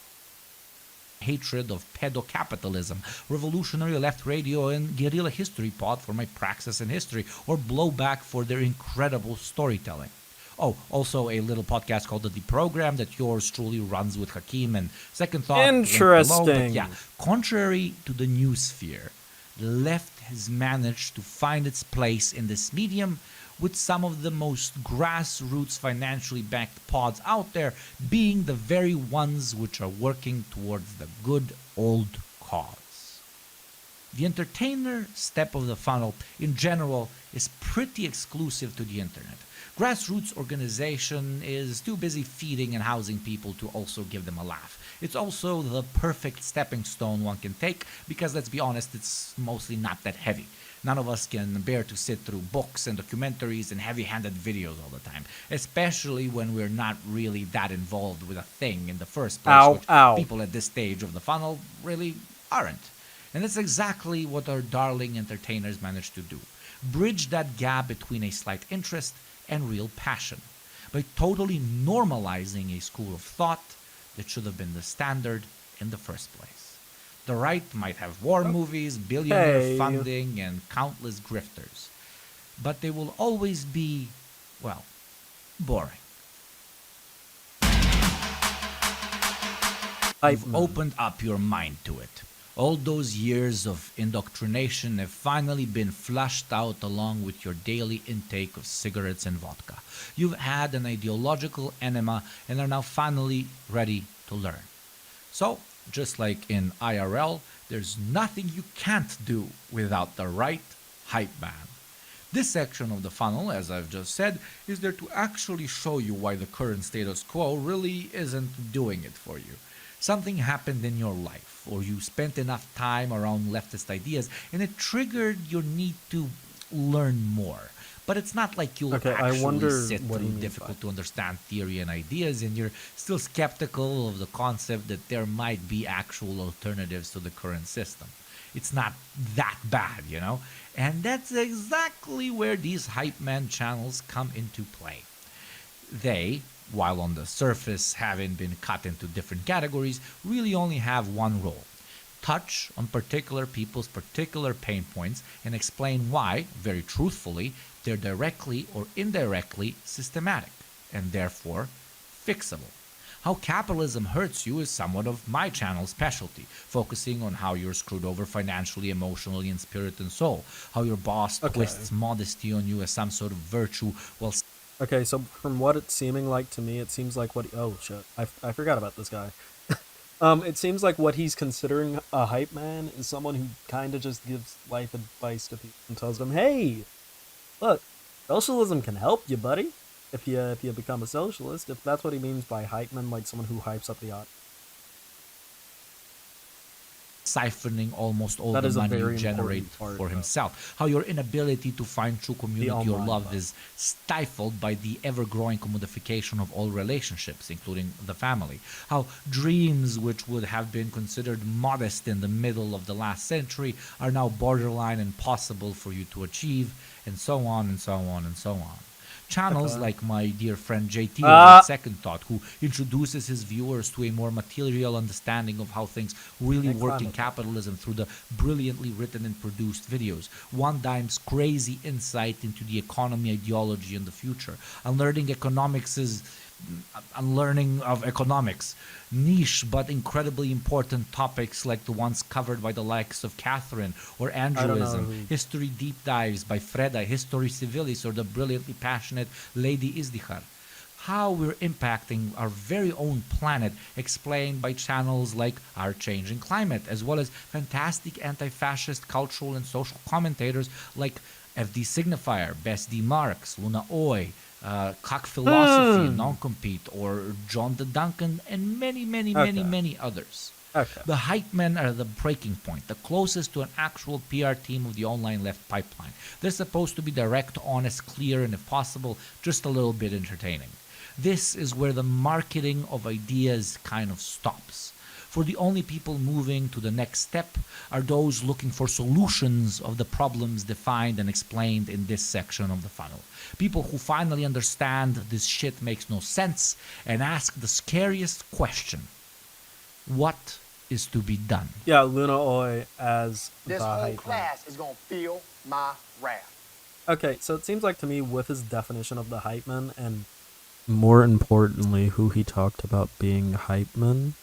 Hatred of pedocapitalism, revolutionary left radio, and guerrilla history pod for my praxis in history, or blowback for their incredible storytelling. Oh, also a little podcast called The Deprogram that yours truly runs with Hakeem and Second Thought. Interesting. Below, but yeah, contrary to the news sphere, the left has managed to find its place in this medium, with some of the most grassroots financially backed pods out there being the very ones which are working towards the good old cause. The entertainer step of the funnel in general is pretty exclusive to the internet. Grassroots organization is too busy feeding and housing people to also give them a laugh. It's also the perfect stepping stone one can take because, let's be honest, it's mostly not that heavy. None of us can bear to sit through books and documentaries and heavy-handed videos all the time, especially when we're not really that involved with a thing in the first place, which people at this stage of the funnel really aren't. And that's exactly what our darling entertainers managed to do. Bridge that gap between a slight interest and real passion by totally normalizing a school of thought that should have been the standard in the first place. The right might have war movies, billionaire funding, and countless grifters. But they will always be, well, boring. You've opened up your mind to it. All those years of indoctrination have finally been flushed out along with your daily intake of cigarettes and vodka. You've had an ideological enema and are now finally ready to learn. So, just like in IRL, there's nothing you can't do without the right hype man. This section of the funnel, as I've just said, is there to actually show you why the current status quo really isn't doing it for you. Something happened in your life, or you spent enough time around leftist ideas, and it triggered your need to learn more. But it's not like you'll actually sit through difficult to understand theory and ideas, and you're still skeptical of the concept that there might be actual alternatives to the current system. It's not that bad, you know? And that's exactly where these hype man channels come into play. They, while on the surface having been cut into different categories, really only have one role. Touch on particular people's particular pain points and explain why, very truthfully, they're directly or indirectly systematic, and therefore fixable. How capitalism hurts you is somewhat of my channel's specialty, focusing on how you're screwed over financially, emotionally, in spirit and soul. How your boss twists modesty on you as some sort of virtue while... Okay, so from what it's seeming like to me, it seems like what... Oh, shit. I forgot about this guy. It seems like what he's considering a hype man is someone who kind of just gives life advice to people and tells them, hey, look, socialism can help you, buddy, if you become a socialist, if that's what he means by hype man, like someone who hypes up the audience. Siphoning almost all the money you generate for himself. How your inability to find true community or love is stifled by the ever-growing commodification of all relationships, including the family. How dreams which would have been considered modest in the middle of the last century are now borderline impossible for you to achieve, and so on and so on and so on. Channels like my dear friend JT over Second Thought, who introduces his viewers to a more material understanding of how things really work in capitalism through the brilliantly written and produced videos. One Dime's crazy insight into the economy, ideology, and the future. Unlearning of economics. Niche but incredibly important topics like the ones covered by the likes of Catherine or Andrewism, history deep dives by Freda, History Civilis, or the brilliantly passionate Lady Izdihar. How we're impacting our very own planet, explained by channels like Our Changing Climate, as well as fantastic anti-fascist cultural and social commentators like FD Signifier, Bess D. Marks, Luna Oy, Cock Philosophy, Non-Compete, or John the Duncan, and many others. The hype men are the breaking point, the closest to an actual PR team of the online left pipeline. They're supposed to be direct, honest, clear, and if possible, just a little bit entertaining. This is where the marketing of ideas kind of stops. for the only people moving to the next step are those looking for solutions of the problems defined and explained in this section of the funnel. People who finally understand this shit makes no sense and ask the scariest question. What is to be done? Yeah, Luna Oi as this the whole hype class is gonna feel my wrath. Okay, so it seems like to me with his definition of the hype man, and more importantly who he talked about being hype man,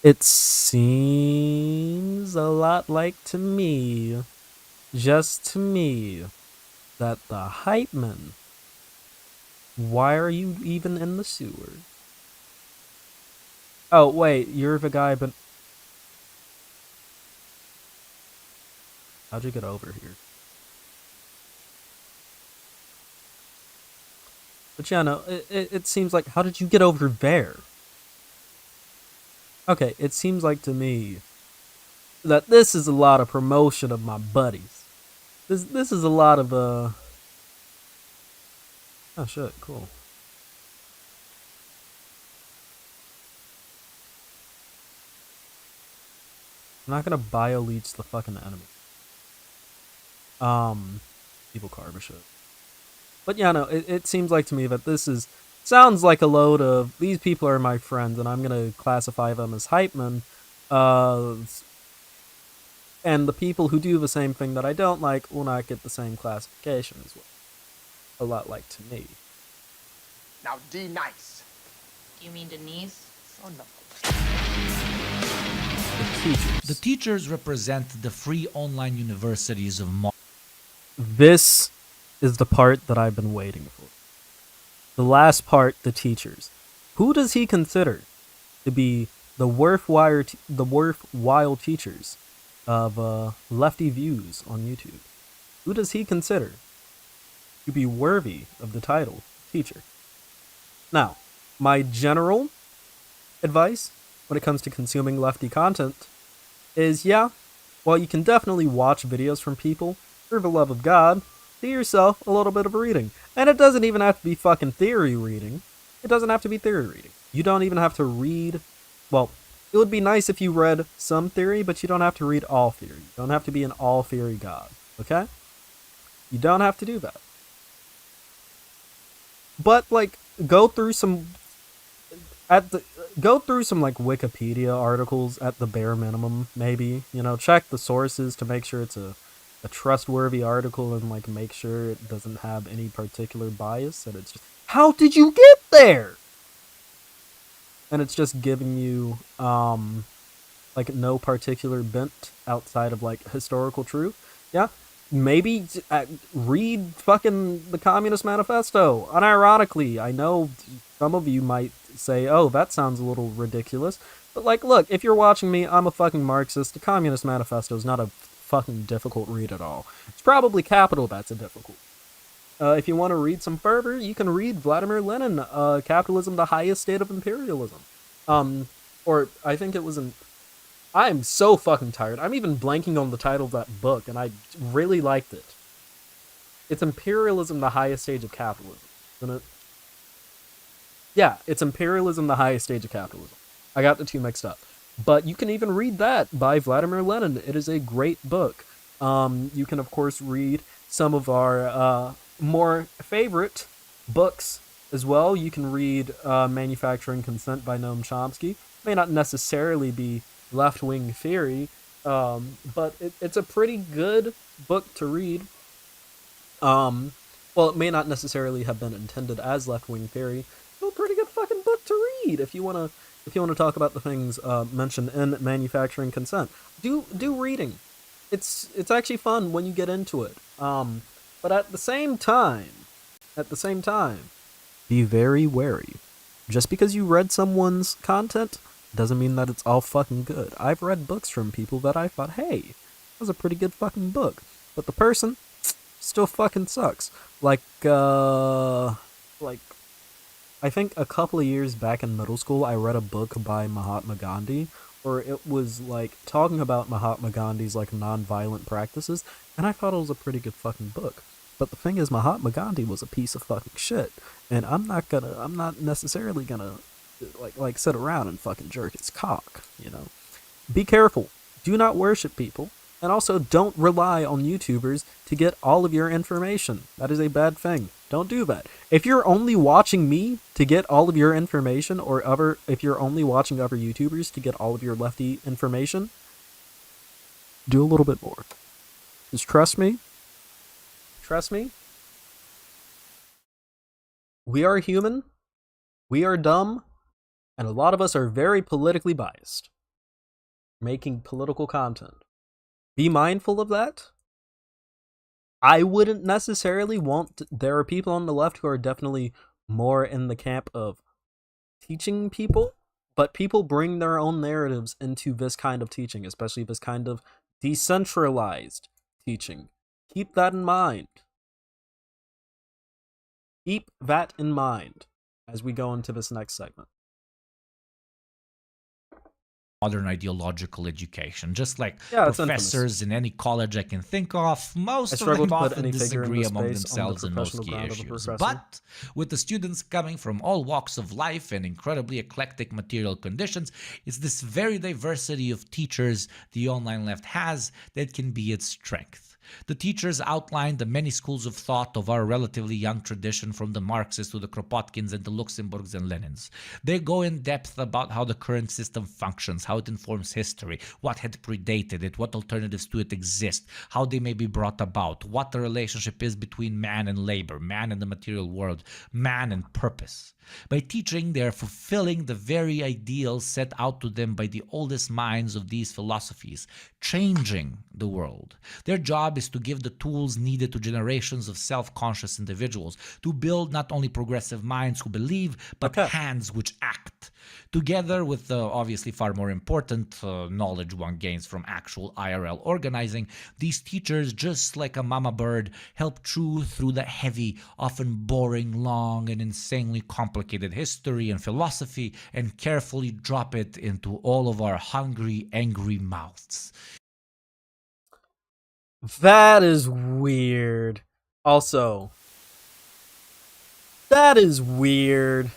it seems a lot like to me, just to me, that the hype man, why are you even in the sewer? Oh wait, you're the guy, but how'd you get over here? But yeah, no, it seems like, how did you get over there? Okay, it seems like to me that this is a lot of promotion of my buddies. This is a lot of, oh shit, cool. I'm not gonna bio-leech the fucking enemy. Evil carver shit. But yeah, no, it seems like to me that this is, sounds like a load of, these people are my friends, and I'm gonna classify them as hype men, and the people who do the same thing that I don't like will not get the same classification as well. A lot like to me. Now, D nice. You mean Denise? Oh no. The teachers represent the free online universities of This is the part that I've been waiting for. The last part, the teachers. Who does he consider to be the worthwhile teachers of lefty views on YouTube? Who does he consider to be worthy of the title teacher? Now, my general advice when it comes to consuming lefty content is, yeah, while you can definitely watch videos from people, for the love of God, do yourself a little bit of reading. And it doesn't even have to be fucking theory reading. It doesn't have to be theory reading. You don't even have to read, well, it would be nice if you read some theory, but you don't have to read all theory. You don't have to be an all theory god, okay? You don't have to do that. But, like, go through some like Wikipedia articles at the bare minimum, maybe. You know, check the sources to make sure it's a trustworthy article, and like make sure it doesn't have any particular bias, and it's just, how did you get there? And it's just giving you like no particular bent outside of like historical truth. Yeah, maybe read fucking the Communist Manifesto. Unironically, I know some of you might say, oh, that sounds a little ridiculous, but like, look, if you're watching me, I'm a fucking Marxist. The Communist Manifesto is not a fucking difficult read at all. It's probably capital that's a difficult. If you want to read some further, you can read Vladimir Lenin, Capitalism, the Highest State of Imperialism. Or I think it was in, I'm so fucking tired. I'm even blanking on the title of that book, and I really liked it. It's Imperialism, the Highest Stage of Capitalism, isn't it? Yeah, it's Imperialism, the Highest Stage of Capitalism. I got the two mixed up. But you can even read that by Vladimir Lenin. It is a great book. You can, of course, read some of our more favorite books as well. You can read Manufacturing Consent by Noam Chomsky. May not necessarily be left-wing theory, but it's a pretty good book to read. Well, it may not necessarily have been intended as left-wing theory, but a pretty good fucking book to read if you want to talk about the things mentioned in Manufacturing Consent. Do reading. It's actually fun when you get into it. But at the same time, be very wary. Just because you read someone's content doesn't mean that it's all fucking good. I've read books from people that I thought, hey, that was a pretty good fucking book. But the person still fucking sucks. Like, I think a couple of years back in middle school, I read a book by Mahatma Gandhi, where it was, like, talking about Mahatma Gandhi's, like, non-violent practices, and I thought it was a pretty good fucking book. But the thing is, Mahatma Gandhi was a piece of fucking shit, and I'm not necessarily gonna like sit around and fucking jerk his cock, you know. Be careful. Do not worship people. And also, don't rely on YouTubers to get all of your information. That is a bad thing. Don't do that. If you're only watching me to get all of your information, or if you're only watching other YouTubers to get all of your lefty information, do a little bit more. Just trust me. Trust me. We are human. We are dumb. And a lot of us are very politically biased. Making political content. Be mindful of that. I wouldn't necessarily there are people on the left who are definitely more in the camp of teaching people, but people bring their own narratives into this kind of teaching, especially this kind of decentralized teaching. Keep that in mind. Keep that in mind as we go into this next segment. Modern ideological education, just like professors in any college I can think of, most of them often disagree among themselves in most key issues. But with the students coming from all walks of life and incredibly eclectic material conditions, it's this very diversity of teachers the online left has that can be its strength. The teachers outlined the many schools of thought of our relatively young tradition, from the Marxists to the Kropotkins and the Luxemburgs and Lenins. They go in depth about how the current system functions, how it informs history, what had predated it, what alternatives to it exist, how they may be brought about, what the relationship is between man and labor, man and the material world, man and purpose. By teaching, they are fulfilling the very ideals set out to them by the oldest minds of these philosophies, changing the world. Their job is to give the tools needed to generations of self-conscious individuals, to build not only progressive minds who believe, but hands which act. Together with the obviously far more important knowledge one gains from actual IRL organizing, these teachers, just like a mama bird, help chew through the heavy, often boring, long, and insanely complicated history and philosophy and carefully drop it into all of our hungry, angry mouths. That is weird. Also, that is weird.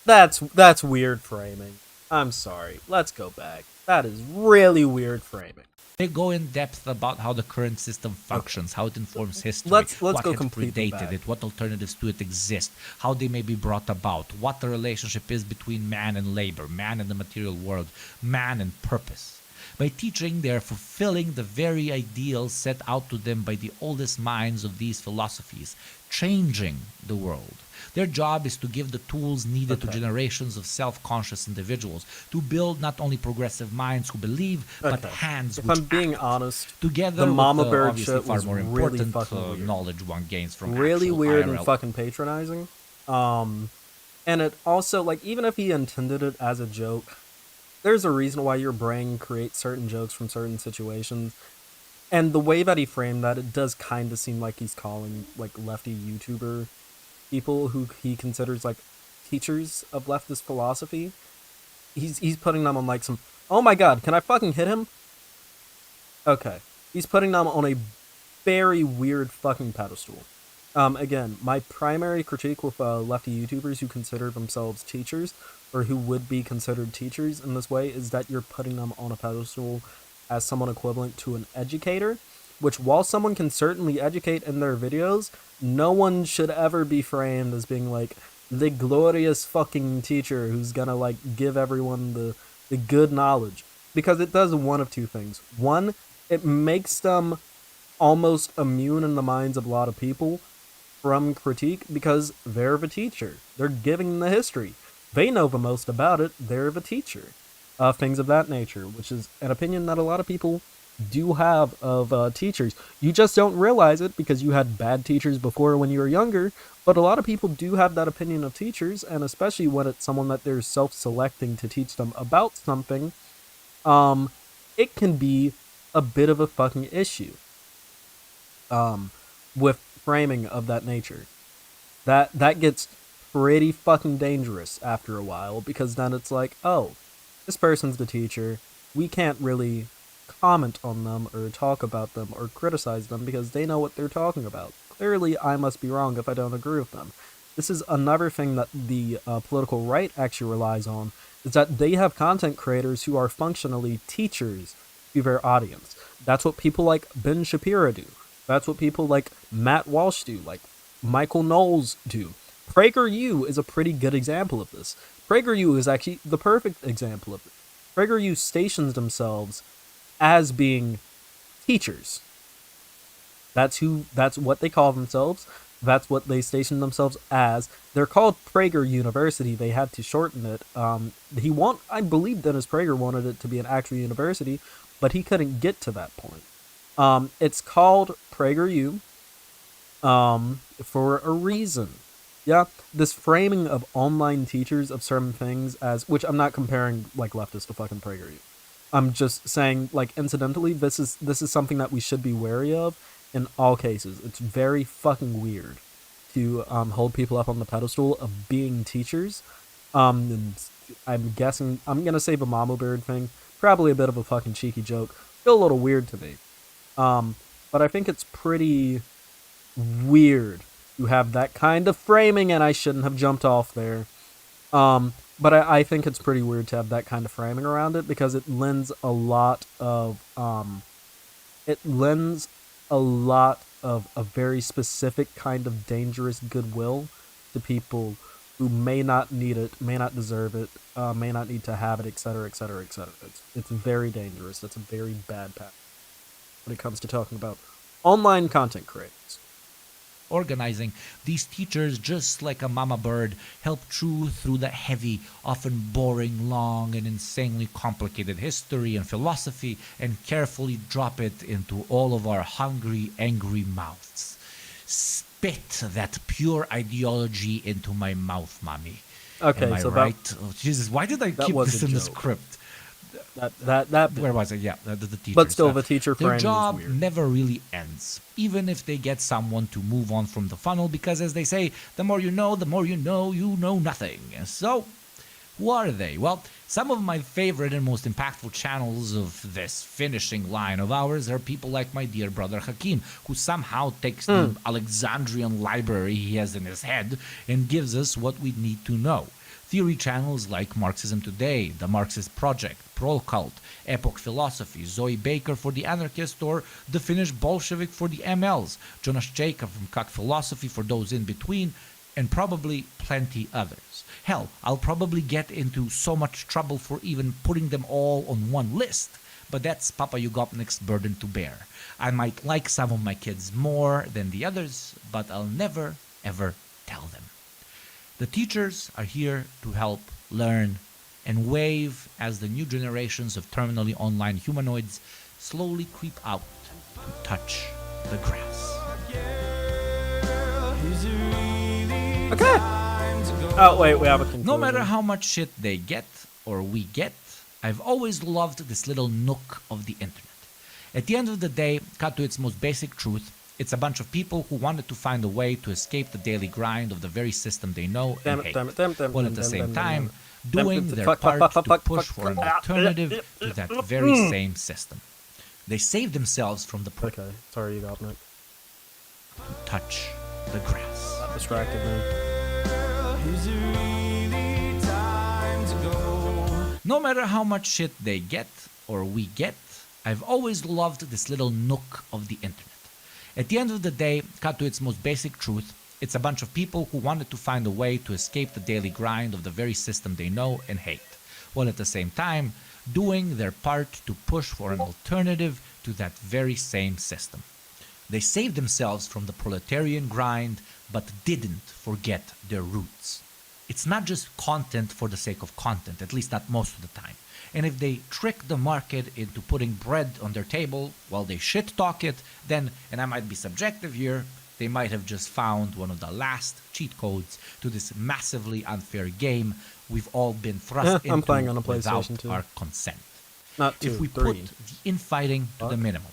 That's weird framing. I'm sorry. Let's go back. That is really weird framing. They go in depth about how the current system functions, how it informs history, let's what go had completely predated back. it, what alternatives to it exist, how they may be brought about, what the relationship is between man and labor, man and the material world, man and purpose. By teaching, they are fulfilling the very ideals set out to them by the oldest minds of these philosophies, changing the world. Their job is to give the tools needed to generations of self-conscious individuals, to build not only progressive minds who believe, but hands if which I'm being act. honest, Together the Mama with the Bird obviously shit far was more really important fucking weird. knowledge one gains from really actual weird IRL. and fucking patronizing. And it also, like, even if he intended it as a joke, there's a reason why your brain creates certain jokes from certain situations. And the way that he framed that, it does kind of seem like he's calling, like, lefty YouTuber people who he considers, like, teachers of leftist philosophy. He's putting them on, like, some... Oh my god, can I fucking hit him? Okay. He's putting them on a very weird fucking pedestal. Again, my primary critique with lefty YouTubers who consider themselves teachers, or who would be considered teachers in this way, is that you're putting them on a pedestal as someone equivalent to an educator, which, while someone can certainly educate in their videos, no one should ever be framed as being, like, the glorious fucking teacher who's gonna, like, give everyone the good knowledge. Because it does one of two things. One, it makes them almost immune in the minds of a lot of people from critique because they're the teacher. They're giving the history. They know the most about it. They're the teacher. Things of that nature, which is an opinion that a lot of people do have of teachers. You just don't realize it because you had bad teachers before when you were younger, but a lot of people do have that opinion of teachers, and especially when it's someone that they're self-selecting to teach them about something, it can be a bit of a fucking issue with framing of that nature. That gets pretty fucking dangerous after a while, because then it's like, oh, this person's the teacher, we can't really comment on them or talk about them or criticize them because they know what they're talking about. Clearly, I must be wrong if I don't agree with them. This is another thing that the political right actually relies on, is that they have content creators who are functionally teachers to their audience. That's what people like Ben Shapiro do. That's what people like Matt Walsh do, like Michael Knowles do. PragerU is a pretty good example of this. PragerU is actually the perfect example of it. PragerU stations themselves as being teachers. That's what they call themselves. That's what they station themselves as. They're called Prager University. They had to shorten it. I believe Dennis Prager wanted it to be an actual university, but he couldn't get to that point. It's called PragerU for a reason. Yeah, this framing of online teachers of certain things as, which I'm not comparing like Leftist to fucking PragerU. I'm just saying, like, incidentally, this is something that we should be wary of in all cases. It's very fucking weird to hold people up on the pedestal of being teachers. And I'm guessing, I'm gonna say the Mama Bird thing, probably a bit of a fucking cheeky joke. Still a little weird to me. But I think it's pretty weird to have that kind of framing, and I shouldn't have jumped off there. But I think it's pretty weird to have that kind of framing around it, because it lends a lot of a very specific kind of dangerous goodwill to people who may not need it, may not deserve it, may not need to have it, etc., etc., etc. It's very dangerous. It's a very bad path when it comes to talking about online content creators. Organizing, these teachers, just like a mama bird, help chew through the heavy, often boring, long, and insanely complicated history and philosophy and carefully drop it into all of our hungry, angry mouths. Spit that pure ideology into my mouth, mommy. Okay, Am I so right? Oh, Jesus, why did I keep this in the script? Where was it? Yeah, the teachers. But still, the teacher their framing job is weird. never really ends, even if they get someone to move on from the funnel, because as they say, the more you know nothing. So, who are they? Well, some of my favorite and most impactful channels of this finishing line of ours are people like my dear brother Hakim, who somehow takes the Alexandrian library he has in his head and gives us what we need to know. Theory channels like Marxism Today, The Marxist Project, Prol Cult, Epoch Philosophy, Zoe Baker for the Anarchist, or The Finnish Bolshevik for the MLs, Jonas Jacob from Cuck Philosophy for those in between, and probably plenty others. Hell, I'll probably get into so much trouble for even putting them all on one list, but that's Papa Yugopnik's burden to bear. I might like some of my kids more than the others, but I'll never, ever tell them. The teachers are here to help learn and wave as the new generations of terminally online humanoids slowly creep out to touch the grass. Okay. Oh, wait, we have a conclusion. No matter how much shit they get, or we get, I've always loved this little nook of the internet. At the end of the day, cut to its most basic truth, it's a bunch of people who wanted to find a way to escape the daily grind of the very system they know and hate, while at the same time doing their part to push for an alternative to that very same system. They save themselves from the Okay, sorry, Yugopnik. to touch the grass. That distracted me. No matter how much shit they get, or we get, I've always loved this little nook of the internet. At the end of the day, cut to its most basic truth, it's a bunch of people who wanted to find a way to escape the daily grind of the very system they know and hate, while at the same time doing their part to push for an alternative to that very same system. They saved themselves from the proletarian grind, but didn't forget their roots. It's not just content for the sake of content, at least not most of the time. And if they trick the market into putting bread on their table while they shit talk it, then, and I might be subjective here, they might have just found one of the last cheat codes to this massively unfair game we've all been thrust into playing on a without PlayStation 2. our consent. Not 2, If we 3. put the infighting to the minimum,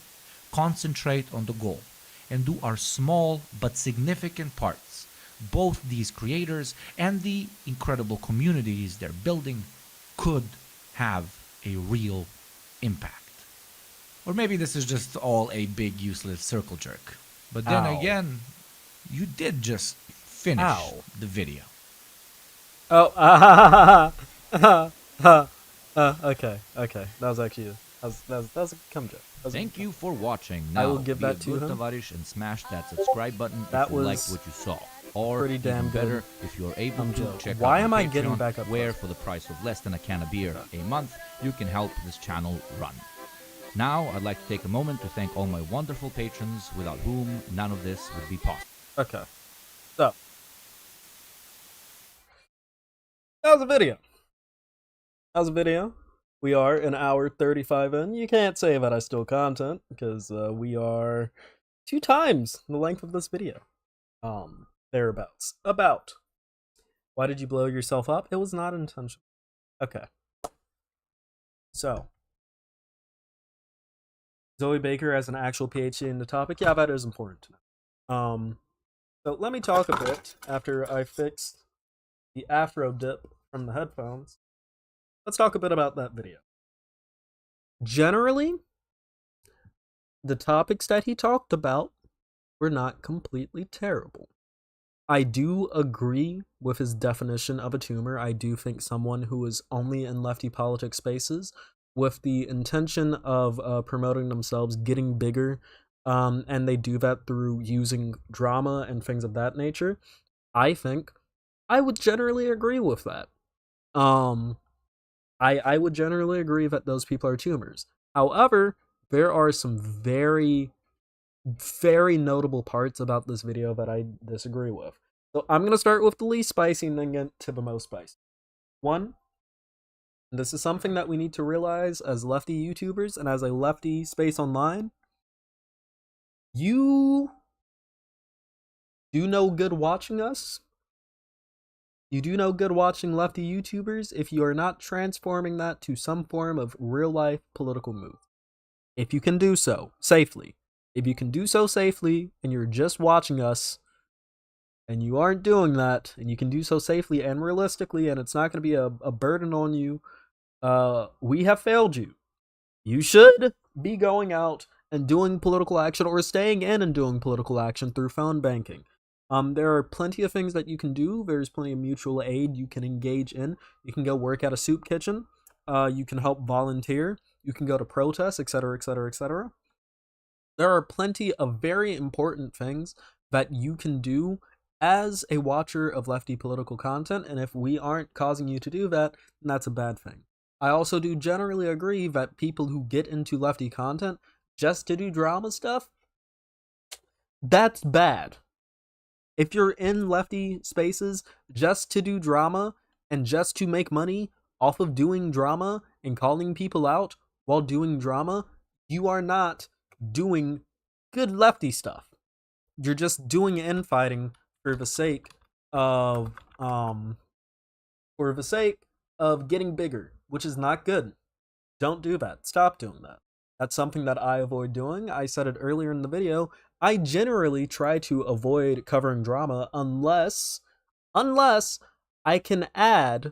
concentrate on the goal, and do our small but significant parts, both these creators and the incredible communities they're building could have a real impact. Or maybe this is just all a big useless circle jerk. But then again, you did just finish the video. Oh, okay. That was actually that was a cum joke. Thank you for watching. Now, I will give that to him. Tavarish, and smash that subscribe button That if you was liked what you saw. Or pretty damn even better, good. if you're able to Joke. check Why out am my I getting Patreon, back up where close? for the price of less than a can of beer a month, you can help this channel run. Now, I'd like to take a moment to thank all my wonderful patrons, without whom none of this would be possible. Okay. So that was a video. We are an hour 35 in. You can't say that I steal content because we are 2 times the length of this video. Thereabouts. About. Why did you blow yourself up? It was not intentional. Okay. So Zoe Baker has an actual PhD in the topic. Yeah, that is important to know. So let me talk a bit after I fixed the Afro dip from the headphones. Let's talk a bit about that video. Generally, the topics that he talked about were not completely terrible. I do agree with his definition of a tumor. I do think someone who is only in lefty politics spaces with the intention of promoting themselves, getting bigger, and they do that through using drama and things of that nature, I think I would generally agree with that. I would generally agree that those people are tumors. However, there are some very, very notable parts about this video that I disagree with. So I'm going to start with the least spicy and then get to the most spicy. One, this is something that we need to realize as lefty YouTubers and as a lefty space online. You do no good watching us. You do no good watching lefty YouTubers if you are not transforming that to some form of real-life political move. If you can do so safely. If you can do so safely and you're just watching us and you aren't doing that, and you can do so safely and realistically, and it's not going to be a burden on you, we have failed you. You should be going out and doing political action or staying in and doing political action through phone banking. There are plenty of things that you can do. There's plenty of mutual aid you can engage in. You can go work at a soup kitchen. You can help volunteer. You can go to protests, etc., etc., etc. There are plenty of very important things that you can do as a watcher of lefty political content, and if we aren't causing you to do that, then that's a bad thing. I also do generally agree that people who get into lefty content just to do drama stuff, that's bad. If you're in lefty spaces just to do drama and just to make money off of doing drama and calling people out while doing drama, you are not doing good lefty stuff. You're just doing infighting for the sake of getting bigger, which is not good. Don't do that. Stop doing that. That's something that I avoid doing. I said it earlier in the video. I generally try to avoid covering drama unless I can add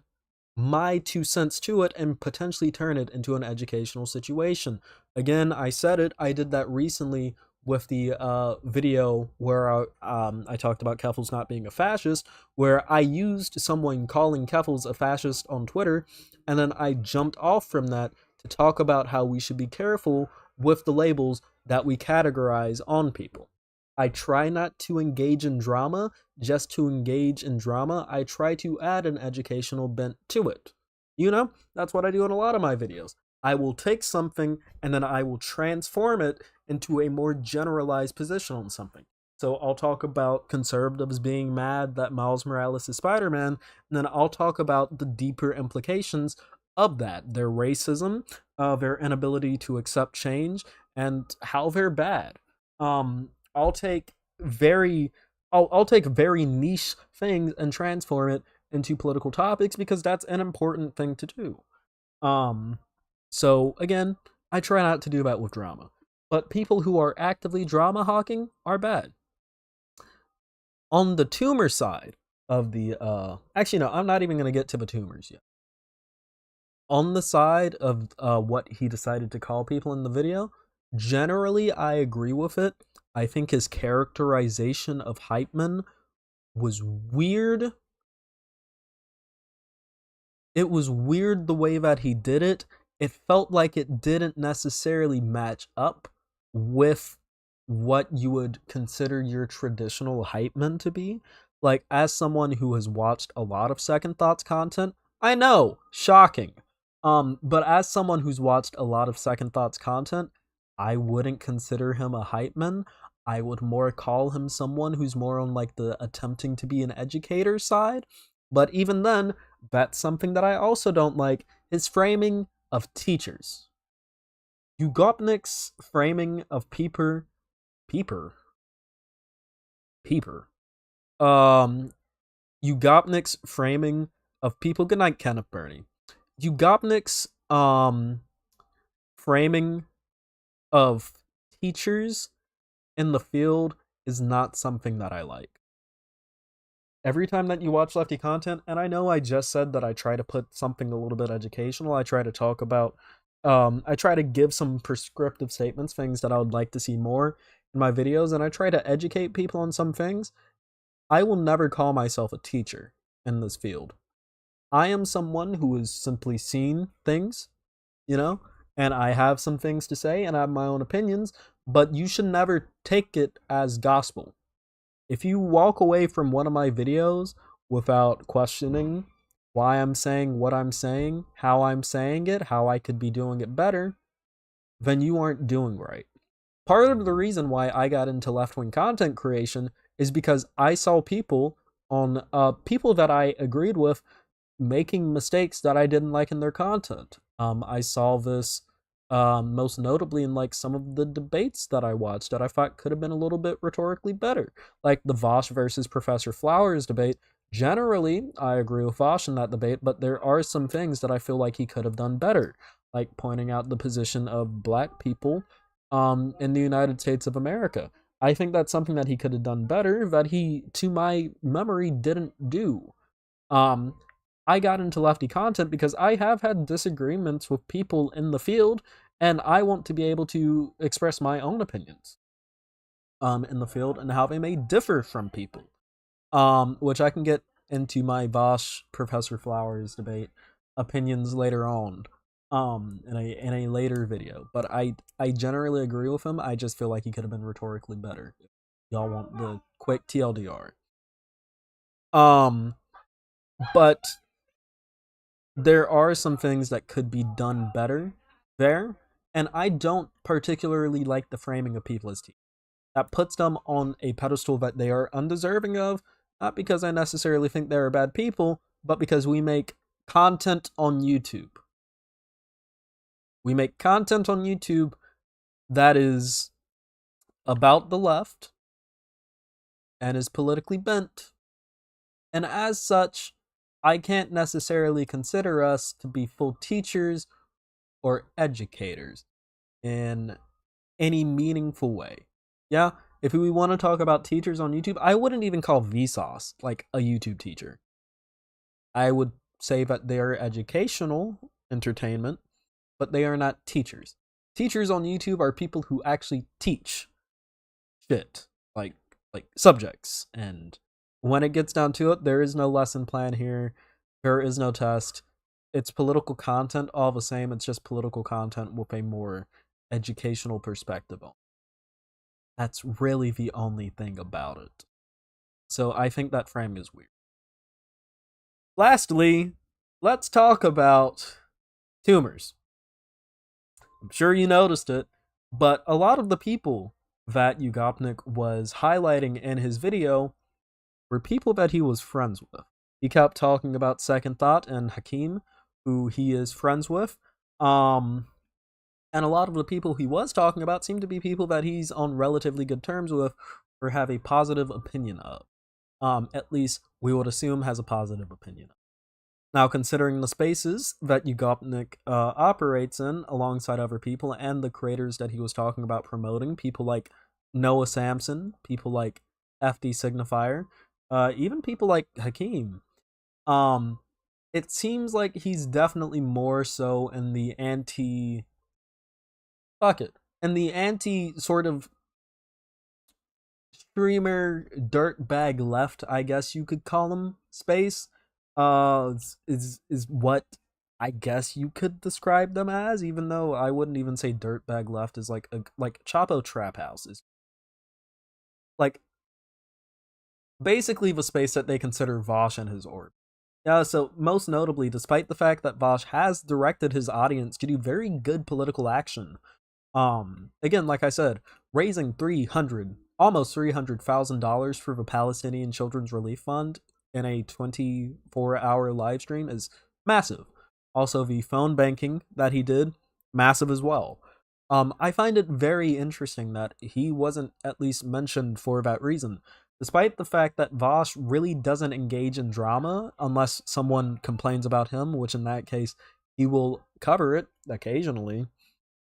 my 2 cents to it and potentially turn it into an educational situation. Again, I said it. I did that recently with the video where I talked about Keffels not being a fascist, where I used someone calling Keffels a fascist on Twitter, and then I jumped off from that to talk about how we should be careful with the labels that we categorize on people. I try not to engage in drama just to engage in drama. I try to add an educational bent to it. You know, that's what I do in a lot of my videos. I will take something and then I will transform it into a more generalized position on something. So I'll talk about conservatives being mad that Miles Morales is Spider-Man, and then I'll talk about the deeper implications of that, their racism, their inability to accept change, and how they're bad. I'll take very niche things and transform it into political topics because that's an important thing to do. So again, I try not to do that with drama. But people who are actively drama hawking are bad. On the tumor side of the actually no, I'm not even going to get to the tumors yet. On the side of what he decided to call people in the video, generally I agree with it. I think his characterization of hype men was weird. It was weird the way that he did it. It felt like it didn't necessarily match up with what you would consider your traditional hype men to be. Like, as someone who has watched a lot of Second Thoughts content, I know, shocking. But as someone who's watched a lot of Second Thoughts content, I wouldn't consider him a hype man. I would more call him someone who's more on like the attempting to be an educator side. But even then, that's something that I also don't like, his framing of teachers. Yugopnik's framing of Peeper. Yugopnik's framing of people. Good night, Kenneth Burney. Yugopnik's framing of teachers in the field is not something that I like. Every time that you watch Lefty content, and I know I just said that I try to put something a little bit educational, I try to talk about, I try to give some prescriptive statements, things that I would like to see more in my videos, and I try to educate people on some things. I will never call myself a teacher in this field. I am someone who has simply seen things, you know, and I have some things to say and I have my own opinions, but you should never take it as gospel. If you walk away from one of my videos without questioning why I'm saying what I'm saying, how I'm saying it, how I could be doing it better, then you aren't doing right. Part of the reason why I got into left-wing content creation is because I saw people on people that I agreed with making mistakes that I didn't like in their content. I saw this most notably in like some of the debates that I watched that I thought could have been a little bit rhetorically better, like the Vosh versus Professor Flowers debate. Generally, I agree with Vosh in that debate, but there are some things that I feel like he could have done better, like pointing out the position of black people in the United States of America. I think that's something that he could have done better, that he, to my memory, didn't do. I got into lefty content because I have had disagreements with people in the field, and I want to be able to express my own opinions in the field and how they may differ from people, which I can get into my Vosh Professor Flowers debate opinions later on in a later video. But I generally agree with him. I just feel like he could have been rhetorically better. Y'all want the quick TLDR. But there are some things that could be done better there, and I don't particularly like the framing of people as teachers. That puts them on a pedestal that they are undeserving of, not because I necessarily think they're bad people, but because we make content on YouTube. We make content on YouTube that is about the left and is politically bent, and as such, I can't necessarily consider us to be full teachers or educators in any meaningful way. Yeah, if we want to talk about teachers on YouTube, I wouldn't even call Vsauce like a YouTube teacher. I would say that they are educational entertainment, but they are not teachers. Teachers on YouTube are people who actually teach shit, like subjects, and when it gets down to it, there is no lesson plan here. There is no test. It's political content all the same. It's just political content with a more educational perspective on. That's really the only thing about it. So I think that frame is weird. Lastly, let's talk about Tumors. I'm sure you noticed it, but a lot of the people that Yugopnik was highlighting in his video were people that he was friends with. He kept talking about Second Thought and Hakeem, who he is friends with. And a lot of the people he was talking about seem to be people that he's on relatively good terms with or have a positive opinion of. At least we would assume has a positive opinion of. Now, considering the spaces that Yugopnik operates in alongside other people and the creators that he was talking about promoting, people like Noah Samson, people like FD Signifier, even people like Hakeem, it seems like he's definitely more so in the anti sort of streamer dirtbag left, I guess you could call him, space, is what I guess you could describe them as, even though I wouldn't even say dirtbag left is like Chapo Trap Houses. Like, basically the space that they consider Vosh and his orb. Yeah, so most notably, despite the fact that Vosh has directed his audience to do very good political action, again, like I said, raising almost $300,000 for the Palestinian Children's Relief Fund in a 24-hour live stream is massive. Also, the phone banking that he did, massive as well. I find it very interesting that he wasn't at least mentioned for that reason. Despite the fact that Vosh really doesn't engage in drama unless someone complains about him, which in that case, he will cover it occasionally.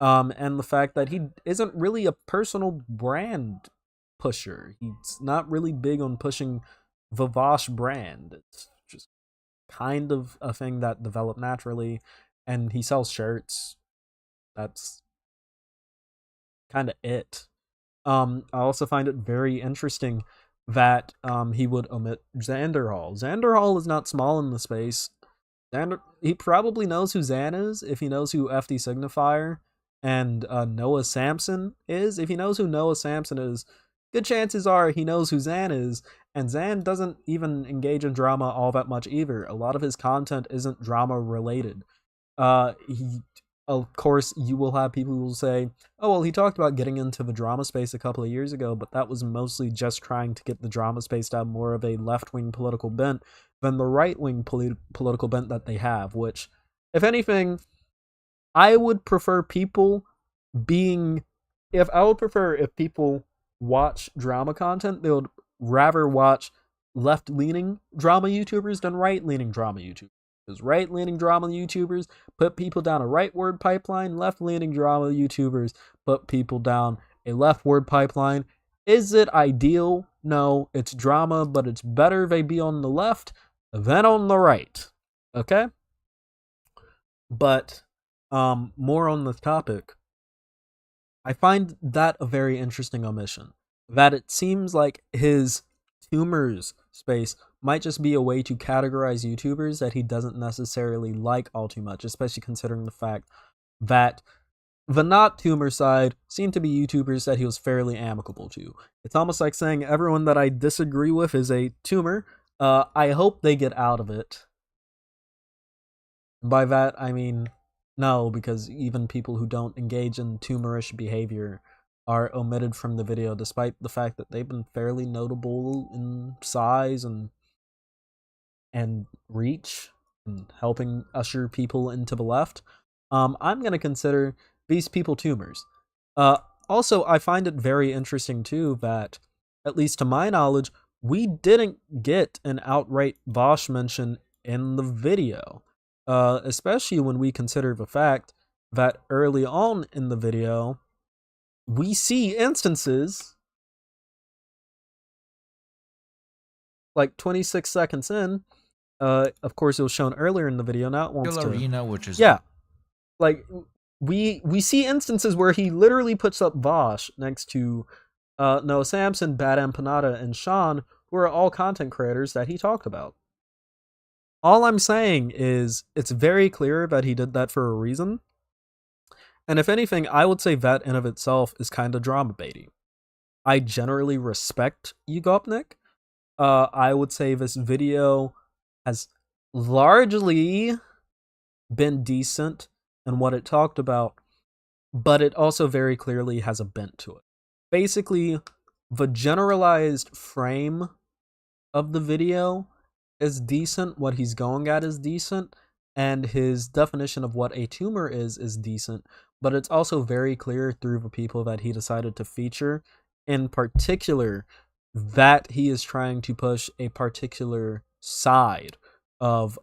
And the fact that he isn't really a personal brand pusher. He's not really big on pushing the Vosh brand. It's just kind of a thing that developed naturally. And he sells shirts. That's kind of it. I also find it very interesting that he would omit Xanderhall. Xanderhall is not small in the space. He probably knows who Zan is if he knows who FD Signifier and Noah Samson is. If he knows who Noah Samson is, good chances are he knows who Zan is, and Zan doesn't even engage in drama all that much either. A lot of his content isn't drama related. Of course, you will have people who will say, oh, well, he talked about getting into the drama space a couple of years ago, but that was mostly just trying to get the drama space to have more of a left-wing political bent than the right-wing political bent that they have, which, if anything, I would prefer people if people watch drama content, they would rather watch left-leaning drama YouTubers than right-leaning drama YouTubers. Because right-leaning drama YouTubers put people down a right word pipeline, left-leaning drama YouTubers put people down a left word pipeline. Is it ideal? No, it's drama, but it's better they be on the left than on the right. Okay? But, more on this topic. I find that a very interesting omission. That it seems like his Tumors space might just be a way to categorize YouTubers that he doesn't necessarily like all too much, especially considering the fact that the not Tumor side seem to be YouTubers that he was fairly amicable to. It's almost like saying everyone that I disagree with is a Tumor. I hope they get out of it. By that, I mean, no, because even people who don't engage in Tumorish behavior are omitted from the video, despite the fact that they've been fairly notable in size and reach and helping usher people into the left. I'm going to consider these people Tumors. Also, I find it very interesting too that, at least to my knowledge, we didn't get an outright Vosh mention in the video. Especially when we consider the fact that early on in the video, we see instances, like 26 seconds in, of course it was shown earlier in the video, now it wants to... Arena, which is... Yeah, like, we see instances where he literally puts up Vosh next to Noah Samson, Bad Empanada, and Sean, who are all content creators that he talked about. All I'm saying is, it's very clear that he did that for a reason. And if anything, I would say that in of itself is kind of drama baity. I generally respect Yugopnik. I would say this video has largely been decent in what it talked about, but it also very clearly has a bent to it. Basically, the generalized frame of the video is decent, what he's going at is decent, and his definition of what a tumor is decent, but it's also very clear through the people that he decided to feature, in particular, that he is trying to push a particular side of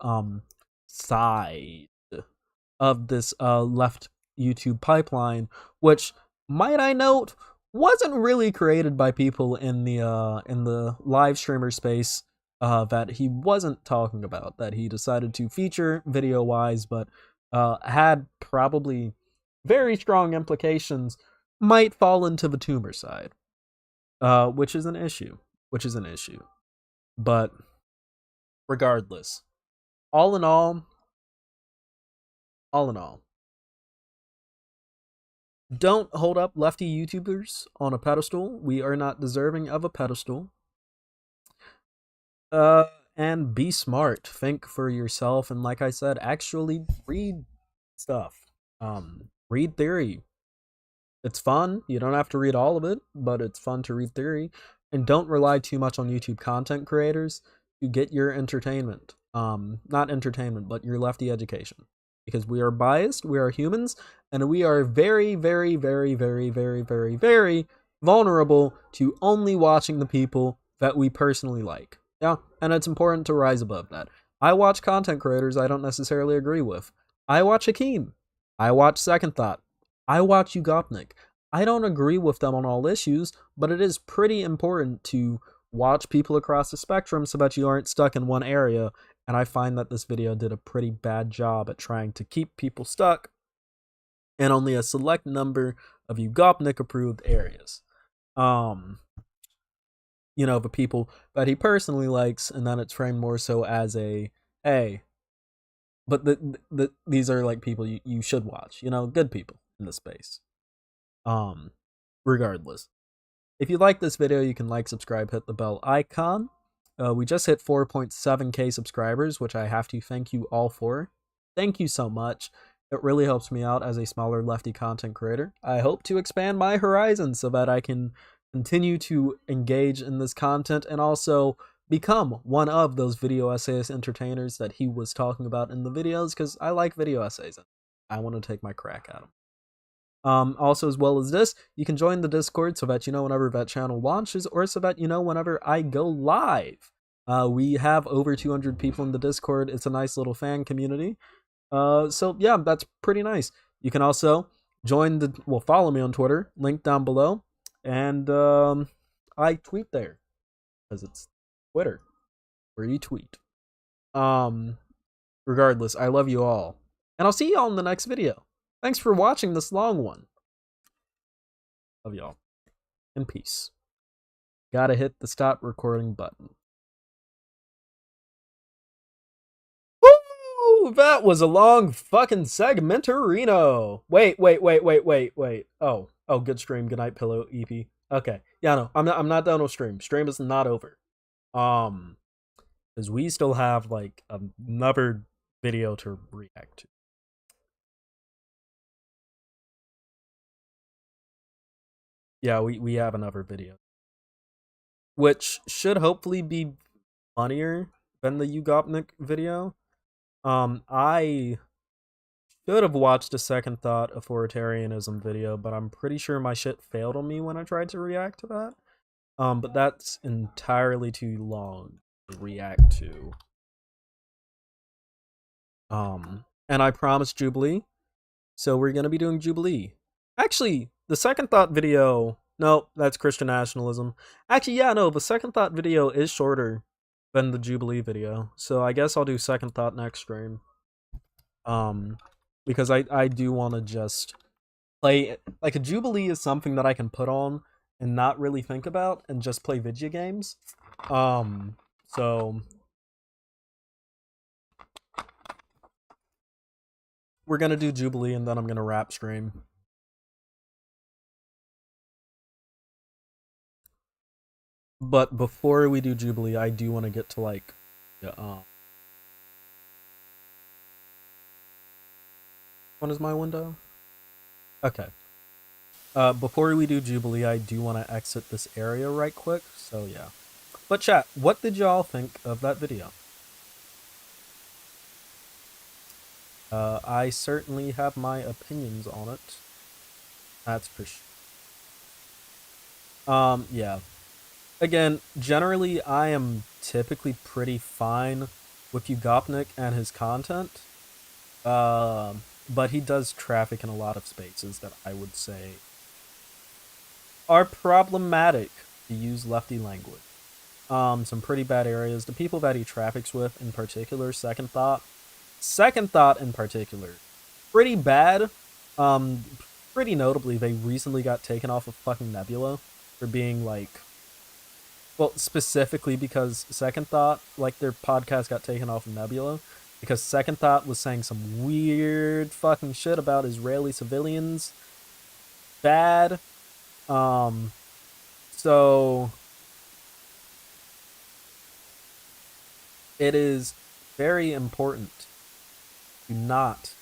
this left YouTube pipeline, which, might I note, wasn't really created by people in the live streamer space that he wasn't talking about, that he decided to feature video-wise, but had probably very strong implications, might fall into the tumor side. which is an issue. But regardless, all in all, don't hold up lefty YouTubers on a pedestal. We are not deserving of a pedestal. And be smart. Think for yourself, and like I said, actually read stuff. Read theory. It's fun. You don't have to read all of it, but it's fun to read theory. And don't rely too much on YouTube content creators to get your entertainment. Not entertainment, but your lefty education. Because we are biased, we are humans, and we are very, very, very, very, very, very, very vulnerable to only watching the people that we personally like. Yeah, and it's important to rise above that. I watch content creators I don't necessarily agree with. I watch Hakeem. I watch Second Thought. I watch Yugopnik. I don't agree with them on all issues, but it is pretty important to watch people across the spectrum so that you aren't stuck in one area, and I find that this video did a pretty bad job at trying to keep people stuck in only a select number of Yugopnik approved areas. You know, the people that he personally likes, and then it's framed more so as a, hey, but these are like people you should watch, you know, good people in the space. Regardless, if you like this video, you can like, subscribe, hit the bell icon. We just hit 4.7k subscribers, which I have to thank you all for. Thank you so much. It really helps me out as a smaller lefty content creator. I hope to expand my horizons so that I can continue to engage in this content and also become one of those video essayist entertainers that he was talking about in the videos, because I like video essays. I want to take my crack at them. Also, as well as this, you can join the Discord so that you know whenever that channel launches, or so that you know whenever I go live. We have over 200 people in the Discord. It's a nice little fan community. So yeah, that's pretty nice. You can also join follow me on Twitter, link down below. And I tweet there, because it's Twitter, where you tweet. Regardless, I love you all, and I'll see y'all in the next video. Thanks for watching this long one. Love y'all, and peace. Gotta hit the stop recording button. Woo! That was a long fucking segmentarino. Wait. Oh, good stream. Good night, Pillow EP. Okay. Yeah, no, I'm not done with stream. Stream is not over. Because we still have like another video to react to. Yeah, we have another video, which should hopefully be funnier than the Yugopnik video. I should have watched a Second Thought authoritarianism video, but I'm pretty sure my shit failed on me when I tried to react to that. But that's entirely too long to react to. And I promised Jubilee, so we're gonna be doing Jubilee. Actually, the Second Thought video, no, that's Christian nationalism. Actually, yeah, no, the Second Thought video is shorter than the Jubilee video, so I guess I'll do Second Thought next stream. Because I do want to just play, like, a Jubilee is something that I can put on and not really think about and just play video games. So we're gonna do Jubilee and then I'm gonna wrap stream. But before we do Jubilee, I do want to get to like what is my window? Okay. Before we do Jubilee, I do want to exit this area right quick, so yeah. But chat, what did y'all think of that video? I certainly have my opinions on it. That's for sure. Yeah. Again, generally, I am typically pretty fine with Yugopnik and his content. But he does traffic in a lot of spaces that I would say are problematic, to use lefty language. Some pretty bad areas. The people that he traffics with in particular, Second Thought in particular, pretty bad. Pretty notably, they recently got taken off of fucking Nebula for being like Well, specifically because Second Thought, like, their podcast got taken off of Nebula, because Second Thought was saying some weird fucking shit about Israeli civilians. Bad. So it is very important to not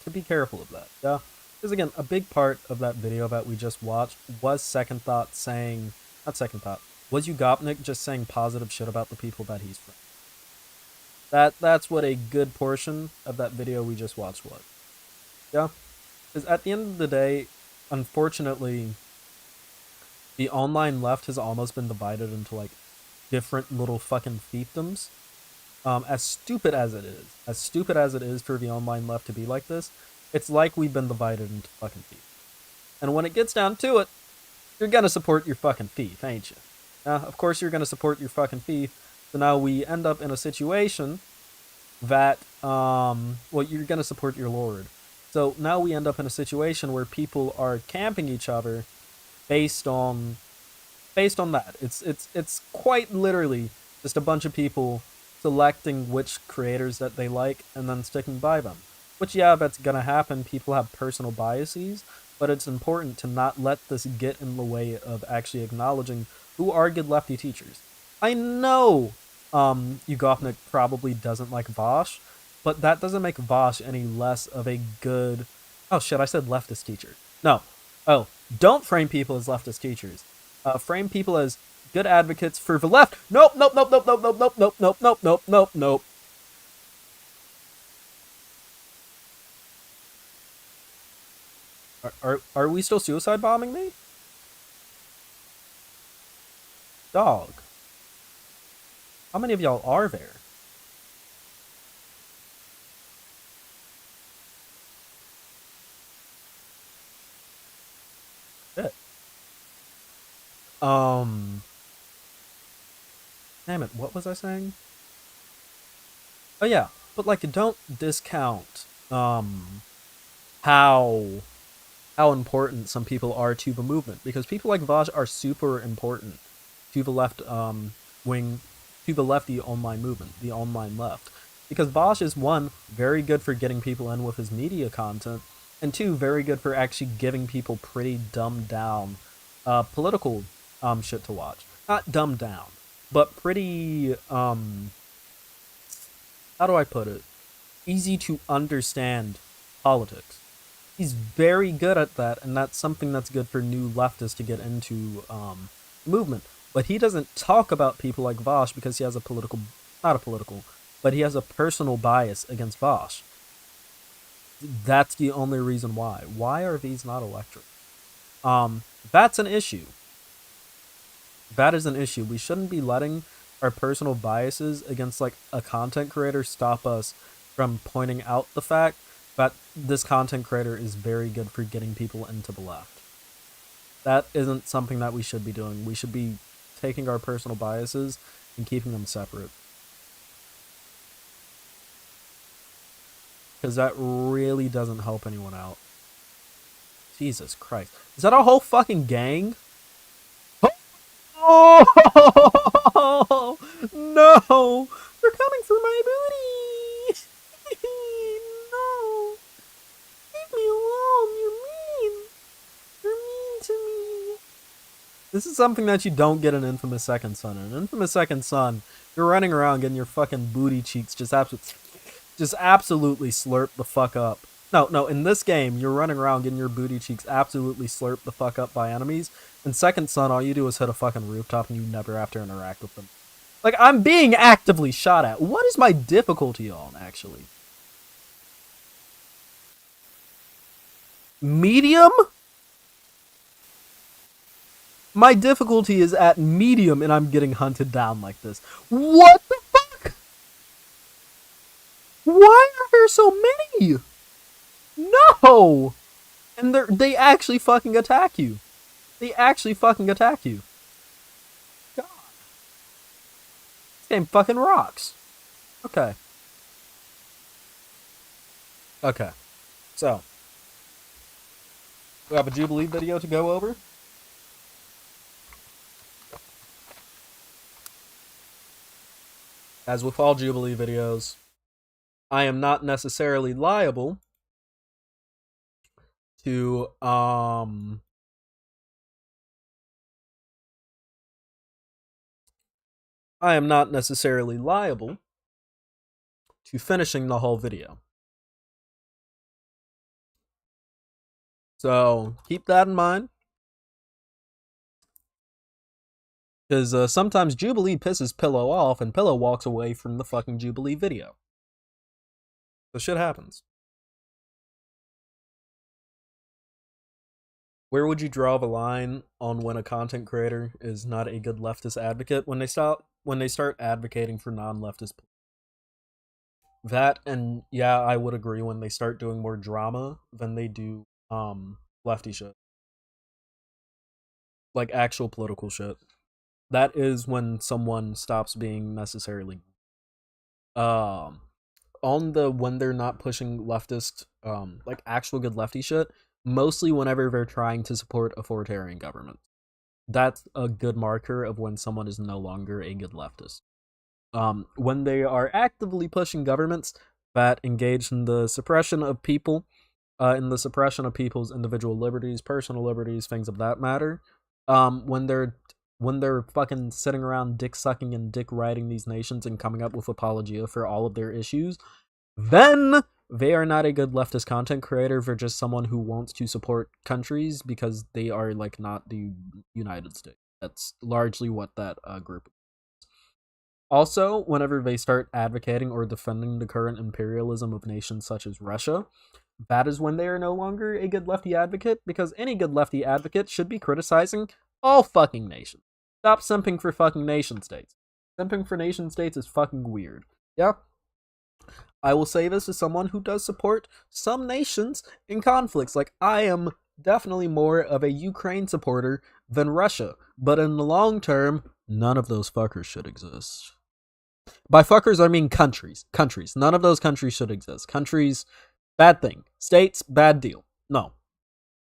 to be careful of that. Yeah. Because again, a big part of that video that we just watched was Second Thought saying, not Second Thought, was Yugopnik just saying positive shit about the people that he's from. That's what a good portion of that video we just watched was. Yeah. Because at the end of the day, unfortunately, the online left has almost been divided into, like, different little fucking fiefdoms. As stupid as it is for the online left to be like this, it's like we've been divided into fucking fiefdoms. And when it gets down to it, you're gonna support your fucking fief, ain't you? Of course you're gonna support your fucking fief. So now we end up in a situation that, well, you're gonna support your lord. So now we end up in a situation where people are camping each other based on that. It's quite literally just a bunch of people selecting which creators that they like and then sticking by them. Which, yeah, that's gonna happen. People have personal biases, but it's important to not let this get in the way of actually acknowledging who are good lefty teachers. I know Yugopnik probably doesn't like Vosh, but that doesn't make Vosh any less of a good... Oh shit, I said leftist teacher. No. Oh, don't frame people as leftist teachers. Frame people as good advocates for the left. Nope, nope, nope, nope, nope, nope, nope, nope, nope, nope, nope, nope, nope. Are we still suicide bombing me? Dog. How many of y'all are there? Shit. Damn it, what was I saying? Oh yeah, but like, don't discount how important some people are to the movement, because people like Vaj are super important to the left wing, to the lefty online movement, the online left. Because Vaj is, one, very good for getting people in with his media content, and two, very good for actually giving people pretty dumbed down political shit to watch. Not dumbed down, but pretty, how do I put it? Easy to understand politics. He's very good at that, and that's something that's good for new leftists to get into movement. But he doesn't talk about people like Vosh because he has a political, not a political, but he has a personal bias against Vosh. That's the only reason why. Why are these not electric? That's an issue. That is an issue. We shouldn't be letting our personal biases against, like, a content creator stop us from pointing out the fact that this content creator is very good for getting people into the left. That isn't something that we should be doing. We should be taking our personal biases and keeping them separate. Because that really doesn't help anyone out. Jesus Christ. Is that a whole fucking gang? Oh! No! They're coming for my booty! No! Leave me alone, you're mean! You're mean to me! This is something that you don't get in Infamous Second Son. In Infamous Second Son, you're running around getting your fucking booty cheeks just absolutely slurp the fuck up. No, in this game, you're running around getting your booty cheeks absolutely slurped the fuck up by enemies. In Second Son, all you do is hit a fucking rooftop and you never have to interact with them. Like, I'm being actively shot at. What is my difficulty on, actually? Medium? My difficulty is at medium and I'm getting hunted down like this. What the fuck? Why are there so many? No! And they actually fucking attack you. They actually fucking attack you. God. This game fucking rocks. Okay. Okay. So. We have a Jubilee video to go over. as with all Jubilee videos, I am not necessarily liable to finishing the whole video. So keep that in mind. Because sometimes Jubilee pisses Pillow off and Pillow walks away from the fucking Jubilee video. So shit happens. Where would you draw the line on when a content creator is not a good leftist advocate? When they start advocating for non-leftist. That, and yeah, I would agree, when they start doing more drama than they do lefty shit. Like actual political shit. That is when someone stops being necessarily when they're not pushing leftist like actual good lefty shit, mostly whenever they're trying to support authoritarian government. That's a good marker of when someone is no longer a good leftist. When they are actively pushing governments that engage in the suppression of people, in the suppression of people's individual liberties, personal liberties, things of that matter, when they're fucking sitting around dick sucking and dick riding these nations and coming up with apologia for all of their issues, then they are not a good leftist content creator. They're just someone who wants to support countries because they are like not the United States. That's largely what that group is. Also, whenever they start advocating or defending the current imperialism of nations such as Russia, that is when they are no longer a good lefty advocate, because any good lefty advocate should be criticizing all fucking nations. Stop simping for fucking nation states. Simping for nation states is fucking weird. Yeah? I will say this as someone who does support some nations in conflicts. Like, I am definitely more of a Ukraine supporter than Russia. But in the long term, none of those fuckers should exist. By fuckers, I mean countries. Countries. None of those countries should exist. Countries, bad thing. States, bad deal. No.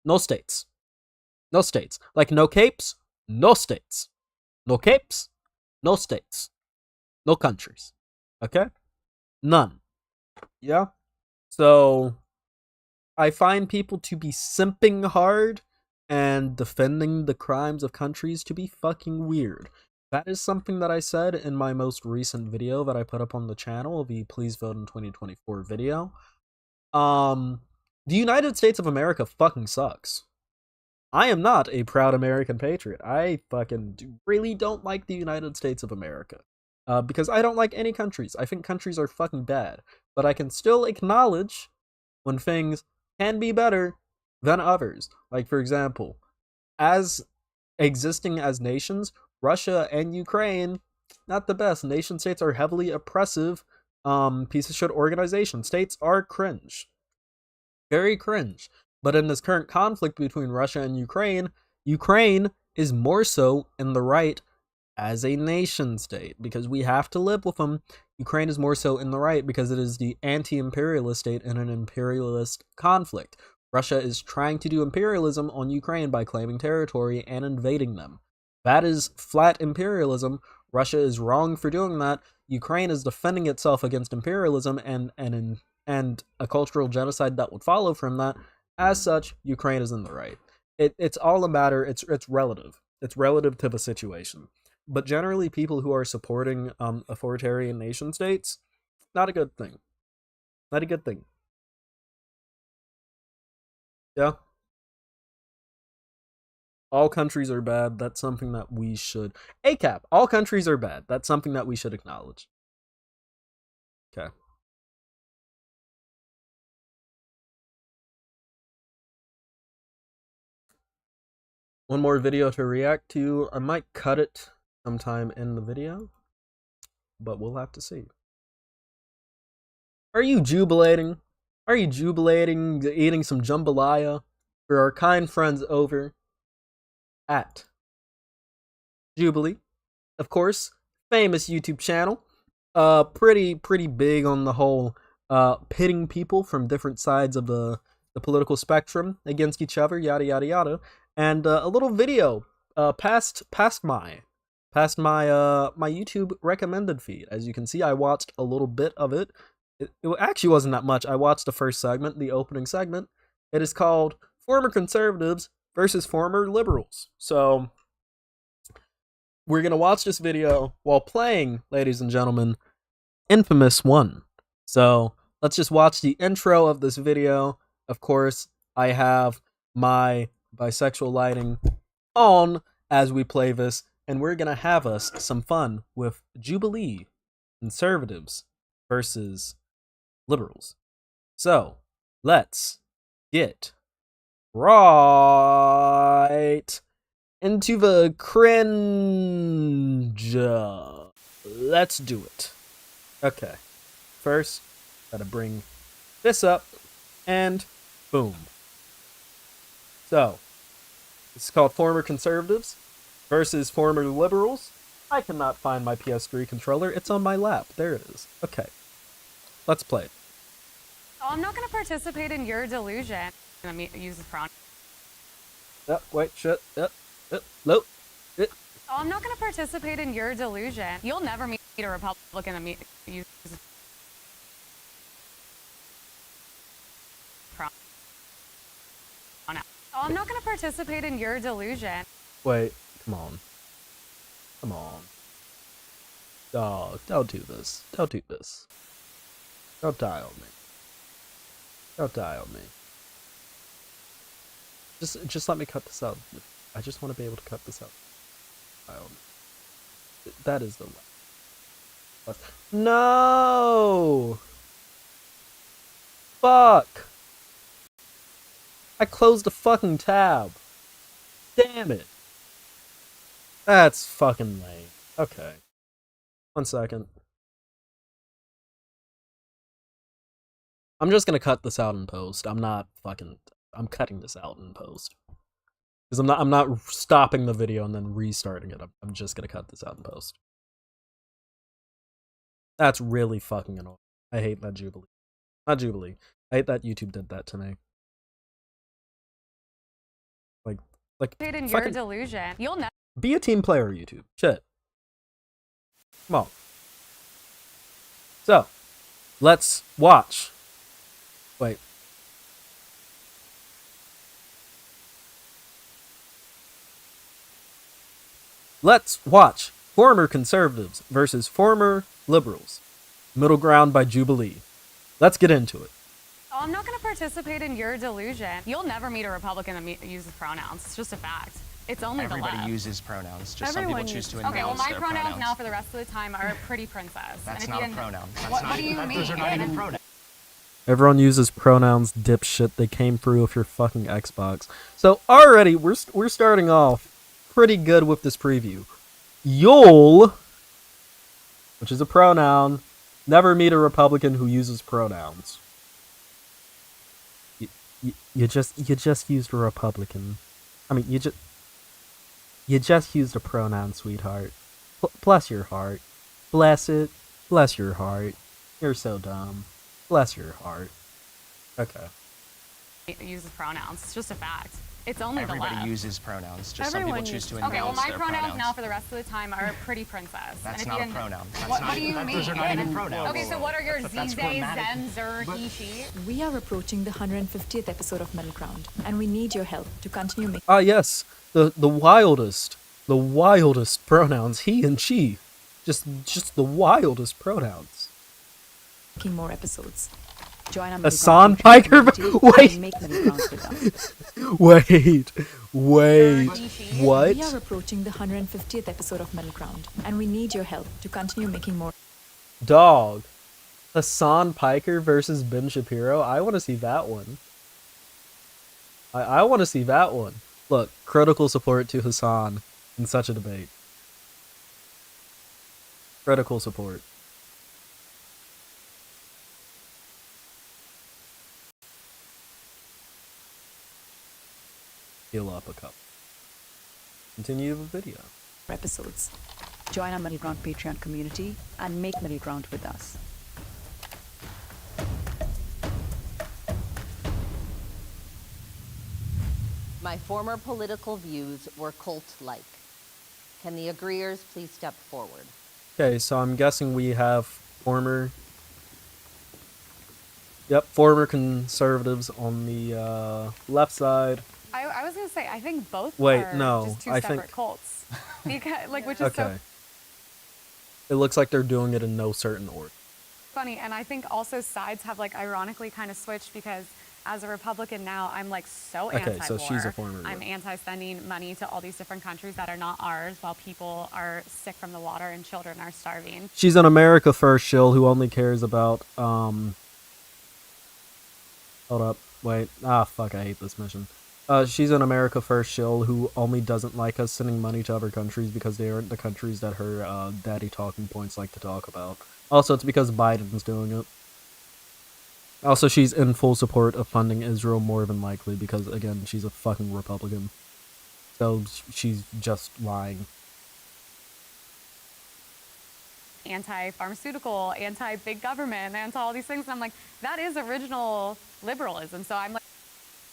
No states. No states. Like, no capes, no states. No capes, no states. No countries. Okay? None. Yeah? So, I find people to be simping hard and defending the crimes of countries to be fucking weird. That is something that I said in my most recent video that I put up on the channel, the Please Vote in 2024 video. The United States of America fucking sucks. I am not a proud American patriot. I fucking really don't like the United States of America. Because I don't like any countries. I think countries are fucking bad. But I can still acknowledge when things can be better than others. Like, for example, as existing as nations, Russia and Ukraine, not the best. Nation states are heavily oppressive, piece of shit organizations. States are cringe. Very cringe. But in this current conflict between Russia and Ukraine, Ukraine is more so in the right as a nation state, because we have to live with them. Ukraine is more so in the right because it is the anti-imperialist state in an imperialist conflict. Russia is trying to do imperialism on Ukraine by claiming territory and invading them. That is flat imperialism. Russia is wrong for doing that. Ukraine is defending itself against imperialism and a cultural genocide that would follow from that. As such, Ukraine is in the right. It's all a matter, it's relative. It's relative to the situation. But generally, people who are supporting authoritarian nation states, not a good thing. Not a good thing. Yeah. All countries are bad. That's something that we should... ACAP, all countries are bad. That's something that we should acknowledge. Okay. One more video to react to. I might cut it sometime in the video, but we'll have to see. Are you jubilating? Are you jubilating, eating some jambalaya for our kind friends over at Jubilee? Of course, famous YouTube channel. Pretty big on the whole pitting people from different sides of the political spectrum against each other, yada yada yada. And a little video past my past my my YouTube recommended feed. As you can see, I watched a little bit of it. It actually wasn't that much. I watched the first segment, the opening segment. It is called Former Conservatives versus Former Liberals. So we're going to watch this video while playing, ladies and gentlemen, Infamous 1. So let's just watch the intro of this video. Of course, I have my bisexual lighting on as we play this, and we're going to have us some fun with Jubilee, conservatives versus liberals. So let's get right into the cringe. Let's do it. Okay. First, gotta bring this up, and boom. So, it's called Former Conservatives versus Former Liberals. I cannot find my PS3 controller. It's on my lap. There it is. Okay. Let's play it. Oh, I'm not going to participate in your delusion. I'm going to use the pronoun. Yep, wait, shit. Nope. Oh, I'm not going to participate in your delusion. You'll never meet a Republican that uses pronoun. Oh, I'm not going to participate in your delusion. Wait, come on. Come on. Dog, don't do this. Don't do this. Don't die on me. Don't die on me. Just let me cut this out. I just want to be able to cut this out. That is the way. No! Fuck! I closed the fucking tab. Damn it. That's fucking lame. Okay. 1 second. I'm just gonna cut this out in post. I'm cutting this out in post. Because I'm not stopping the video and then restarting it. I'm just gonna cut this out in post. That's really fucking annoying. I hate that Jubilee. Not Jubilee. I hate that YouTube did that to me. Like in your fucking delusion. You'll never be a team player, YouTube. Shit. Come on. So, let's watch. Wait. Let's watch Former Conservatives versus Former Liberals. Middle Ground by Jubilee. Let's get into it. Oh, I'm not going to participate in your delusion. You'll never meet a Republican that uses pronouns. It's just a fact. It's only Everybody the left. uses pronouns. Just Everyone some people choose to Okay, well, announce my their pronouns now for the rest of the time are pretty princess. That's and not if a you pronoun. What do you mean? Those are not even pronouns. Everyone uses pronouns, dipshit. They came through with your fucking Xbox. So already we're starting off pretty good with this preview. You'll, which is a pronoun, never meet a Republican who uses pronouns. You just used a Republican. I mean, you just used a pronoun, sweetheart. Bless your heart. Bless it. Bless your heart. You're so dumb. Bless your heart. Okay. Uses pronouns. It's just a fact. It's only Everybody the left. uses pronouns. Just Everyone some people choose to announce Okay, well, my their pronouns now for the rest of the time are pretty princess. That's and if not you a pronoun. What do you mean? Those are not even pronouns. Okay, so what are your That's zizes, grammatic. zen, zer, he, she? We are approaching the 150th episode of Middle Ground, and we need your help to continue making. Ah, yes, the wildest pronouns, he and she, just the wildest pronouns. Making more episodes. Join our Hassan Piker. Wait. Wait. What? We are approaching the 150th episode of Middle Ground, and we need your help to continue making more. Dog. Hassan Piker versus Ben Shapiro. I want to see that one. I want to see that one. Look, critical support to Hassan in such a debate. Critical support. Heal up a cup. Continue the video. Episodes. Join our Middle Ground Patreon community and make Middle Ground with us. My former political views were cult-like. Can the agreeers please step forward? Okay, so I'm guessing we have former conservatives on the left side. I was gonna say, I think both Wait, are no, just two I separate think- cults. Because, like, which is Okay. so It looks like they're doing it in no certain order. funny. And I think also sides have, like, ironically kind of switched because as a Republican now, I'm, like, so Okay, anti-war. so she's a former I'm Rep. anti-sending money to all these different countries that are not ours while people are sick from the water and children are starving. She's an America First shill who only cares about, hold up, wait, fuck, I hate this mission. She's an America First shill who only doesn't like us sending money to other countries because they aren't the countries that her, daddy talking points like to talk about. Also, it's because Biden's doing it. Also, she's in full support of funding Israel more than likely because, again, she's a fucking Republican. So, she's just lying. Anti-pharmaceutical, anti-big government, anti all these things. And I'm like, that is original liberalism. So I'm like,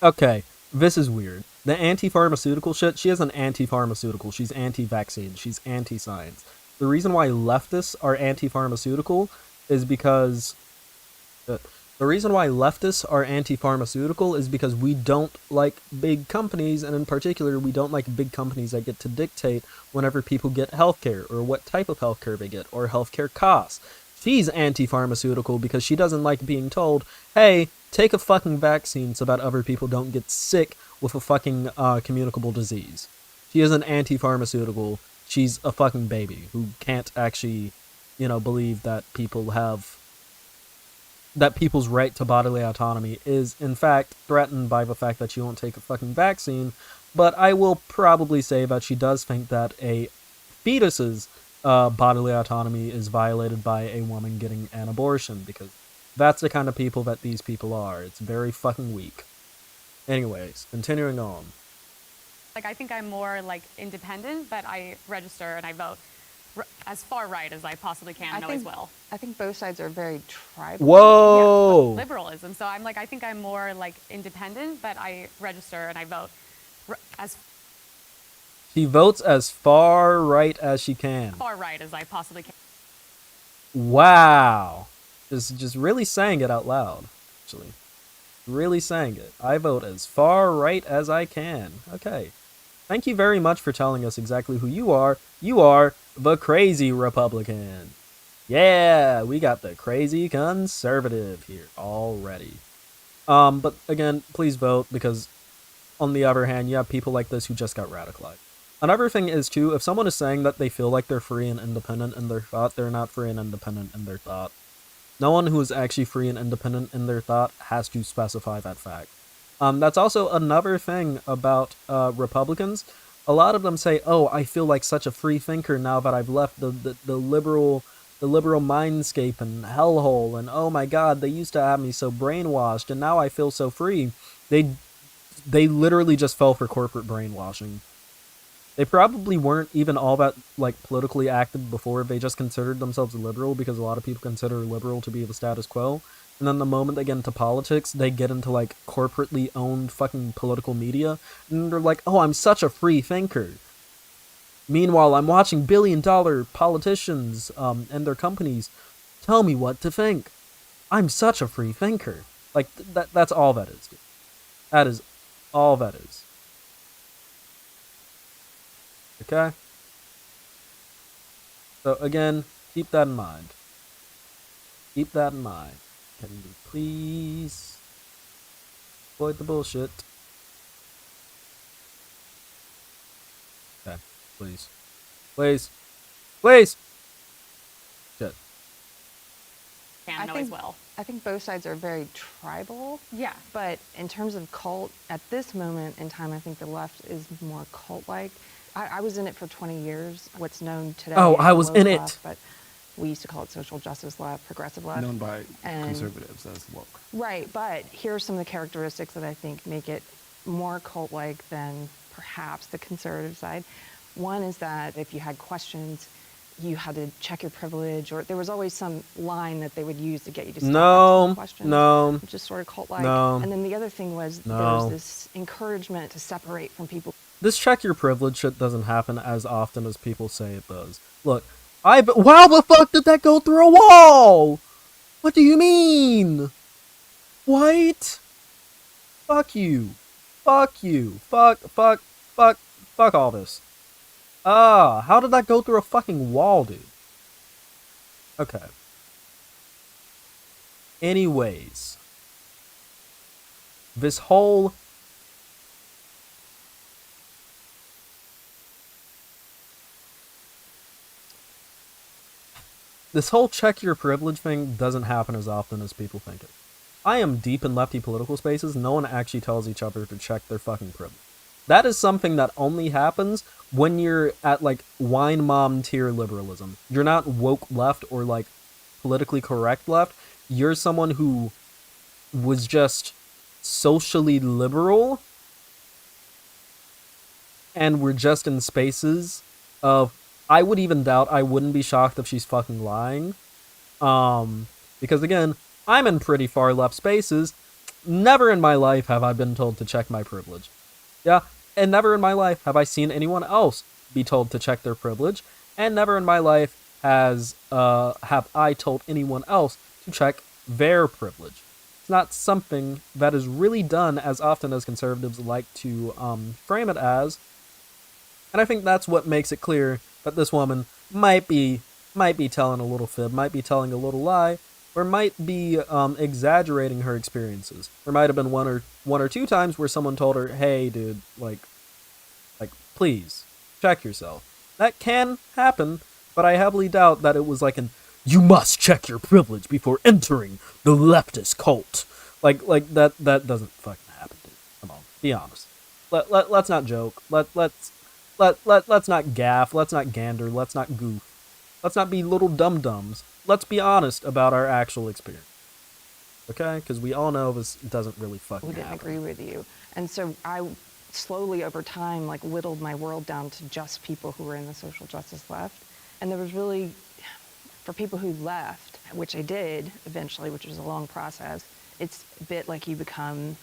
Okay, this is weird. The anti-pharmaceutical shit, she isn't anti-pharmaceutical. She's anti-vaccine. She's anti-science. The reason why leftists are anti-pharmaceutical is because... The reason why leftists are anti-pharmaceutical is because we don't like big companies, and in particular, we don't like big companies that get to dictate whenever people get healthcare, or what type of healthcare they get, or healthcare costs. She's anti-pharmaceutical because she doesn't like being told, hey, take a fucking vaccine so that other people don't get sick with a fucking communicable disease. She isn't anti-pharmaceutical. She's a fucking baby who can't actually, believe that that people's right to bodily autonomy is, in fact, threatened by the fact that she won't take a fucking vaccine, but I will probably say that she does think that a fetus's bodily autonomy is violated by a woman getting an abortion, because that's the kind of people that these people are. It's very fucking weak. Anyways, continuing on. like, I think I'm more, like, independent, but I register and I vote as far right as I possibly can and always will. I think both sides are very tribal. Whoa! Yeah, liberalism. So I'm like, I think I'm more, like, independent, but I register and I vote as She votes as far right as she can. far right as I possibly can. Wow. Just really saying it out loud, actually. Really saying it. I vote as far right as I can. Okay. Thank you very much for telling us exactly who you are. You are the crazy Republican. Yeah, we got the crazy conservative here already. But again, please vote, because on the other hand, you have people like this who just got radicalized. Another thing is, too, if someone is saying that they feel like they're free and independent in their thought, they're not free and independent in their thought. No one who is actually free and independent in their thought has to specify that fact. That's also another thing about Republicans. A lot of them say, oh, I feel like such a free thinker now that I've left the liberal mindscape and hellhole, and oh my god, they used to have me so brainwashed, and now I feel so free. They literally just fell for corporate brainwashing. They probably weren't even all that, like, politically active before. They just considered themselves liberal because a lot of people consider liberal to be the status quo. And then the moment they get into politics, they get into, like, corporately owned fucking political media. And they're like, oh, I'm such a free thinker. Meanwhile, I'm watching billion-dollar politicians and their companies tell me what to think. I'm such a free thinker. Like, that's all that is, dude. That is all that is. Okay? So, again, keep that in mind. Keep that in mind. Can you please avoid the bullshit? Okay, please. Please. Please! Shit. Can and always will. I think both sides are very tribal. Yeah. But in terms of cult, at this moment in time, I think the left is more cult-like. I was in it for 20 years. What's known today. Oh, I was in it. Left, but we used to call it social justice left, progressive left. Known by conservatives as woke. Right, but here are some of the characteristics that I think make it more cult-like than perhaps the conservative side. One is that if you had questions, you had to check your privilege, or there was always some line that they would use to get you to stop asking questions. No. Which is sort of cult-like. No. And then the other thing was there was this encouragement to separate from people. this check your privilege shit doesn't happen as often as people say it does. Look, how the fuck did that go through a wall? What do you mean? What? Fuck you. Fuck you. Fuck all this. How did that go through a fucking wall, dude? Okay. Anyways. This whole... This whole check your privilege thing doesn't happen as often as people think it. I am deep in lefty political spaces. No one actually tells each other to check their fucking privilege. That is something that only happens when you're at, like, wine mom tier liberalism. You're not woke left or, like, politically correct left. You're someone who was just socially liberal and we're just in spaces of... I would even doubt, I wouldn't be shocked if she's fucking lying. Because again, I'm in pretty far left spaces. Never in my life have I been told to check my privilege. Yeah, and never in my life have I seen anyone else be told to check their privilege. And never in my life have I told anyone else to check their privilege. It's not something that is really done as often as conservatives like to frame it as. And I think that's what makes it clear that this woman might be telling a little fib, might be telling a little lie, or might be exaggerating her experiences. There might have been one or two times where someone told her, "Hey, dude, like, please check yourself." That can happen, but I heavily doubt that it was like "you must check your privilege before entering the leftist cult." Like that doesn't fucking happen, dude. Come on, be honest. Let's not joke. Let's not gaff, let's not gander, let's not goof. Let's not be little dum-dums. Let's be honest about our actual experience. Okay? Because we all know this doesn't really fucking Who didn't happen. agree with you. And so I slowly over time like whittled my world down to just people who were in the social justice left. And there was really, for people who left, which I did eventually, which was a long process, it's a bit like you become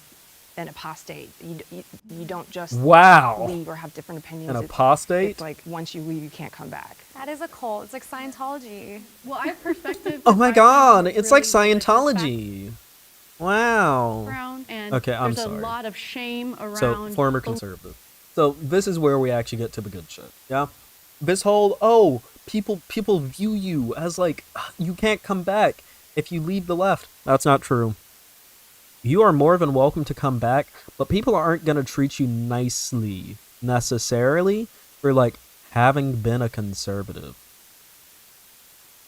an apostate. You don't just leave or have different opinions. An apostate? It's like once you leave, you can't come back. That is a cult. It's like Scientology. Well, I have perspective. Oh my god, it's like Scientology. Wow. And okay, I'm there's sorry. a lot of shame around. So, former conservative. So, this is where we actually get to the good shit, yeah? This whole, people view you as like, you can't come back if you leave the left. That's not true. You are more than welcome to come back, but people aren't going to treat you nicely, necessarily, for, like, having been a conservative.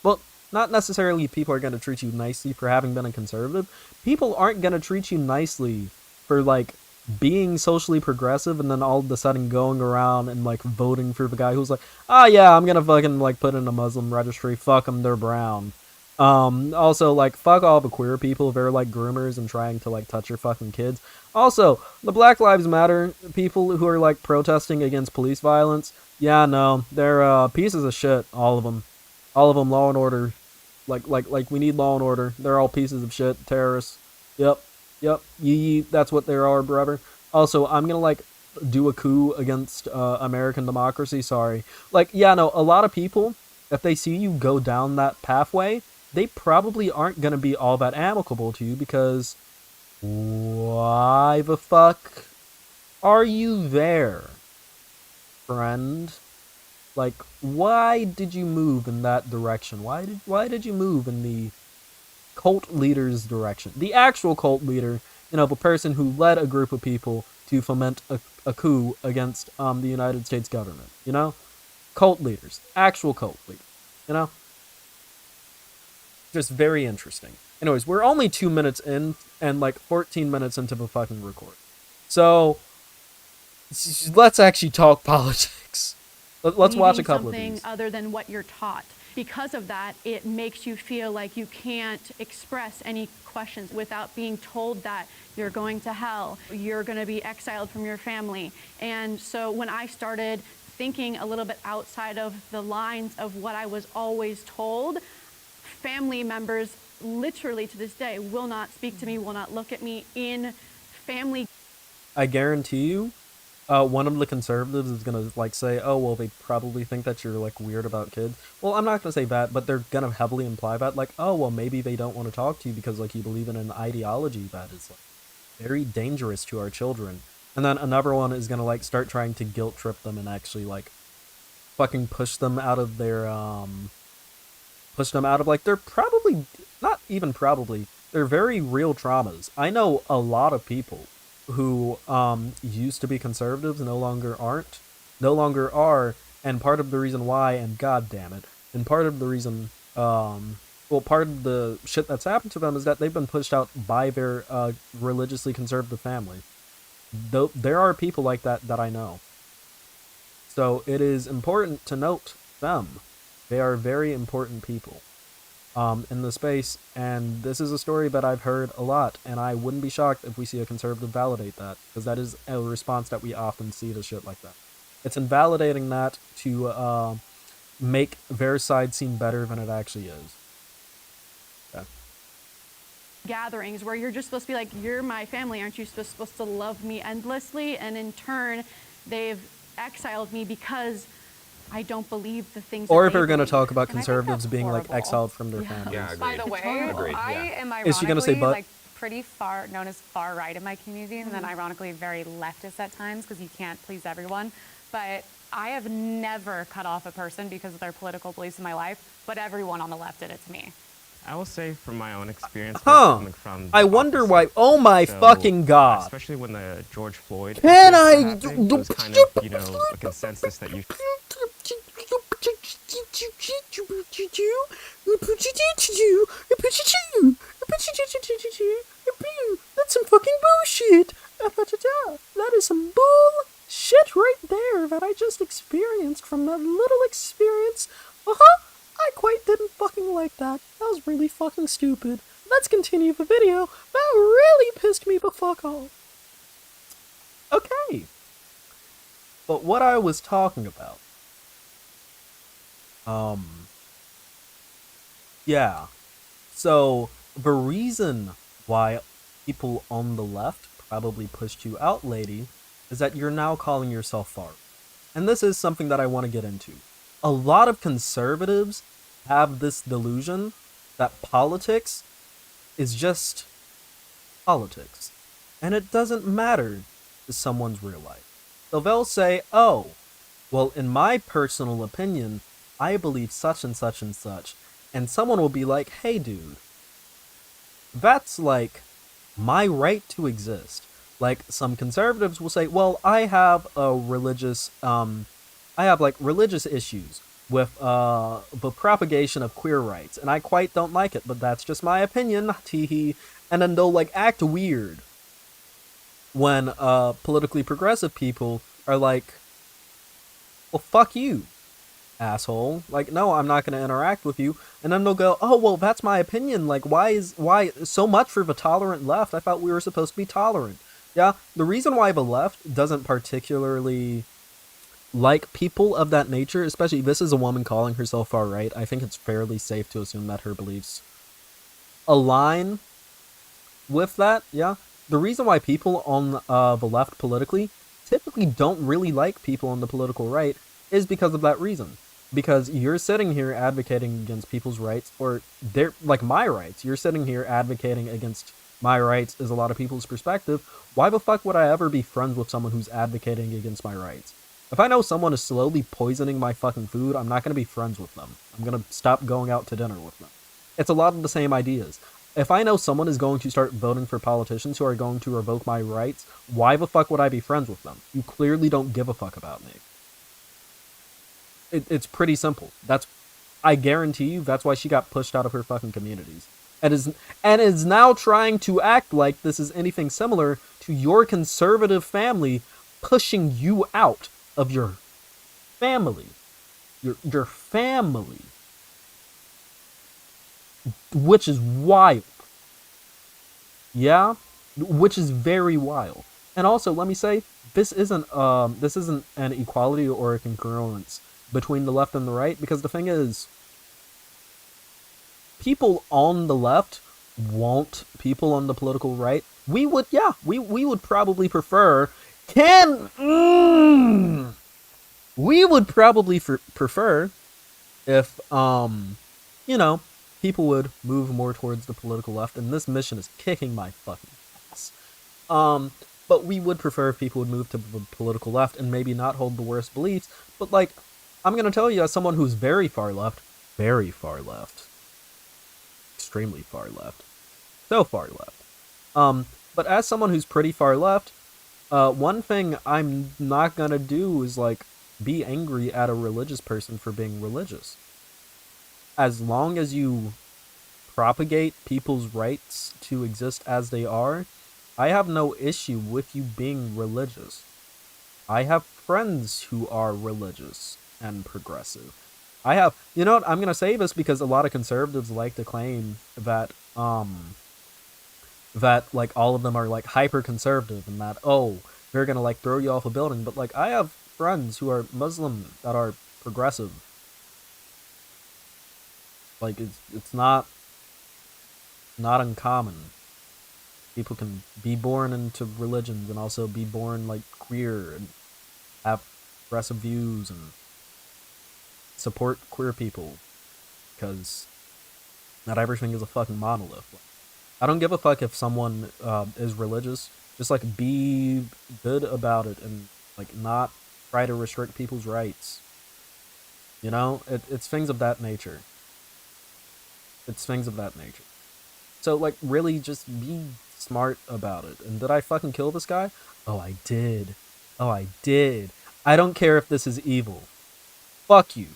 Well, not necessarily people are going to treat you nicely for having been a conservative. People aren't going to treat you nicely for, like, being socially progressive and then all of a sudden going around and, like, voting for the guy who's like, "Oh, yeah, I'm going to fucking, like, put in a Muslim registry. Fuck them, they're brown." Also, like, fuck all the queer people. They're, like, groomers and trying to, like, touch your fucking kids. Also, the Black Lives Matter people who are, like, protesting against police violence, yeah, no, they're, pieces of shit, all of them. All of them, law and order. Like, we need law and order. They're all pieces of shit, terrorists. Yep, that's what they are, brother. Also, I'm gonna, like, do a coup against, American democracy, sorry. Like, yeah, no, a lot of people, if they see you go down that pathway, they probably aren't going to be all that amicable to you because why the fuck are you there, friend? Like, why did you move in that direction? Why did you move in the cult leader's direction? The actual cult leader, you know, the person who led a group of people to foment a coup against the United States government, you know? Cult leaders. Actual cult leaders, you know? Just very interesting. Anyways, we're only 2 minutes in and like 14 minutes into the fucking record. So, let's actually talk politics. Let's watch a couple of these. Something other than what you're taught. Because of that, it makes you feel like you can't express any questions without being told that you're going to hell, you're going to be exiled from your family. And so when I started thinking a little bit outside of the lines of what I was always told, family members literally to this day will not speak to me, will not look at me in family. I guarantee you, one of the conservatives is gonna like say, oh well, they probably think that you're like weird about kids. Well, I'm not gonna say that, but they're gonna heavily imply that, like, oh well, maybe they don't want to talk to you because like you believe in an ideology that is like very dangerous to our children. And then another one is gonna like start trying to guilt trip them and actually like fucking push them out of their like they're probably not even probably they're very real traumas. I know a lot of people who used to be conservatives no longer are, and part of the reason why, and god damn it, and part of the reason part of the shit that's happened to them is that they've been pushed out by their religiously conservative family. Though there are people like that that I know. So it is important to note them. They are very important people in the space, and this is a story that I've heard a lot, and I wouldn't be shocked if we see a conservative validate that, because that is a response that we often see to shit like that. It's invalidating that to make their side seem better than it actually is. Yeah. Gatherings where you're just supposed to be like, you're my family, aren't you supposed to love me endlessly? And in turn, they've exiled me because I don't believe the things. Or if we're gonna talk about conservatives being like exiled from their families. Yeah, By the way, I am Is she gonna say ironically but? like pretty far known as far right in my community, and then ironically very leftist at times because you can't please everyone. But I have never cut off a person because of their political beliefs in my life, but everyone on the left did it to me. I will say from my own experience, Huh. I wonder why. Oh my fucking god. Especially when the George Floyd Can I happened, it was kind of, you know, a consensus that you That's some fucking bullshit. That is some bullshit right there that I just experienced from that little experience. I quite didn't fucking like that. That was really fucking stupid. Let's continue the video. That really pissed me the fuck off. Okay. But what I was talking about. Yeah. So, the reason why people on the left probably pushed you out, lady, is that you're now calling yourself far. And this is something that I want to get into. A lot of conservatives have this delusion that politics is just politics. And it doesn't matter to someone's real life. So they'll say, oh, well, in my personal opinion, I believe such and such and such. And someone will be like, hey, dude, that's like my right to exist. Like, some conservatives will say, well, I have a religious, religious issues with the propagation of queer rights, and I quite don't like it, but that's just my opinion, teehee. And then they'll like act weird when politically progressive people are like, well, fuck you, asshole. Like, no, I'm not gonna interact with you. And then they'll go, oh, well, that's my opinion. Like, why so much for the tolerant left? I thought we were supposed to be tolerant. Yeah, the reason why the left doesn't particularly like people of that nature, especially this is a woman calling herself far right, I think it's fairly safe to assume that her beliefs align with that, yeah. The reason why people on the left politically typically don't really like people on the political right is because of that reason. Because you're sitting here advocating against people's rights, or they're like my rights. You're sitting here advocating against my rights is a lot of people's perspective. Why the fuck would I ever be friends with someone who's advocating against my rights? If I know someone is slowly poisoning my fucking food, I'm not going to be friends with them. I'm going to stop going out to dinner with them. It's a lot of the same ideas. If I know someone is going to start voting for politicians who are going to revoke my rights, why the fuck would I be friends with them? You clearly don't give a fuck about me. It's pretty simple. I guarantee you, that's why she got pushed out of her fucking communities. And is now trying to act like this is anything similar to your conservative family pushing you out of your family. Your family. Which is wild. Yeah? Which is very wild. And also, let me say, this isn't an equality or a congruence between the left and the right, because the thing is, people on the left want people on the political right. We would probably prefer We would probably prefer if, you know, people would move more towards the political left, and this mission is kicking my fucking ass. But we would prefer if people would move to the political left and maybe not hold the worst beliefs. But, like, I'm gonna tell you, as someone who's very far left, extremely far left, so far left. But as someone who's pretty far left, one thing I'm not gonna do is, like, be angry at a religious person for being religious. As long as you propagate people's rights to exist as they are, I have no issue with you being religious. I have friends who are religious and progressive. You know what, I'm gonna say this because a lot of conservatives like to claim that, like, all of them are, like, hyper-conservative and that, oh, they're gonna, like, throw you off a building, but, like, I have friends who are Muslim that are progressive. Like, it's not uncommon. People can be born into religions and also be born, like, queer and have progressive views and support queer people, because not everything is a fucking monolith. I don't give a fuck if someone is religious. Just, like, be good about it and, like, not try to restrict people's rights. You know? It's things of that nature. It's things of that nature. So, like, really just be smart about it. And did I fucking kill this guy? Oh, I did. Oh, I did. I don't care if this is evil. Fuck you.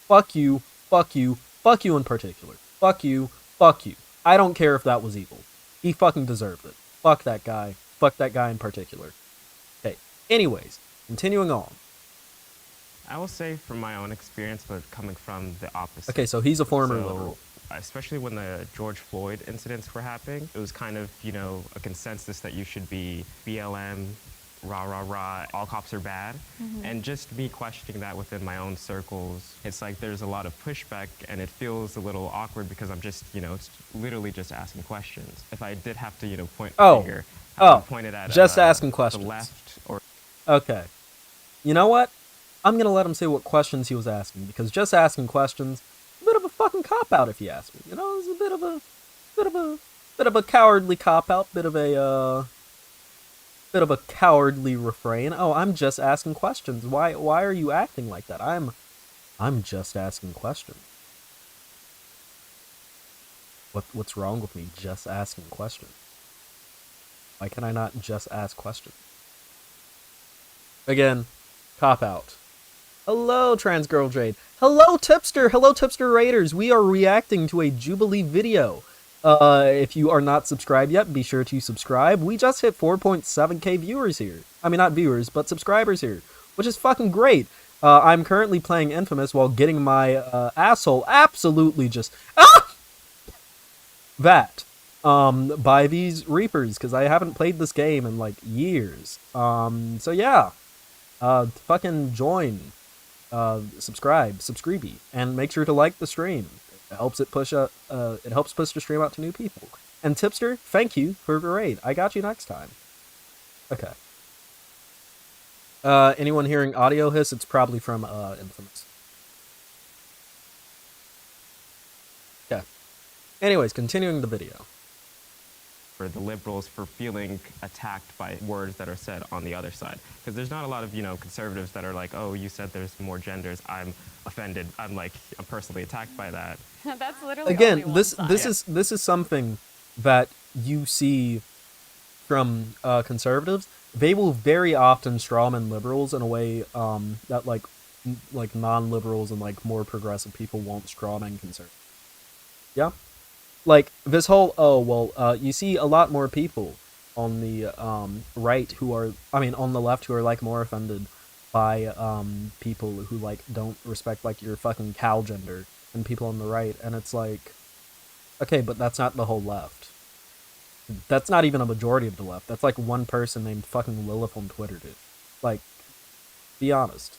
Fuck you. Fuck you. Fuck you in particular. Fuck you. Fuck you. I don't care if that was evil. He fucking deserved it. Fuck that guy. Fuck that guy in particular. Okay. Anyways, continuing on. I will say from my own experience, but coming from the opposite. Okay, so he's a former liberal. Especially when the George Floyd incidents were happening, it was kind of, you know, a consensus that you should be BLM, rah, rah, rah, all cops are bad. And just me questioning that within my own circles, it's like there's a lot of pushback and it feels a little awkward because I'm just, you know, it's literally just asking questions. If I did have to, you know, point a finger, I would point it at just asking questions. The left or... Okay. You know what? I'm gonna let him say what questions he was asking, because just asking questions, a bit of a fucking cop-out if you ask me. You know, it's a bit of a cowardly cop-out, bit of a cowardly refrain. Oh, I'm just asking questions. Why are you acting like that? I'm just asking questions. What's wrong with me just asking questions? Why can I not just ask questions? Again, cop-out. Hello, Trans Girl Jade. Hello, Tipster. Hello, Tipster Raiders. We are reacting to a Jubilee video. If you are not subscribed yet, be sure to subscribe. We just hit 4.7k viewers here. I mean, not viewers, but subscribers here, which is fucking great. I'm currently playing Infamous while getting my asshole absolutely just by these Reapers, because I haven't played this game in, like, years. So yeah, fucking join. Subscribe, and make sure to like the stream. It helps push the stream out to new people. And Tipster, thank you for the raid. I got you next time. Okay. Anyone hearing audio hiss? It's probably from Infamous. Okay. Anyways, continuing the video. For the liberals for feeling attacked by words that are said on the other side. Because there's not a lot of, you know, conservatives that are like, oh, you said there's more genders, I'm offended, I'm personally attacked by that. That's literally again, only this one side. this is something that you see from conservatives. They will very often strawman liberals in a way that like non-liberals and like more progressive people won't strawman conservatives. Yeah. Like, this whole, oh, well, you see a lot more people on the right who are, I mean, on the left who are, like, more offended by people who, like, don't respect, like, your fucking cow gender, and people on the right, and it's like, okay, but that's not the whole left. That's not even a majority of the left. That's, like, one person named fucking Lilith on Twitter, dude. Like, be honest.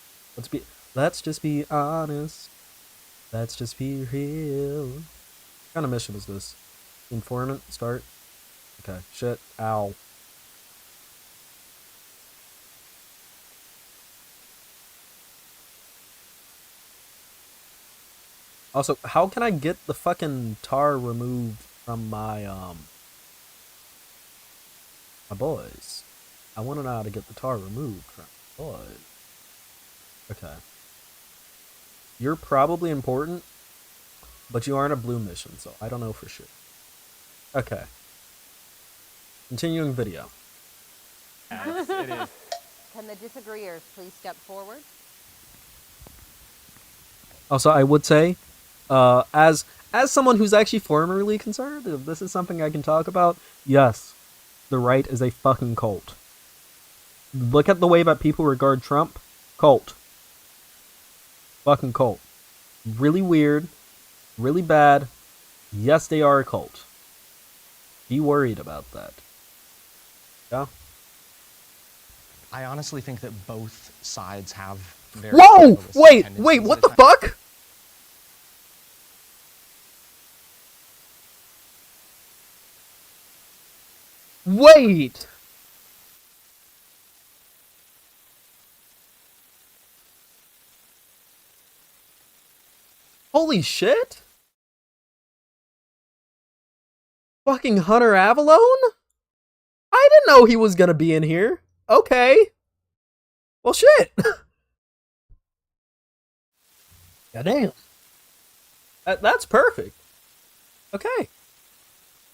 Let's just be honest. Let's just be real. What kind of mission is this? Informant? Start? Okay. Shit. Ow. Also, how can I get the fucking tar removed from my my boys? I want to know how to get the tar removed from my boys. Okay. You're probably important, but you aren't a blue mission, so I don't know for sure. Okay. Continuing video. Yes, it is. Can the disagreeers please step forward? Also, I would say, as someone who's actually formerly conservative, this is something I can talk about. Yes, the right is a fucking cult. Look at the way that people regard Trump. Cult. Fucking cult. Really weird. Really bad. Yes, they are a cult. Be worried about that. Yeah? I honestly think that both sides have very Whoa! capitalistic Wait, tendencies what at the times. fuck? Wait! Holy shit! Fucking Hunter Avalone? I didn't know he was gonna be in here. Okay. Well, shit. Goddamn. That's perfect. Okay.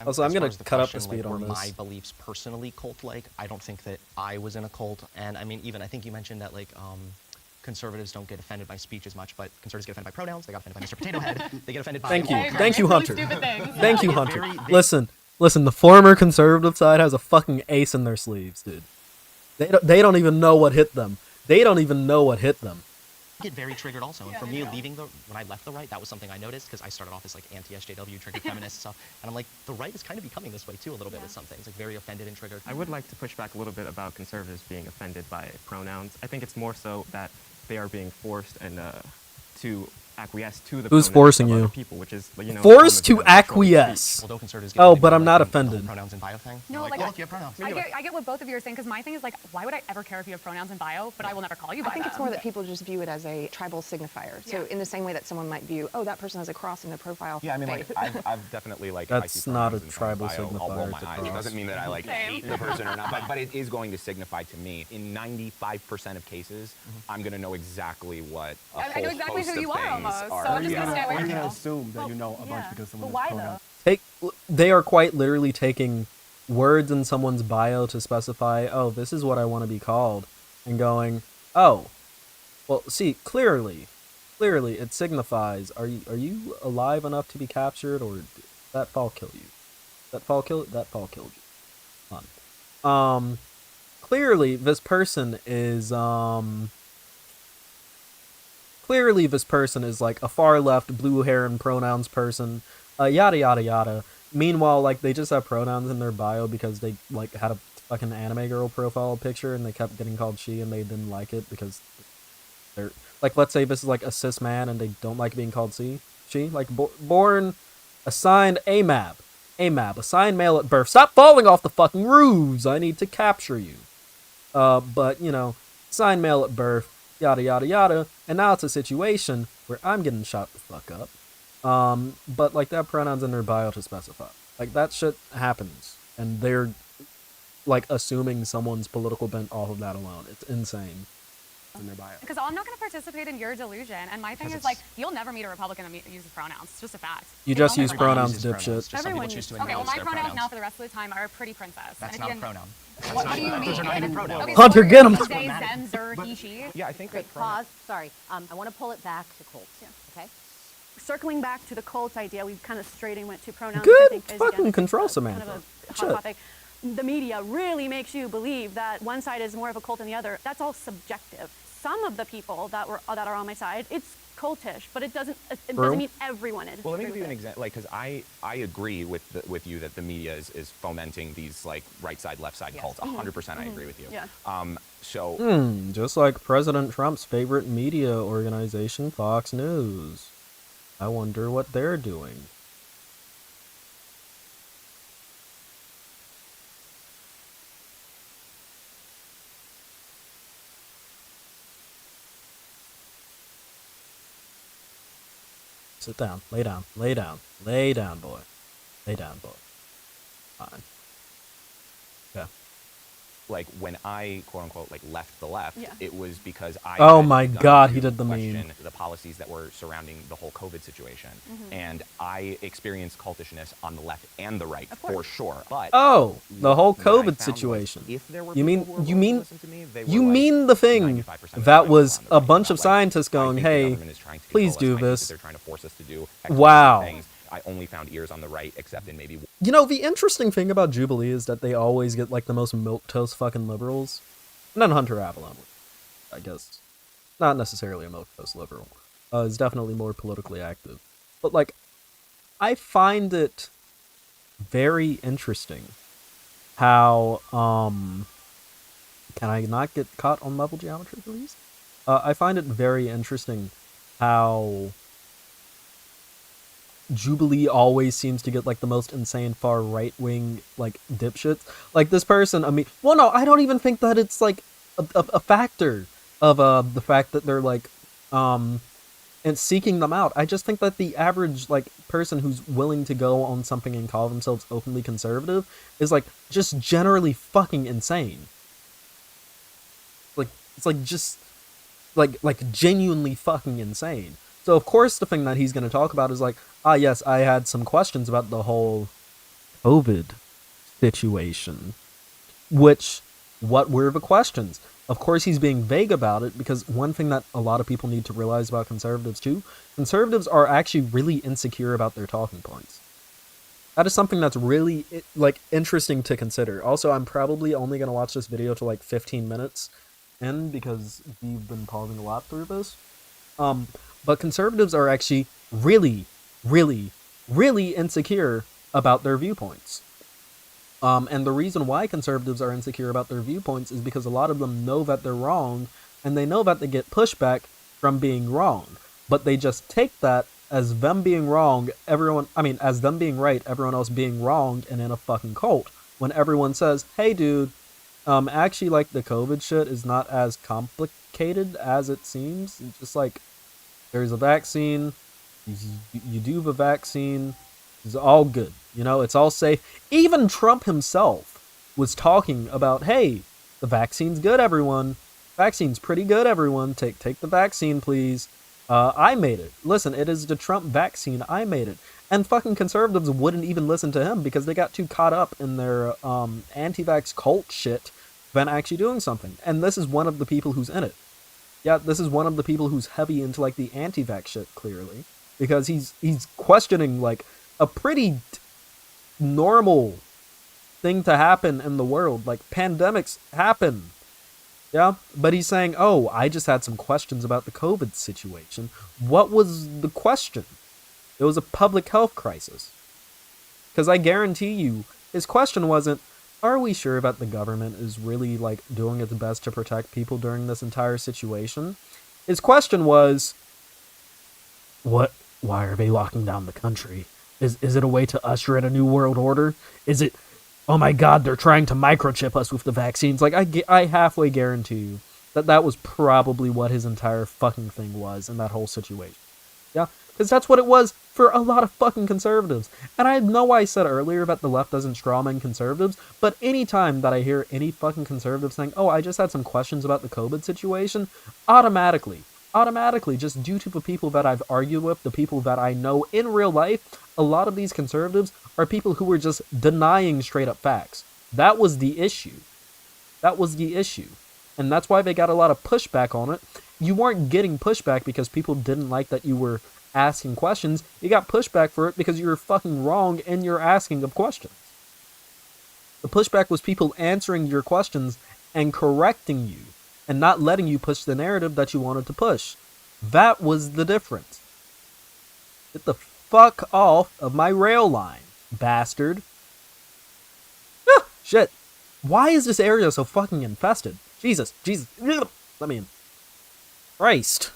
Also, I'm As far gonna as the cut up the question, speed like, on were this. my beliefs personally cult-like? I don't think that I was in a cult, and I mean, even I think you mentioned that like conservatives don't get offended by speech as much, but conservatives get offended by pronouns. They got offended by Mr. Potato Head. They get offended by. Thank you, all thank you, kinds Hunter. of really stupid Thank you, things. Hunter. Very- Listen. The former conservative side has a fucking ace in their sleeves, dude. They don't even know what hit them. They don't even know what hit them. Get very triggered also, and for me, when I left the right, that was something I noticed because I started off as like anti-SJW, triggered feminist stuff, and I'm like, the right is kind of becoming this way too a little bit with some things, like very offended and triggered. I would like to push back a little bit about conservatives being offended by pronouns. I think it's more so that they are being forced and to acquiesce to the Who's pronouns forced of you? other people, which is, you know, Forced some to of the controlling speech. acquiesce. Although conservatives get Oh, offended but by, I'm like, not the whole offended. pronouns in bio thing. No, They're like, oh, look, you have pronouns. I get what both of you are saying, because my thing is like, why would I ever care if you have pronouns in bio, but I will never call you by I think them. it's more that people just view it as a tribal signifier. So in the same way that someone might view, oh, that person has a cross in their profile. Yeah, I mean, like, faith. I've definitely, like, That's I see not a pronouns in tribal bio, I'll roll signifier my to eyes. It cross. doesn't mean that I, like, hate the person or not, but it is going to signify to me, in 95% of cases, I'm going to know exactly what a I know whole exactly host who you of are things almost, so are. I'm just gonna stay away We're from gonna you. assume that you know a bunch because someone But has why pronouns. They are quite literally taking words in someone's bio to specify, oh, this is what I want to be called, and going, oh, well, see, clearly it signifies, are you alive enough to be captured, or did that fall kill you? That fall killed you. Fun. Clearly this person is like a far left blue hair and pronouns person, yada yada yada. Meanwhile, like, they just have pronouns in their bio because they like had a fucking anime girl profile picture and they kept getting called she and they didn't like it because they're like, let's say this is like a cis man and they don't like being called she, like born, assigned AMAB, assigned male at birth. Stop falling off the fucking roofs. I need to capture you. But you know, assigned male at birth, yada yada yada, and now it's a situation where I'm getting shot the fuck up. But like, that pronouns in their bio to specify. Like, that shit happens, and they're like assuming someone's political bent off of that alone. It's insane. In their bio. Because I'm not going to participate in your delusion, and my thing is like, you'll never meet a Republican that uses pronouns. It's just a fact. You just use Everybody pronouns, uses pronouns, dipshit. just some Everyone people choose uses. to Okay, well, acknowledge my their pronouns now for the rest of the time are pretty princess. That's And not if a you- pronoun. What do you mean? Those are not even pronouns. Okay, Hunter, so get him. you say them, zer, he, she. Yeah, I think Great, pause. Sorry. I want to pull it back to Colts. Okay? Circling back to the cult idea, we kind of straight and went to pronouns. Good which I think is, fucking again, control kind of semantics. a hot Shit. topic. The media really makes you believe that one side is more of a cult than the other. That's all subjective. Some of the people that are on my side, it's cultish, but it doesn't mean everyone is. Well, let me give you an example, like, because I agree with you that the media is fomenting these, like, right side, left side cults. 100% I agree with you. Yeah. So Just like President Trump's favorite media organization, Fox News. I wonder what they're doing. Sit down. Lay down. Lay down. Lay down, boy. Lay down, boy. Fine. Yeah. Like when I quote unquote like left the left, it was because I Oh had my begun God, to he did the question meme. the policies that were surrounding the whole COVID situation, and I experienced cultishness on the left and the right for sure. But Oh, the whole what I found COVID was situation. if there were You mean people who were you willing to mean listen to me, they you were, like, mean the thing 95% of the that time was on the a right bunch about, of scientists I going, think the "Hey, government is trying to please control do us. I think that this." they're trying to force us to do X, Wow. Y, Z things. I only found ears on the right, except in maybe. You know, the interesting thing about Jubilee is that they always get like the most milquetoast fucking liberals. And then Hunter Avalon, I guess, not necessarily a milquetoast liberal, is definitely more politically active. But like, I find it very interesting how can I not get caught on level geometry, please? I find it very interesting how Jubilee always seems to get like the most insane far right wing like dipshits. Like this person, I mean, well, no, I don't even think that it's like a factor of the fact that they're like and seeking them out. I just think that the average like person who's willing to go on something and call themselves openly conservative is like just generally fucking insane. Like it's like just like genuinely fucking insane. So of course the thing that he's going to talk about is like, ah yes, I had some questions about the whole COVID situation. Which, what were the questions? Of course he's being vague about it, because one thing that a lot of people need to realize about conservatives too, conservatives are actually really insecure about their talking points. That is something that's really like interesting to consider. Also, I'm probably only going to watch this video to like 15 minutes in, because we've been pausing a lot through this. But conservatives are actually really, really, really insecure about their viewpoints. And the reason why conservatives are insecure about their viewpoints is because a lot of them know that they're wrong, and they know that they get pushback from being wrong. But they just take that as them being wrong, as them being right, everyone else being wrong, and in a fucking cult. When everyone says, hey dude, actually like the COVID shit is not as complicated as it seems. It's just like, there's a vaccine, you do the vaccine, it's all good. You know, it's all safe. Even Trump himself was talking about, hey, the vaccine's good, everyone. Vaccine's pretty good, everyone. Take the vaccine, please. I made it. Listen, it is the Trump vaccine. I made it. And fucking conservatives wouldn't even listen to him because they got too caught up in their anti-vax cult shit than actually doing something. And this is one of the people who's in it. Yeah, this is one of the people who's heavy into like the anti-vax shit, clearly, because he's questioning like a pretty normal thing to happen in the world. Like pandemics happen. Yeah, but he's saying, oh, I just had some questions about the COVID situation. What was the question? It was a public health crisis. Because I guarantee you, his question wasn't, are we sure that the government is really like doing its best to protect people during this entire situation? His question was, why are they locking down the country? Is it a way to usher in a new world order? Is it, oh my god, they're trying to microchip us with the vaccines? Like, I halfway guarantee you that was probably what his entire fucking thing was in that whole situation. Yeah? Because that's what it was for a lot of fucking conservatives. And I know I said earlier that the left doesn't strawman conservatives, but anytime that I hear any fucking conservative saying, oh, I just had some questions about the COVID situation, automatically, just due to the people that I've argued with, the people that I know in real life, a lot of these conservatives are people who were just denying straight up facts. That was the issue. And that's why they got a lot of pushback on it. You weren't getting pushback because people didn't like that you were asking questions. You got pushback for it because you were fucking wrong in your asking of questions. The pushback was people answering your questions and correcting you and not letting you push the narrative that you wanted to push. That was the difference. Get the fuck off of my rail line, bastard. Ah, shit. Why is this area so fucking infested? Jesus. Let me in. Christ.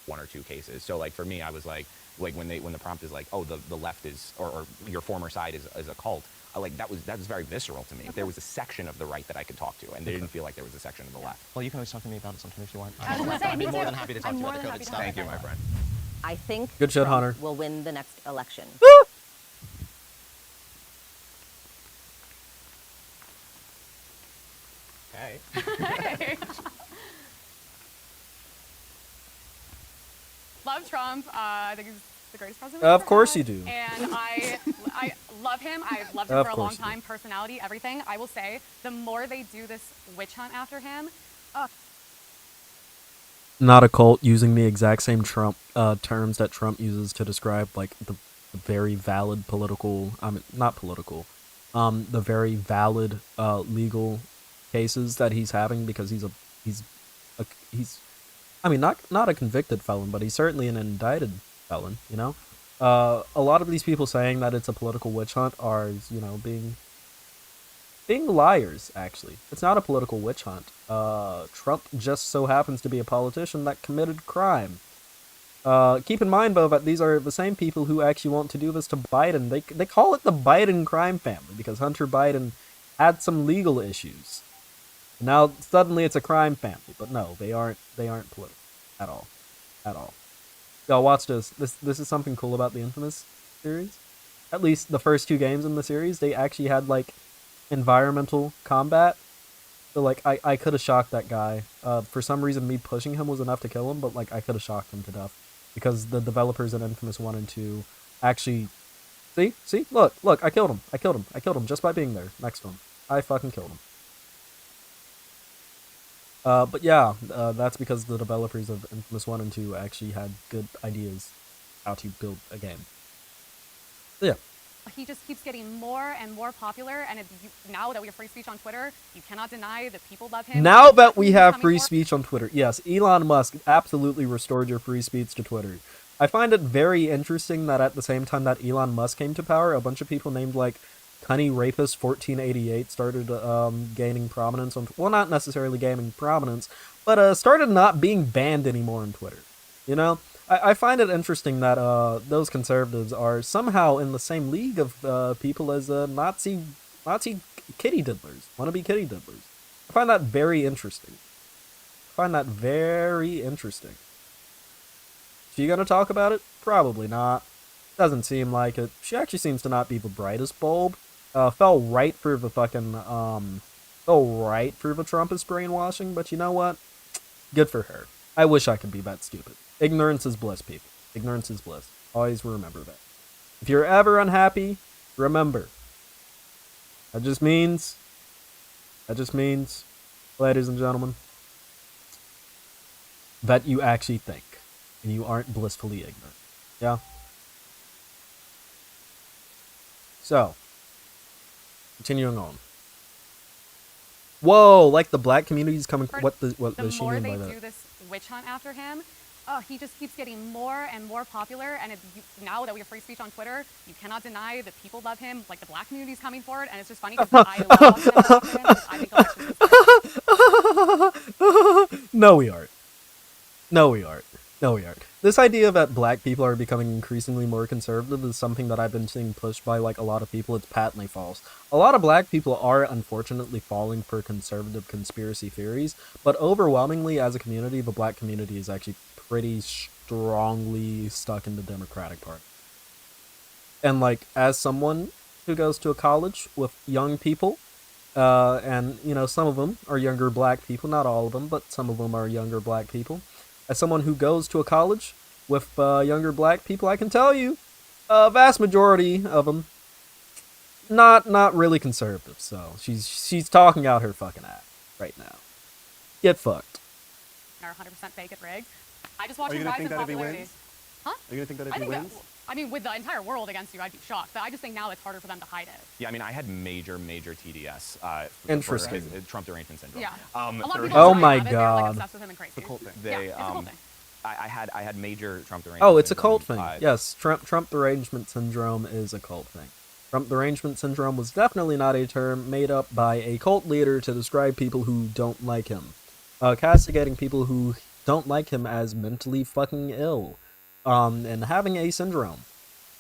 One or two cases. So like for me, I was like when the prompt is like, oh, the left is, or your former side is a cult, like that was very visceral to me. There was a section of the right that I could talk to, and they didn't feel like there was a section of the left. Well, you can always talk to me about it sometime if you want. I was gonna say, I'd be me more too. than happy to talk I'm to you more about the than COVID happy to stuff. talk Thank you, my friend. I think Good shit, Trump Hunter. will win the next election. Hey. Love Trump. I think he's the greatest president. Of we've ever course had. you do. And I love him. I've loved him Of for a long course you do. time. Personality, everything. I will say, the more they do this witch hunt after him, Not a cult, using the exact same Trump terms that Trump uses to describe like the very valid political, not political, the very valid legal cases that he's having, because he's I mean, not a convicted felon, but he's certainly an indicted felon, you know? A lot of these people saying that it's a political witch hunt are, you know, being liars, actually. It's not a political witch hunt. Trump just so happens to be a politician that committed crime. Keep in mind, though, that these are the same people who actually want to do this to Biden. They call it the Biden crime family because Hunter Biden had some legal issues. Now suddenly it's a crime family, but no, they aren't political at all, at all. Y'all watch this. This is something cool about the Infamous series. At least the first 2 games in the series, they actually had like environmental combat. So like I could have shocked that guy. For some reason, me pushing him was enough to kill him, but like I could have shocked him to death because the developers in Infamous 1 and 2 actually see look I killed him just by being there next to him. I fucking killed him. But yeah, that's because the developers of Infamous 1 and 2 actually had good ideas how to build a game. So yeah. he just keeps getting more and more popular. And now that we have free speech on Twitter, you cannot deny that people love him. Now that we have free speech on Twitter, yes, Elon Musk absolutely restored your free speech to Twitter. I find it very interesting that at the same time that Elon Musk came to power, a bunch of people named like Cunny Rapist 1488 started gaining prominence on, well, not necessarily gaining prominence, but started not being banned anymore on Twitter. You know, I find it interesting that those conservatives are somehow in the same league of people as Nazi kitty diddlers, wannabe kitty diddlers. I find that very interesting. She gonna talk about it? Probably not. Doesn't seem like it. She actually seems to not be the brightest bulb. Fell right for the Trumpist brainwashing, but you know what? Good for her. I wish I could be that stupid. Ignorance is bliss, people. Ignorance is bliss. Always remember that. If you're ever unhappy, remember. That just means, ladies and gentlemen, that you actually think, and you aren't blissfully ignorant. Yeah? So, continuing on. Whoa, like the black community's coming. What does she mean by that? The more they do this witch hunt after him, he just keeps getting more and more popular. And now that we have free speech on Twitter, you cannot deny that people love him. Like the black community's coming forward, and it's just funny because I love him. I think No, we aren't. This idea that black people are becoming increasingly more conservative is something that I've been seeing pushed by like a lot of people. It's patently false. A lot of black people are unfortunately falling for conservative conspiracy theories, but overwhelmingly as a community, the black community is actually pretty strongly stuck in the Democratic Party. And like, as someone who goes to a college with young people, and you know, some of them are younger black people, not all of them, but some of them are younger black people. As someone who goes to a college with younger black people, I can tell you, a vast majority of them, not really conservative. So she's talking out her fucking ass right now. Get fucked. Are 100% fake and rigged. I just watch him Are you rise gonna in think that if he popularity. wins? Huh? Are you gonna think that if I he think wins? I mean, with the entire world against you, I'd be shocked. But I just think now it's harder for them to hide it. Yeah, I mean, I had major TDS. Interesting. For Trump derangement syndrome. Yeah. A lot of people Oh say my they have it. They're, like, God. obsessed with him and crazy. It's a cult thing. Yeah, it's a cult thing. I had major Trump derangement. Oh, it's a cult thing. syndrome. Yes, Trump derangement syndrome is a cult thing. Trump derangement syndrome was definitely not a term made up by a cult leader to describe people who don't like him. Castigating people who don't like him as mentally fucking ill. And having a syndrome.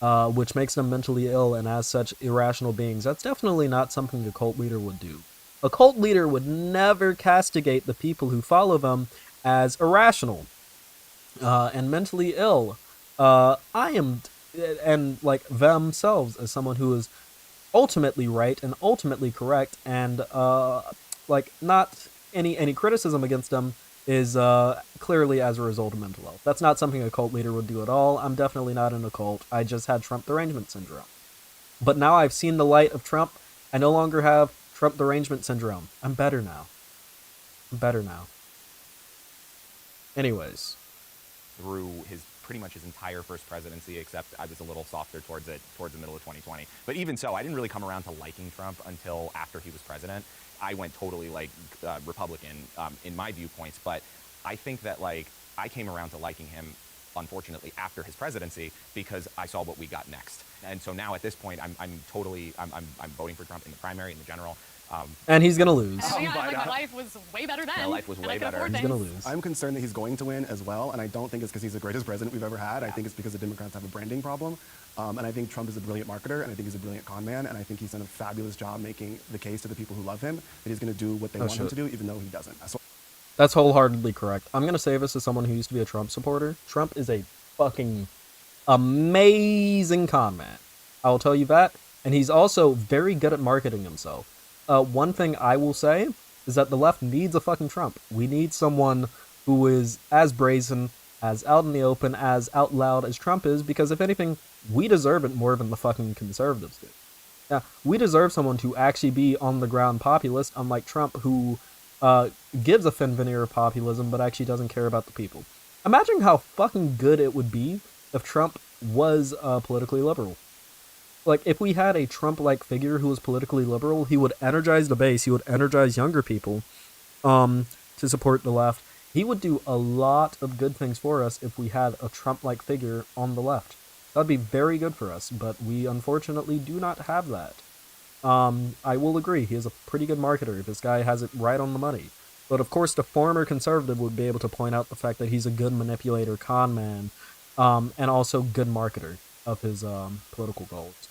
which makes them mentally ill and as such irrational beings. That's definitely not something a cult leader would do. A cult leader would never castigate the people who follow them as irrational and mentally ill. And like themselves as someone who is ultimately right and ultimately correct, and like not any criticism against them is clearly as a result of mental health. That's not something a cult leader would do at all. I'm definitely not in a cult. I just had Trump derangement syndrome. But now I've seen the light of Trump. I no longer have Trump derangement syndrome. I'm better now. I'm better now. Anyways. Through his pretty much his entire first presidency, except I was a little softer towards the middle of 2020. But even so, I didn't really come around to liking Trump until after he was president. I went totally like Republican in my viewpoints, but I think that like I came around to liking him, unfortunately, after his presidency because I saw what we got next. And so now at this point, I'm voting for Trump in the primary, in the general. And he's gonna lose. My life was way better then. My life was way better. He's gonna lose. I'm concerned that he's going to win as well, and I don't think it's because he's the greatest president we've ever had. I think it's because the Democrats have a branding problem. And I think Trump is a brilliant marketer, and I think he's a brilliant con man, and I think he's done a fabulous job making the case to the people who love him that he's going to do what they want him to do, even though he doesn't. That's wholeheartedly correct. I'm going to say this as someone who used to be a Trump supporter. Trump is a fucking amazing con man. I will tell you that. And he's also very good at marketing himself. One thing I will say is that the left needs a fucking Trump. We need someone who is as brazen, as out in the open, as out loud as Trump is, because if anything, we deserve it more than the fucking conservatives do. Yeah, we deserve someone to actually be on the ground populist, unlike Trump, who gives a thin veneer of populism, but actually doesn't care about the people. Imagine how fucking good it would be if Trump was politically liberal. Like, if we had a Trump-like figure who was politically liberal, he would energize the base, he would energize younger people to support the left. He would do a lot of good things for us if we had a Trump-like figure on the left. That'd be very good for us, but we unfortunately do not have that. I will agree, he is a pretty good marketer. This guy has it right on the money. But of course, the former conservative would be able to point out the fact that he's a good manipulator, con man, and also good marketer of his political goals.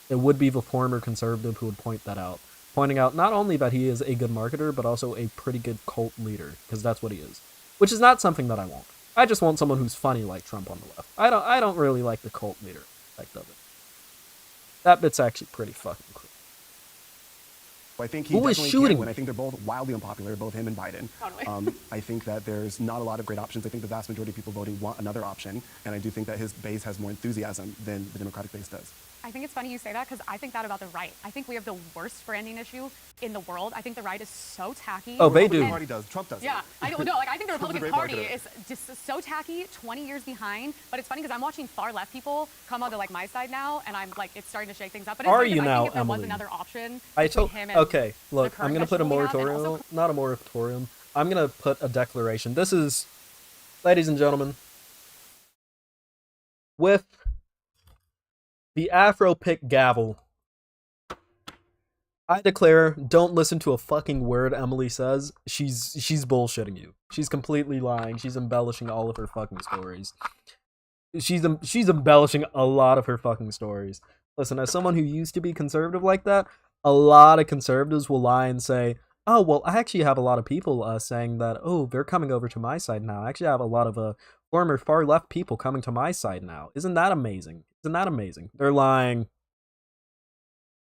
It would be the former conservative who would point that out. Pointing out not only that he is a good marketer, but also a pretty good cult leader, because that's what he is. Which is not something that I want. I just want someone who's funny like Trump on the left. I don't really like the cult leader aspect of it. That bit's actually pretty fucking cool. I think he definitely can win. I think they're both wildly unpopular, both him and Biden. I think that there's not a lot of great options. I think the vast majority of people voting want another option, and I do think that his base has more enthusiasm than the Democratic base does. I think it's funny you say that because I think that about the right. I think we have the worst branding issue in the world. I think the right is so tacky. Oh, they do. The Party does. Trump does. Yeah, I don't know. Like, I think the Republican Party is just so tacky, 20 years behind. But it's funny because I'm watching far left people come onto like my side now, and I'm like, it's starting to shake things up. But it's Are funny you I now, think if there was Emily? another option I between told. him and Okay, look, the I'm gonna current put a vegetable we have, and moratorium. also- Not a moratorium. I'm gonna put a declaration. This is, ladies and gentlemen, with the Afro pick gavel, I declare, don't listen to a fucking word Emily says. She's bullshitting you. She's completely lying. She's embellishing all of her fucking stories. She's embellishing a lot of her fucking stories. Listen, as someone who used to be conservative like that, a lot of conservatives will lie and say, oh, well, I actually have a lot of people saying that, oh, they're coming over to my side now. I actually have a lot of former far left people coming to my side now. Isn't that amazing? Isn't that amazing? They're lying.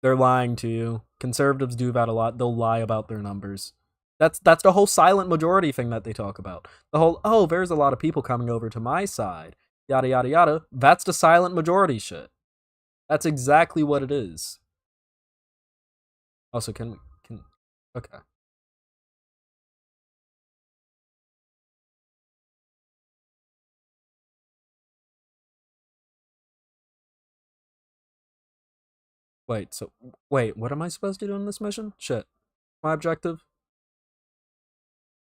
They're lying to you. Conservatives do that a lot. They'll lie about their numbers. That's the whole silent majority thing that they talk about. The whole, oh, there's a lot of people coming over to my side. Yada, yada, yada. That's the silent majority shit. That's exactly what it is. Also, can okay. Wait, what am I supposed to do in this mission? Shit. My objective?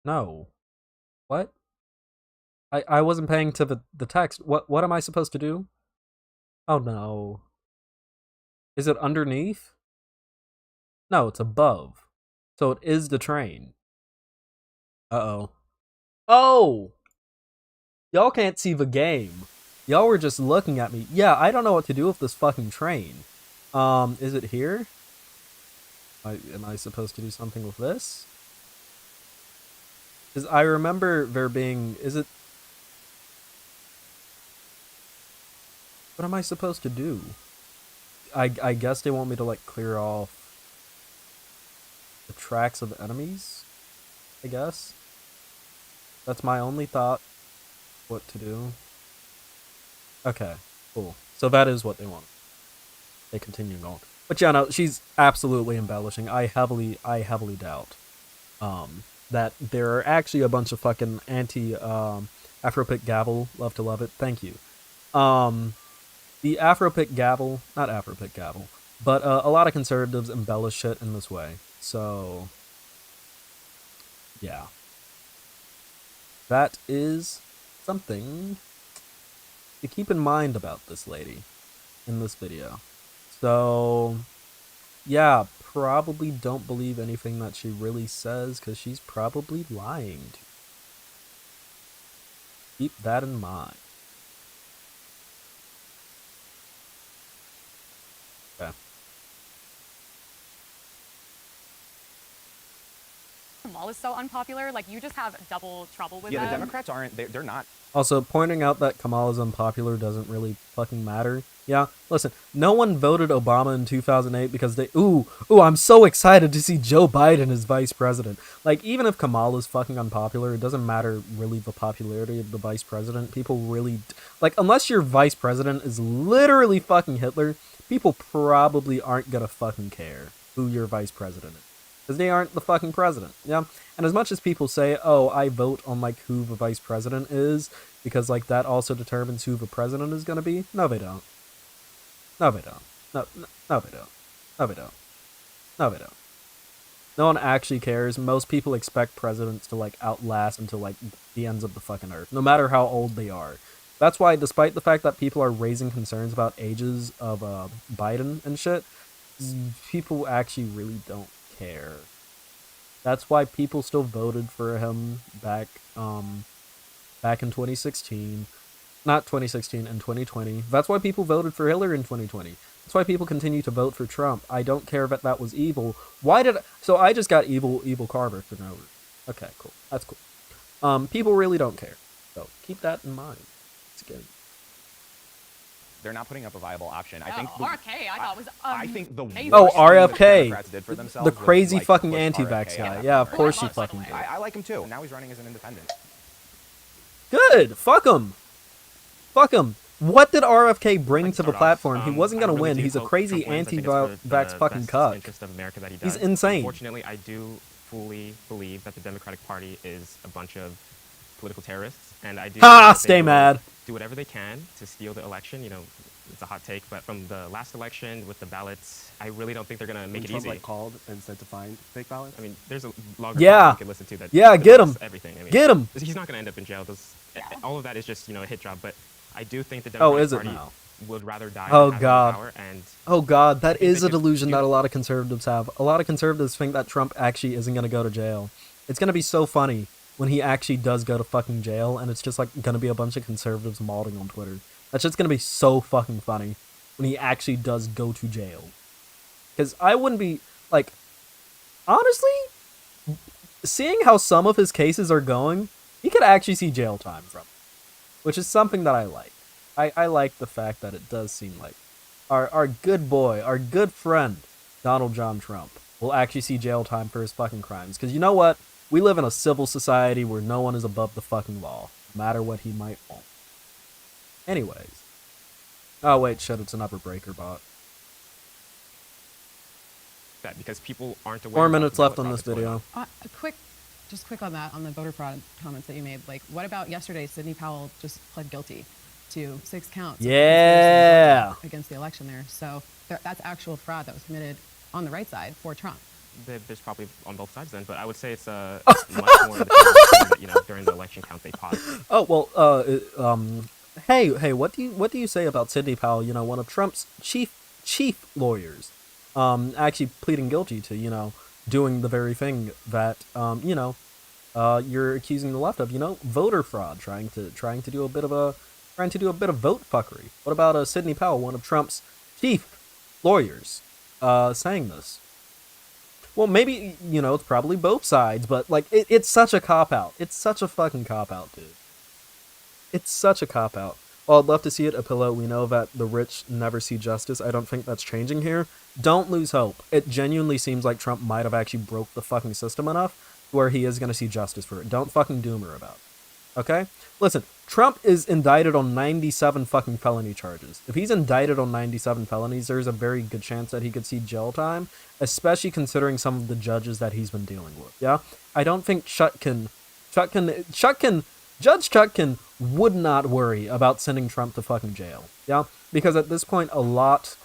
No. What? I wasn't paying to the text. What am I supposed to do? Oh no. Is it underneath? No, it's above. So it is the train. Uh-oh. Oh! Y'all can't see the game. Y'all were just looking at me. Yeah, I don't know what to do with this fucking train. Is it here? Am I supposed to do something with this? Because I remember there being... Is it... What am I supposed to do? I guess they want me to, like, clear off the tracks of enemies, I guess. That's my only thought what to do. Okay, cool. So that is what they want. They continue going. But yeah, no, she's absolutely embellishing. I heavily doubt that there are actually a bunch of fucking Afropic Gavel, love to love it, thank you. The Afropic Gavel, not Afropic Gavel, but a lot of conservatives embellish shit in this way. So, yeah. That is something to keep in mind about this lady in this video. So, yeah, probably don't believe anything that she really says, because she's probably lying to you. Keep that in mind. Okay. Kamal is so unpopular. Like, you just have double trouble with Yeah, them. the Democrats aren't, they're not. Also, pointing out that Kamala's unpopular doesn't really fucking matter. Yeah, listen, no one voted Obama in 2008 because they, ooh, I'm so excited to see Joe Biden as vice president. Like, even if Kamala's fucking unpopular, it doesn't matter really the popularity of the vice president. People really, like, unless your vice president is literally fucking Hitler, people probably aren't gonna fucking care who your vice president is. Because they aren't the fucking president, yeah? And as much as people say, oh, I vote on, like, who the vice president is, because, like, that also determines who the president is gonna be, no, they don't. No, they don't. No, they don't. No, they don't. No, they don't. No one actually cares. Most people expect presidents to, like, outlast until, like, the ends of the fucking earth, no matter how old they are. That's why, despite the fact that people are raising concerns about ages of Biden and shit, people actually really don't care. That's why people still voted for him back in 2016. Not 2016, in 2020. That's why people voted for Hillary in 2020. That's why people continue to vote for Trump. I don't care that that was evil. Why did so I just got evil Carver for no reason. Okay, cool. That's cool. People really don't care. So keep that in mind. It's good. They're not putting up a viable option. I Oh, think RFK, I thought was I think the amazing. Oh, worst thing the RFK, Democrats did for the themselves crazy was, like, fucking push anti-vax RFK guy. out. Yeah, of course she fucking did. I like him too. Now he's running as an independent. Good. Fuck him. Fuck him. What did RFK bring to the platform? He wasn't gonna win. He's a crazy anti-vax fucking cuck. Interest of America that he He's does. insane. Unfortunately, I do fully believe that the Democratic Party is a bunch of political terrorists, and I do. Ha! think that they Stay will mad. Do whatever they can to steal the election. You know, it's a hot take, but from the last election with the ballots, I really don't think they're gonna make it Trump, easy. like, called and said to find fake ballots. I mean, there's a longer Yeah. you can listen to that. Yeah, get him. Everything. I mean, Get him. He's not gonna end up in jail. All of that is just, you know, a hit job. But I do think the Oh, Democratic is it Party now? would rather die. Oh than have god. Power, and Oh god, that I think is they a just- delusion that a lot of conservatives have. A lot of conservatives think that Trump actually isn't gonna go to jail. It's gonna be so funny when he actually does go to fucking jail, and it's just like gonna be a bunch of conservatives mauling on Twitter. That's just gonna be so fucking funny when he actually does go to jail. Because I wouldn't be, like, honestly, seeing how some of his cases are going, he could actually see jail time from it, which is something that I like. I like the fact that it does seem like our good boy, our good friend, Donald John Trump, will actually see jail time for his fucking crimes. Because you know what? We live in a civil society where no one is above the fucking law, no matter what he might want. Anyways. Oh wait, shit, it's an upper breaker bot. that because people aren't aware. 4 minutes left on this video. Just quick on that, on the voter fraud comments that you made. Like, what about yesterday? Sidney Powell just pled guilty to 6 counts. Yeah. Against the election there. So that's actual fraud that was committed on the right side for Trump. There's probably on both sides then, but I would say it's much more that, you know, during the election count they paused. Oh well, hey, what do you say about Sidney Powell? You know, one of Trump's chief lawyers, actually pleading guilty to, you know, doing the very thing that you know, you're accusing the left of, you know, voter fraud, trying to do a bit of a trying to do a bit of vote fuckery. What about Sidney Powell, one of Trump's chief lawyers, saying this? Well, maybe, you know, it's probably both sides, but, like, it's such a cop-out. It's such a fucking cop-out, dude. It's such a cop-out. While I'd love to see it, Apillo, we know that the rich never see justice. I don't think that's changing here. Don't lose hope. It genuinely seems like Trump might have actually broke the fucking system enough where he is going to see justice for it. Don't fucking doom her about it. Okay? Listen, Trump is indicted on 97 fucking felony charges. If he's indicted on 97 felonies, there's a very good chance that he could see jail time, especially considering some of the judges that he's been dealing with, yeah? I don't think Judge Chutkin would not worry about sending Trump to fucking jail, yeah? Because at this point,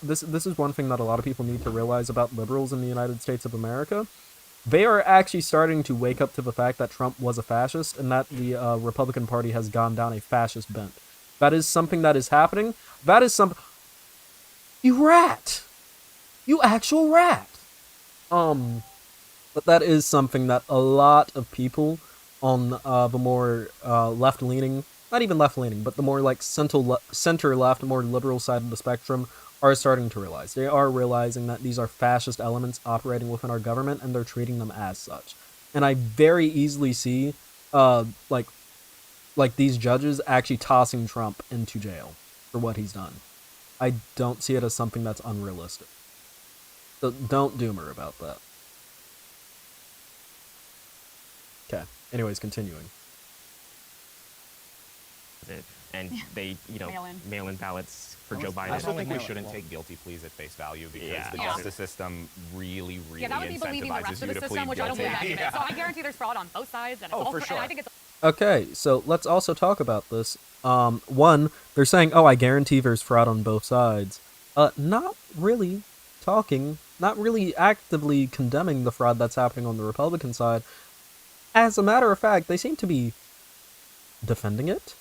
this is one thing that a lot of people need to realize about liberals in the United States of America. They are actually starting to wake up to the fact that Trump was a fascist and that the Republican Party has gone down a fascist bent. That is something that is happening. That is You rat! You actual rat! But that is something that a lot of people on the more left-leaning, not even left-leaning, but the more like center-left, more liberal side of the spectrum are starting to realize. They are realizing that these are fascist elements operating within our government, and they're treating them as such. And I very easily see, like these judges actually tossing Trump into jail for what he's done. I don't see it as something that's unrealistic. So don't doom her about that. Okay. Anyways, continuing. And they, you know, mail-in ballots for Joe Biden. I also think we shouldn't take guilty pleas at face value because the justice system really that would be believing the rest of the system, which I don't believe that either. So I guarantee there's fraud on both sides, and it's all, and I think it's. Okay, so let's also talk about this. One, they're saying, oh, I guarantee there's fraud on both sides. Not really actively condemning the fraud that's happening on the Republican side. As a matter of fact, they seem to be defending it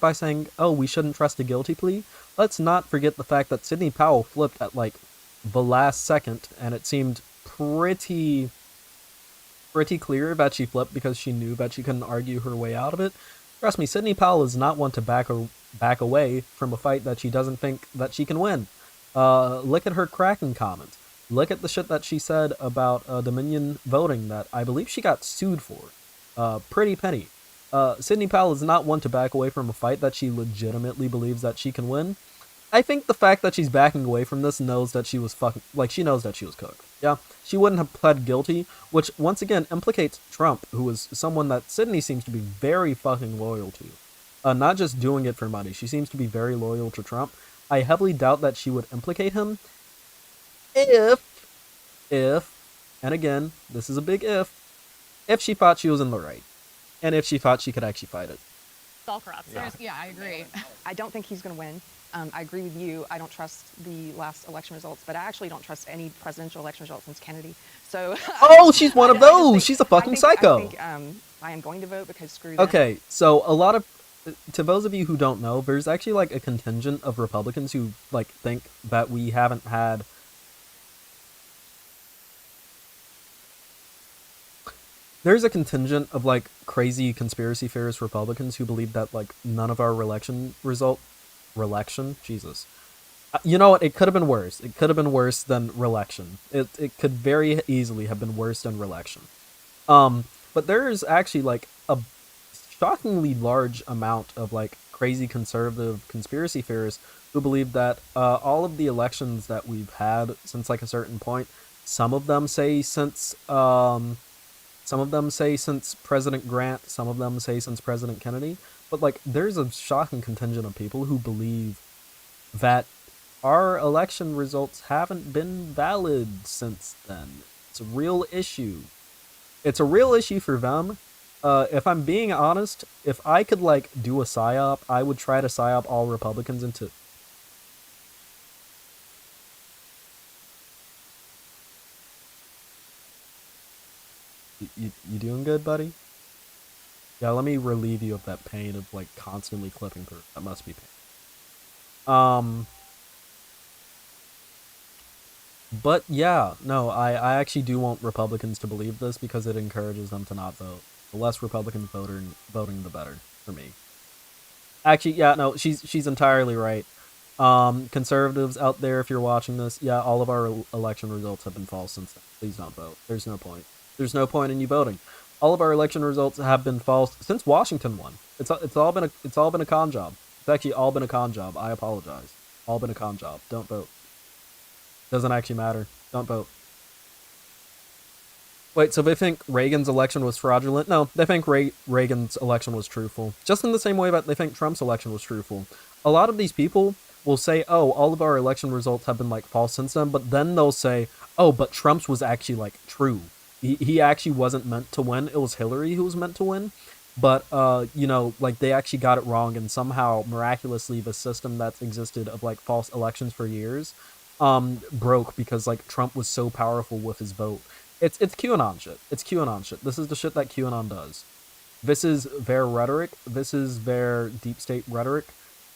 by saying, oh, we shouldn't trust a guilty plea. Let's not forget the fact that Sidney Powell flipped at, like, the last second, and it seemed pretty clear that she flipped because she knew that she couldn't argue her way out of it. Trust me, Sidney Powell is not one to back away from a fight that she doesn't think that she can win. Look at her Kraken comments. Look at the shit that she said about Dominion voting that I believe she got sued for. Pretty penny. Sidney Powell is not one to back away from a fight that she legitimately believes that she can win. I think the fact that she's backing away from this knows that she was she knows that she was cooked. Yeah, she wouldn't have pled guilty, which once again implicates Trump, who is someone that Sidney seems to be very fucking loyal to. Not just doing it for money, she seems to be very loyal to Trump. I heavily doubt that she would implicate him if, and again, this is a big if she thought she was in the right. And if she thought she could actually fight it. It's all corrupt. Yeah, I agree. I don't think he's going to win. I agree with you. I don't trust the last election results, but I actually don't trust any presidential election results since Kennedy. So. Oh, she's one of those. She's a fucking psycho. I think I am going to vote because screw them. Okay, so to those of you who don't know, there's actually like a contingent of Republicans who like think that we haven't had. There's a contingent of, like, crazy conspiracy theorist Republicans who believe that, like, none of our Jesus. You know what? It could have been worse. It could have been worse than re-election. It could very easily have been worse than re-election. But there's actually, like, a shockingly large amount of, like, crazy conservative conspiracy theorists who believe that all of the elections that we've had since, like, a certain point, some of them say since President Grant, some of them say since President Kennedy, but like there's a shocking contingent of people who believe that our election results haven't been valid since then. It's a real issue. It's a real issue for them. If I'm being honest, if I could like do a psyop, I would try to psyop all Republicans into... You doing good, buddy? Yeah, let me relieve you of that pain of, like, constantly clipping through. That must be pain. But, yeah, no, I actually do want Republicans to believe this because it encourages them to not vote. The less Republicans voting, the better, for me. Actually, yeah, no, she's entirely right. Conservatives out there, if you're watching this, yeah, all of our election results have been false since then. Please don't vote. There's no point. There's no point in you voting. All of our election results have been false since Washington won. It's all been a con job. It's actually all been a con job. I apologize. All been a con job. Don't vote. Doesn't actually matter. Don't vote. Wait, so they think Reagan's election was fraudulent? No, they think Reagan's election was truthful. Just in the same way that they think Trump's election was truthful. A lot of these people will say, oh, all of our election results have been, like, false since then, but then they'll say, oh, but Trump's was actually, like, true. He actually wasn't meant to win. It was Hillary who was meant to win. But, you know, like, they actually got it wrong, and somehow, miraculously, the system that's existed of, like, false elections for years, broke because, like, Trump was so powerful with his vote. It's QAnon shit. It's QAnon shit. This is the shit that QAnon does. This is their rhetoric. This is their deep state rhetoric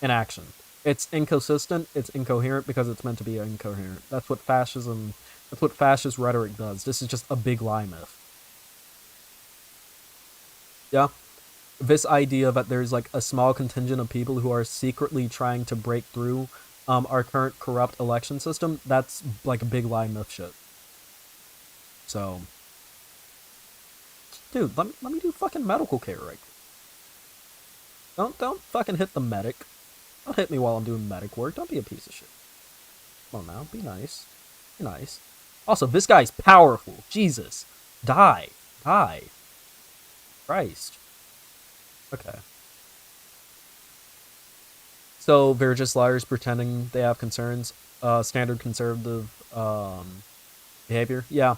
in action. It's inconsistent. It's incoherent because it's meant to be incoherent. That's what fascism... That's what fascist rhetoric does. This is just a big lie myth. Yeah? This idea that there's, like, a small contingent of people who are secretly trying to break through our current corrupt election system, that's, like, a big lie myth shit. So, dude, let me do fucking medical care right quick. Don't fucking hit the medic. Don't hit me while I'm doing medic work. Don't be a piece of shit. Come on now, be nice. Be nice. Also, this guy's powerful. Jesus. Die. Die. Christ. Okay. So, they're just liars pretending they have concerns. Standard conservative, behavior. Yeah.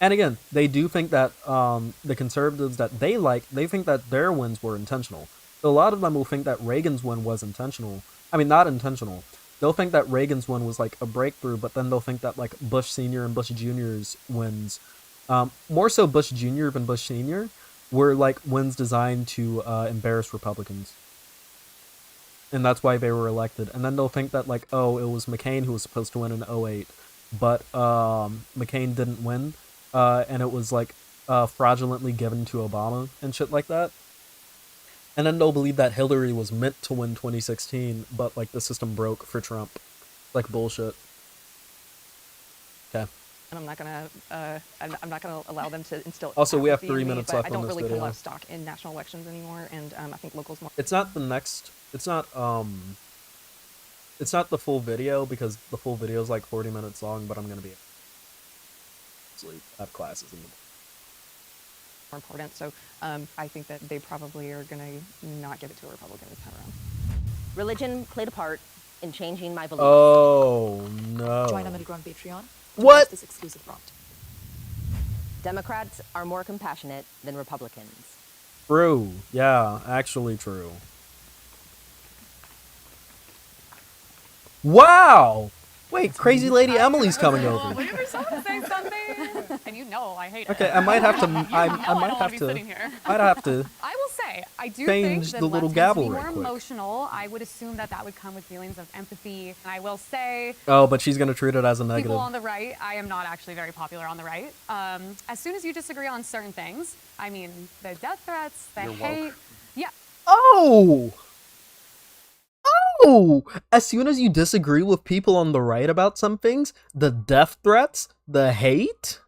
And again, they do think that the conservatives that they like, they think that their wins were intentional. So a lot of them will think that Reagan's win was intentional. I mean, not intentional. They'll think that Reagan's win was like a breakthrough, but then they'll think that like Bush Sr. and Bush Jr.'s wins, more so Bush Jr. than Bush Sr., were like wins designed to embarrass Republicans. And that's why they were elected. And then they'll think that like, oh, it was McCain who was supposed to win in 2008, but McCain didn't win. And it was like fraudulently given to Obama and shit like that. And then they'll believe that Hillary was meant to win 2016, but like the system broke for Trump. Like bullshit. Okay. And I'm not gonna allow them to instill. Also, we have 3 me, minutes but left I don't on this really video. put a lot of stock in national elections anymore, and I think locals more. It's not the next. It's not It's not the full video because the full video is like 40 minutes long. But I'm gonna be sleep. I have classes in the morning. More important. So I think that they probably are going to not give it to a Republican this time around. Religion played a part in changing my beliefs. Oh, no. Join our middle ground Patreon. What? This exclusive prompt. Democrats are more compassionate than Republicans. True. Yeah, actually true. Wow! Wait, Crazy Lady Emily's coming over. Whenever someone says something, and you know I hate it. Okay, I might have to. I might don't have be to. sitting here. I'd have to. I will say, I do change think that the little leftists gavel be right more quick. emotional. I would assume that that would come with feelings of empathy. And I will say, Oh, but she's gonna treat it as a negative. people on the right, I am not actually very popular on the right. As soon as you disagree on certain things, I mean, the death threats, the You're woke. hate, yeah. Oh! Oh! As soon as you disagree with people on the right about some things, the death threats, the hate?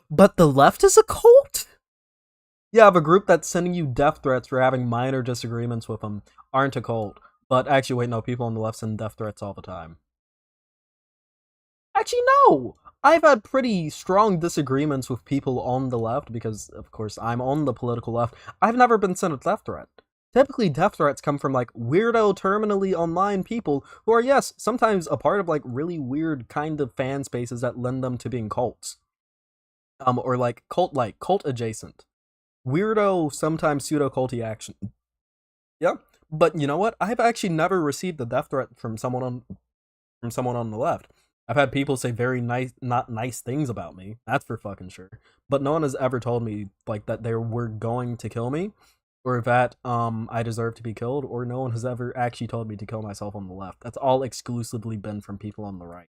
But the left is a cult? Yeah, the group that's sending you death threats for having minor disagreements with them aren't a cult. But actually, wait, no, people on the left send death threats all the time. Actually, no! I've had pretty strong disagreements with people on the left because, of course, I'm on the political left. I've never been sent a death threat. Typically, death threats come from, like, weirdo, terminally online people who are, yes, sometimes a part of, like, really weird kind of fan spaces that lend them to being cults. Or, like, cult-like, cult-adjacent. Weirdo, sometimes pseudo-culty action. Yeah, but you know what? I've actually never received a death threat from someone on the left. I've had people say very not nice things about me. That's for fucking sure. But no one has ever told me, like, that they were going to kill me. Or that I deserve to be killed, or no one has ever actually told me to kill myself on the left. That's all exclusively been from people on the right,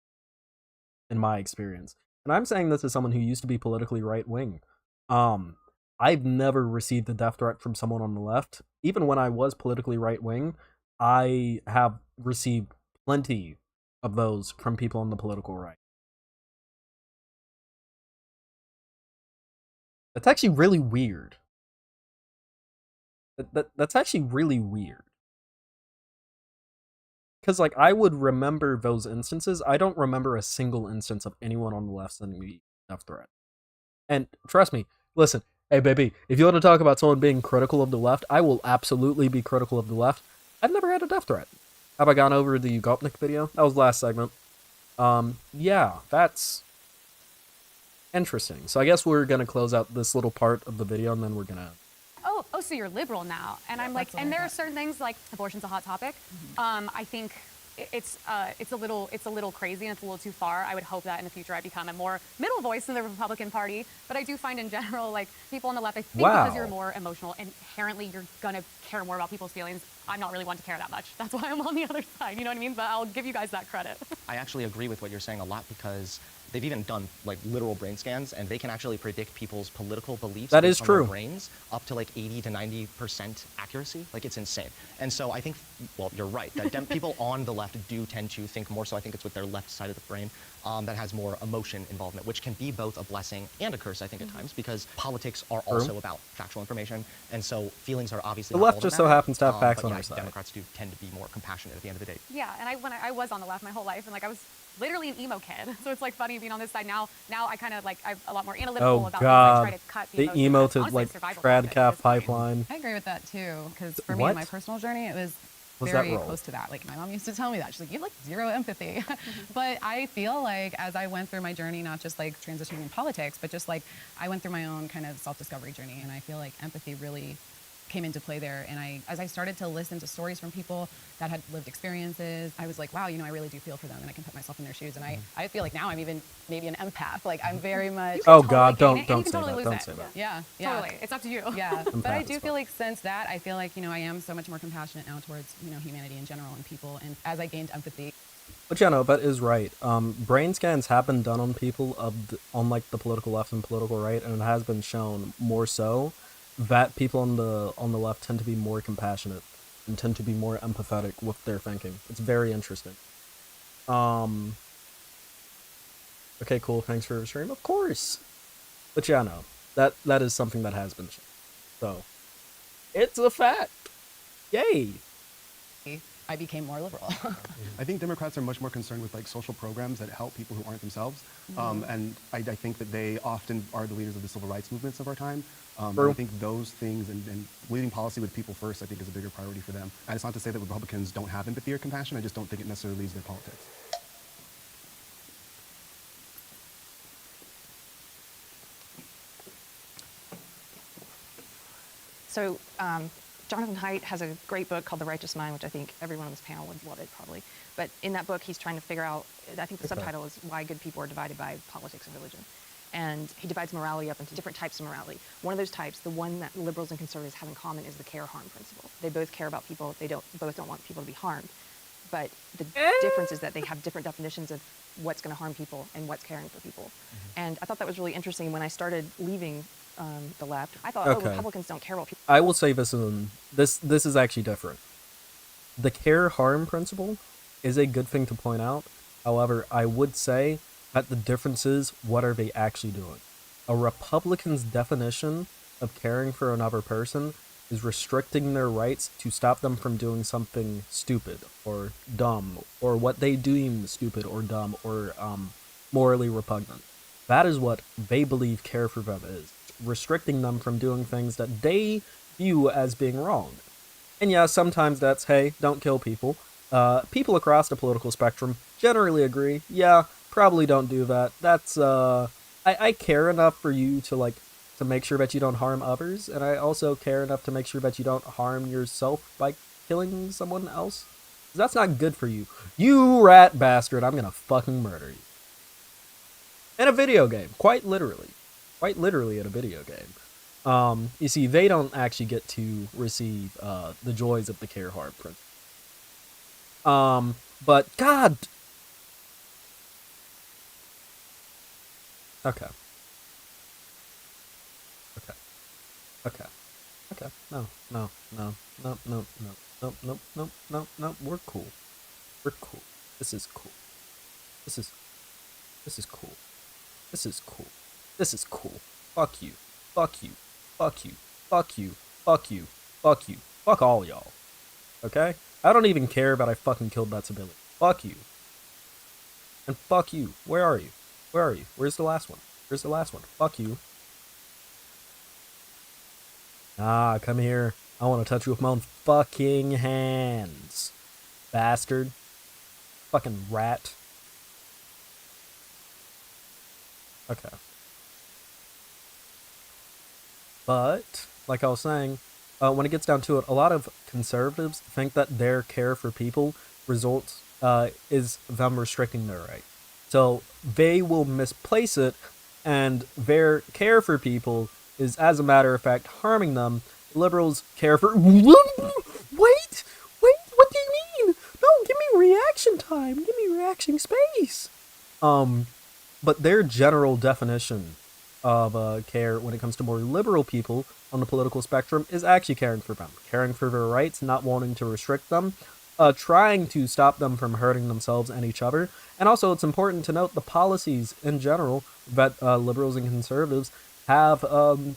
in my experience. And I'm saying this as someone who used to be politically right-wing. I've never received a death threat from someone on the left. Even when I was politically right-wing, I have received plenty of those from people on the political right. That's actually really weird. That's actually really weird. Because, like, I would remember those instances. I don't remember a single instance of anyone on the left sending me a death threat. And trust me, listen, hey, baby, if you want to talk about someone being critical of the left, I will absolutely be critical of the left. I've never had a death threat. Have I gone over the Yugopnik video? That was the last segment. Yeah, that's interesting. So I guess we're going to close out this little part of the video, and then we're going to... Oh, so you're liberal now. And I'm like, and there are certain things like abortion's a hot topic. I think it's a little crazy and it's a little too far. I would hope that in the future I become a more middle voice in the Republican Party. But I do find in general, like, people on the left, I think because you're more emotional, inherently you're gonna care more about people's feelings. I'm not really one to care that much. That's why I'm on the other side, you know what I mean? But I'll give you guys that credit. I actually agree with what you're saying a lot, because they've even done like literal brain scans, and they can actually predict people's political beliefs. That is based on their true. brains up to like 80 to 90% accuracy. Like, it's insane. And so I think, well, you're right, that people on the left do tend to think more so. I think it's with their left side of the brain that has more emotion involvement, which can be both a blessing and a curse, I think, at times, because politics are also about factual information, and so feelings are obviously The not left all that just so matter. happens to have facts But on yeah, our side. Democrats do tend to be more compassionate at the end of the day. Yeah, and when I was on the left my whole life, and like I was literally an emo kid. So it's like funny being on this side now. Now I kind of like, I'm a lot more analytical about God. things. I try to cut The emotions. emo That's to honestly like survival trad tactic. calf pipeline. I agree with that too, because for me, What? in my personal journey, it was What's that very role? close to that. Like, my mom used to tell me that. She's like, you have like zero empathy. But I feel like as I went through my journey, not just like transitioning in politics, but just like I went through my own kind of self-discovery journey, and I feel like empathy really came into play there. And as I started to listen to stories from people that had lived experiences, I was like, wow, you know, I really do feel for them, and I can put myself in their shoes. And I feel like now I'm even maybe an empath. Like, I'm very much... Oh, God, don't say totally that. Don't say that. Yeah. Totally. It's up to you. Yeah. Empath But I is do fine. feel like since that, I feel like, you know, I am so much more compassionate now towards, you know, humanity in general and people. And as I gained empathy... But yeah, no, that is right. Brain scans have been done on people on like the political left and political right, and it has been shown more so that people on the left tend to be more compassionate and tend to be more empathetic with their thinking. It's very interesting. Okay, cool. Thanks for the stream. Of course. But yeah, no, that is something that has been shown. So it's a fact. Yay. I became more liberal. I think Democrats are much more concerned with like social programs that help people who aren't themselves, and I think that they often are the leaders of the civil rights movements of our time. And I think those things and leading policy with people first, I think, is a bigger priority for them. And it's not to say that Republicans don't have empathy or compassion. I just don't think it necessarily leads their politics. So Jonathan Haidt has a great book called The Righteous Mind, which I think everyone on this panel would love it probably. But in that book, he's trying to figure out, I think the subtitle is Why Good People Are Divided by Politics and Religion. And he divides morality up into different types of morality. One of those types, the one that liberals and conservatives have in common, is the care-harm principle. They both care about people. They both don't want people to be harmed. But the difference is that they have different definitions of what's going to harm people and what's caring for people. And I thought that was really interesting. When I started leaving the left, I thought, oh, Republicans don't care about people. I will say this is actually different. The care-harm principle is a good thing to point out. However, I would say that the difference is, what are they actually doing? A Republican's definition of caring for another person is restricting their rights to stop them from doing something stupid or dumb, or what they deem stupid or dumb or morally repugnant. That is what they believe care for them is. Restricting them from doing things that they view as being wrong. And yeah, sometimes that's, hey, don't kill people. People across the political spectrum generally agree, yeah, probably don't do that. That's, I care enough for you to make sure that you don't harm others, and I also care enough to make sure that you don't harm yourself by killing someone else. That's not good for you. You rat bastard, I'm gonna fucking murder you. In a video game, quite literally. Quite literally in a video game. You see, they don't actually get to receive the joys of the care-harm principle. But God. Okay. Okay. Okay. No. No. No. No. No. No. No. No. No. No. No. We're cool. We're cool. This is cool. This is. This is cool. This is cool. This is cool. Fuck you. Fuck you. Fuck you. Fuck you. Fuck you. Fuck you. Fuck all y'all. Okay? I don't even care about I fucking killed that civilian. Fuck you. And fuck you. Where are you? Where are you? Where's the last one? Where's the last one? Fuck you. Ah, come here. I want to touch you with my own fucking hands. Bastard. Fucking rat. Okay. But, like I was saying, when it gets down to it, a lot of conservatives think that their care for people results is them restricting their right. So they will misplace it, and their care for people is, as a matter of fact, harming them. Liberals care for... Wait! Wait! What do you mean? No, give me reaction time. Give me reaction space. But their general definition of care when it comes to more liberal people on the political spectrum is actually caring for them. Caring for their rights, not wanting to restrict them, trying to stop them from hurting themselves and each other. And also, it's important to note the policies in general that liberals and conservatives have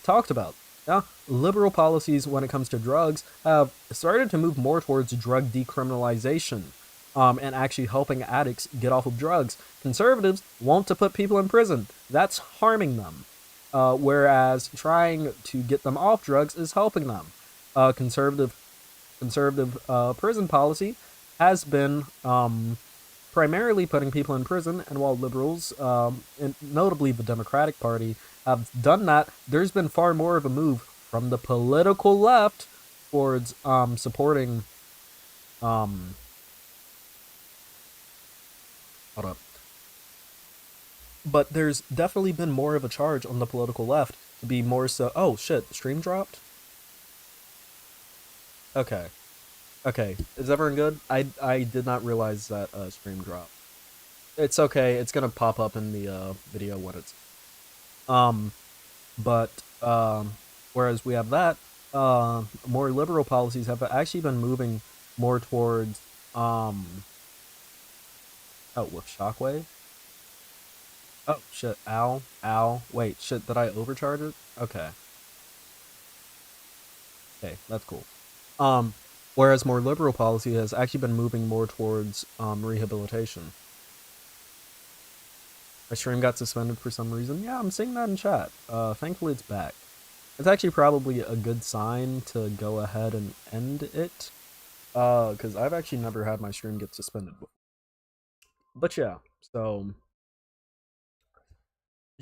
talked about. Yeah, liberal policies when it comes to drugs have started to move more towards drug decriminalization and actually helping addicts get off of drugs. Conservatives want to put people in prison. That's harming them. Whereas trying to get them off drugs is helping them. Conservative prison policy has been primarily putting people in prison, and while liberals, and notably the Democratic Party, have done that, there's been far more of a move from the political left towards supporting hold up. But there's definitely been more of a charge on the political left to be more so... Oh, shit. Stream dropped? Okay. Okay. Is everyone good? I did not realize that stream dropped. It's okay. It's gonna pop up in the video when it's... whereas we have that, more liberal policies have actually been moving more towards... Oh, with Shockwave? Oh, shit. Ow. Ow. Wait, shit, did I overcharge it? Okay. Okay, that's cool. Whereas more liberal policy has actually been moving more towards, rehabilitation. My stream got suspended for some reason. Yeah, I'm seeing that in chat. Thankfully it's back. It's actually probably a good sign to go ahead and end it. Because I've actually never had my stream get suspended before. But yeah, so...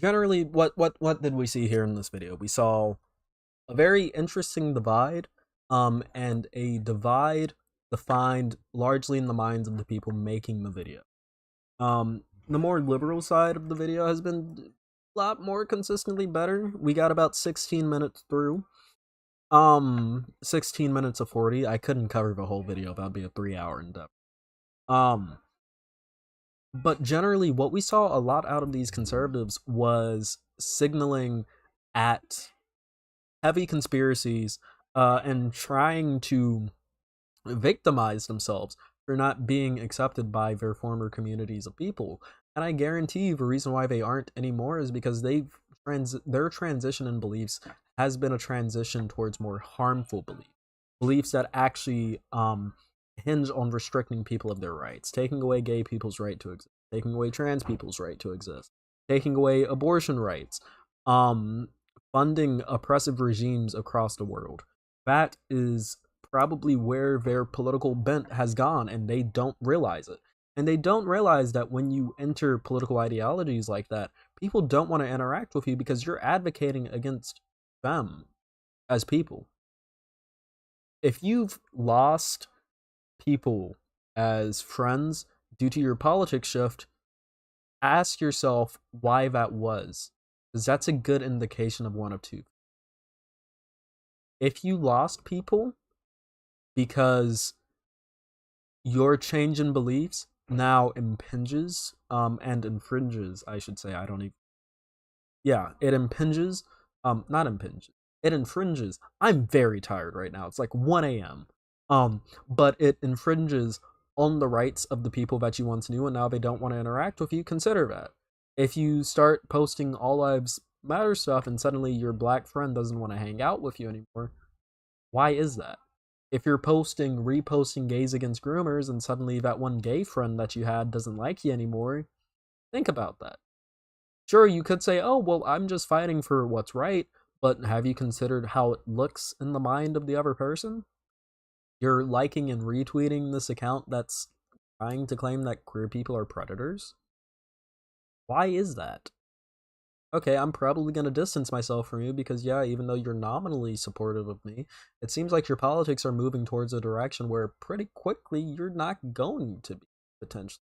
Generally, what did we see here in this video? We saw a very interesting divide, and a divide defined largely in the minds of the people making the video. The more liberal side of the video has been a lot more consistently better. We got about 16 minutes through. 16 minutes of 40. I couldn't cover the whole video. That'd be a 3-hour endeavor. But generally, what we saw a lot out of these conservatives was signaling at heavy conspiracies and trying to victimize themselves for not being accepted by their former communities of people. And I guarantee you the reason why they aren't anymore is because their transition in beliefs has been a transition towards more harmful beliefs. Beliefs that actually hinge on restricting people of their rights, taking away gay people's right to exist, taking away trans people's right to exist, taking away abortion rights, funding oppressive regimes across the world. That is probably where their political bent has gone, and they don't realize it. And they don't realize that when you enter political ideologies like that, people don't want to interact with you because you're advocating against them as people. If you've lost people as friends due to your politics shift, ask yourself why that was, because that's a good indication of one of two. If you lost people because your change in beliefs now impinges and infringes, I should say, I don't even... Yeah, it impinges, not impinges. it infringes. I'm very tired right now. It's like 1 a.m. But it infringes on the rights of the people that you once knew and now they don't want to interact with you. Consider that. If you start posting All Lives Matter stuff and suddenly your black friend doesn't want to hang out with you anymore, why is that? If you're reposting gays against groomers and suddenly that one gay friend that you had doesn't like you anymore, think about that. Sure, you could say, oh, well, I'm just fighting for what's right, but have you considered how it looks in the mind of the other person? You're liking and retweeting this account that's trying to claim that queer people are predators? Why is that? Okay, I'm probably going to distance myself from you because, yeah, even though you're nominally supportive of me, it seems like your politics are moving towards a direction where pretty quickly you're not going to be, potentially.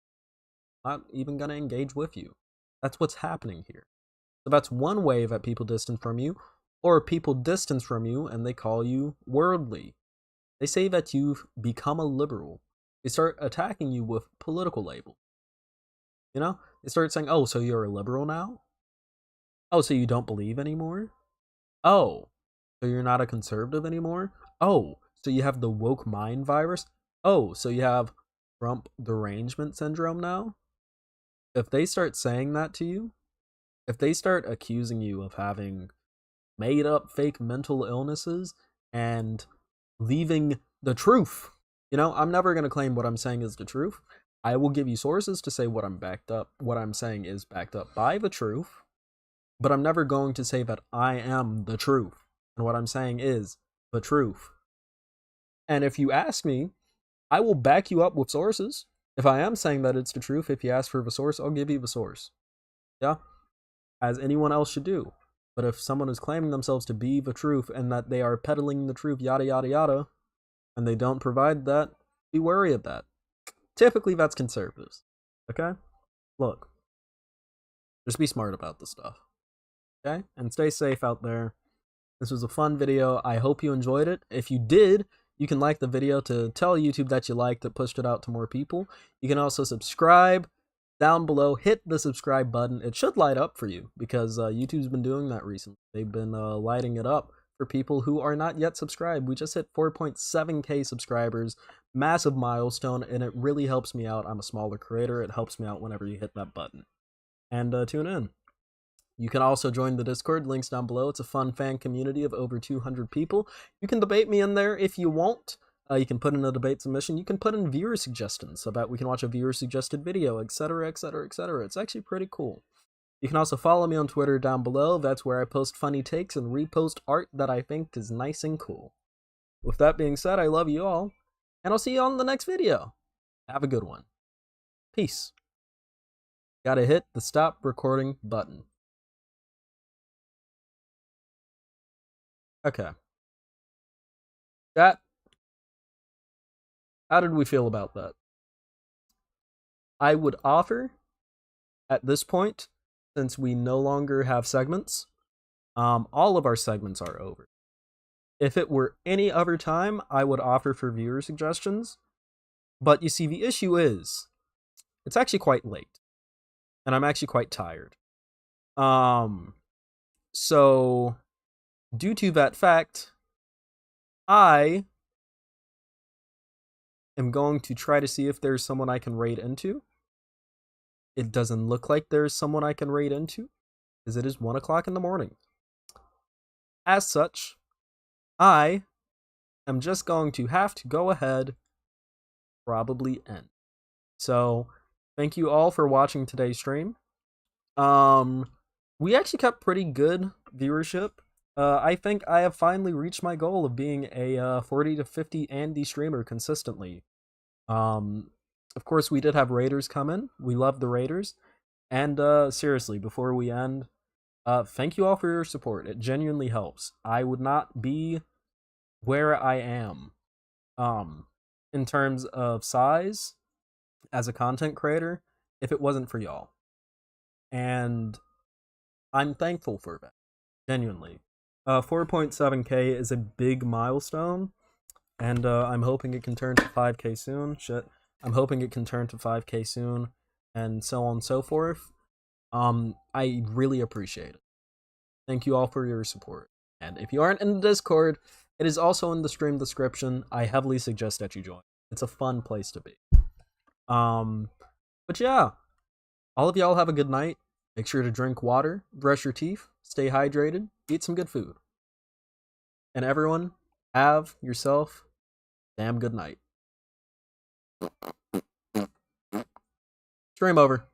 Not even going to engage with you. That's what's happening here. So that's one way that people distance from you, or people distance from you and they call you worldly. They say that you've become a liberal. They start attacking you with political labels. You know? They start saying, oh, so you're a liberal now? Oh, so you don't believe anymore? Oh, so you're not a conservative anymore? Oh, so you have the woke mind virus? Oh, so you have Trump derangement syndrome now? If they start saying that to you, if they start accusing you of having made up fake mental illnesses and leaving the truth, you know, I'm never going to claim what I'm saying is the truth. I will give you sources to say what I'm saying is backed up by the truth. But I'm never going to say that I am the truth. And what I'm saying is the truth. And if you ask me, I will back you up with sources. If I am saying that it's the truth, if you ask for the source, I'll give you the source. Yeah? As anyone else should do. But if someone is claiming themselves to be the truth and that they are peddling the truth, yada, yada, yada, and they don't provide that, be wary of that. Typically, that's conservatives. Okay? Look. Just be smart about this stuff. Okay? And stay safe out there. This was a fun video. I hope you enjoyed it. If you did, you can like the video to tell YouTube that you liked it, pushed it out to more people. You can also subscribe down below. Hit the subscribe button. It should light up for you because YouTube's been doing that recently. They've been lighting it up for people who are not yet subscribed. We just hit 4.7k subscribers. Massive milestone, and it really helps me out. I'm a smaller creator. It helps me out whenever you hit that button. And tune in. You can also join the Discord, links down below. It's a fun fan community of over 200 people. You can debate me in there if you want. You can put in a debate submission. You can put in viewer suggestions so that we can watch a viewer suggested video, etc, etc, etc. It's actually pretty cool. You can also follow me on Twitter down below. That's where I post funny takes and repost art that I think is nice and cool. With that being said, I love you all, and I'll see you on the next video. Have a good one. Peace. Gotta hit the stop recording button. Okay. That. How did we feel about that? I would offer, at this point, since we no longer have segments, all of our segments are over. If it were any other time, I would offer for viewer suggestions. But you see, the issue is, it's actually quite late. And I'm actually quite tired. So, due to that fact, I am going to try to see if there's someone I can raid into. It doesn't look like there's someone I can raid into, because it is 1 o'clock in the morning. As such, I am just going to have to go ahead, probably end. So, thank you all for watching today's stream. We actually kept pretty good viewership. I think I have finally reached my goal of being a 40 to 50 Andy streamer consistently. Of course, we did have raiders come in. We love the raiders. And seriously, before we end, thank you all for your support. It genuinely helps. I would not be where I am in terms of size as a content creator if it wasn't for y'all. And I'm thankful for that. Genuinely. 4.7k is a big milestone, and I'm hoping it can turn to 5k soon. I'm hoping it can turn to 5k soon, and so on and so forth. I really appreciate it. Thank you all for your support, And if you aren't in the Discord, it is also in the stream description. I heavily suggest that you join. It's a fun place to be. But yeah, all of y'all have a good night. Make sure to drink water, brush your teeth, stay hydrated, eat some good food. And everyone, have yourself a damn good night. Stream over.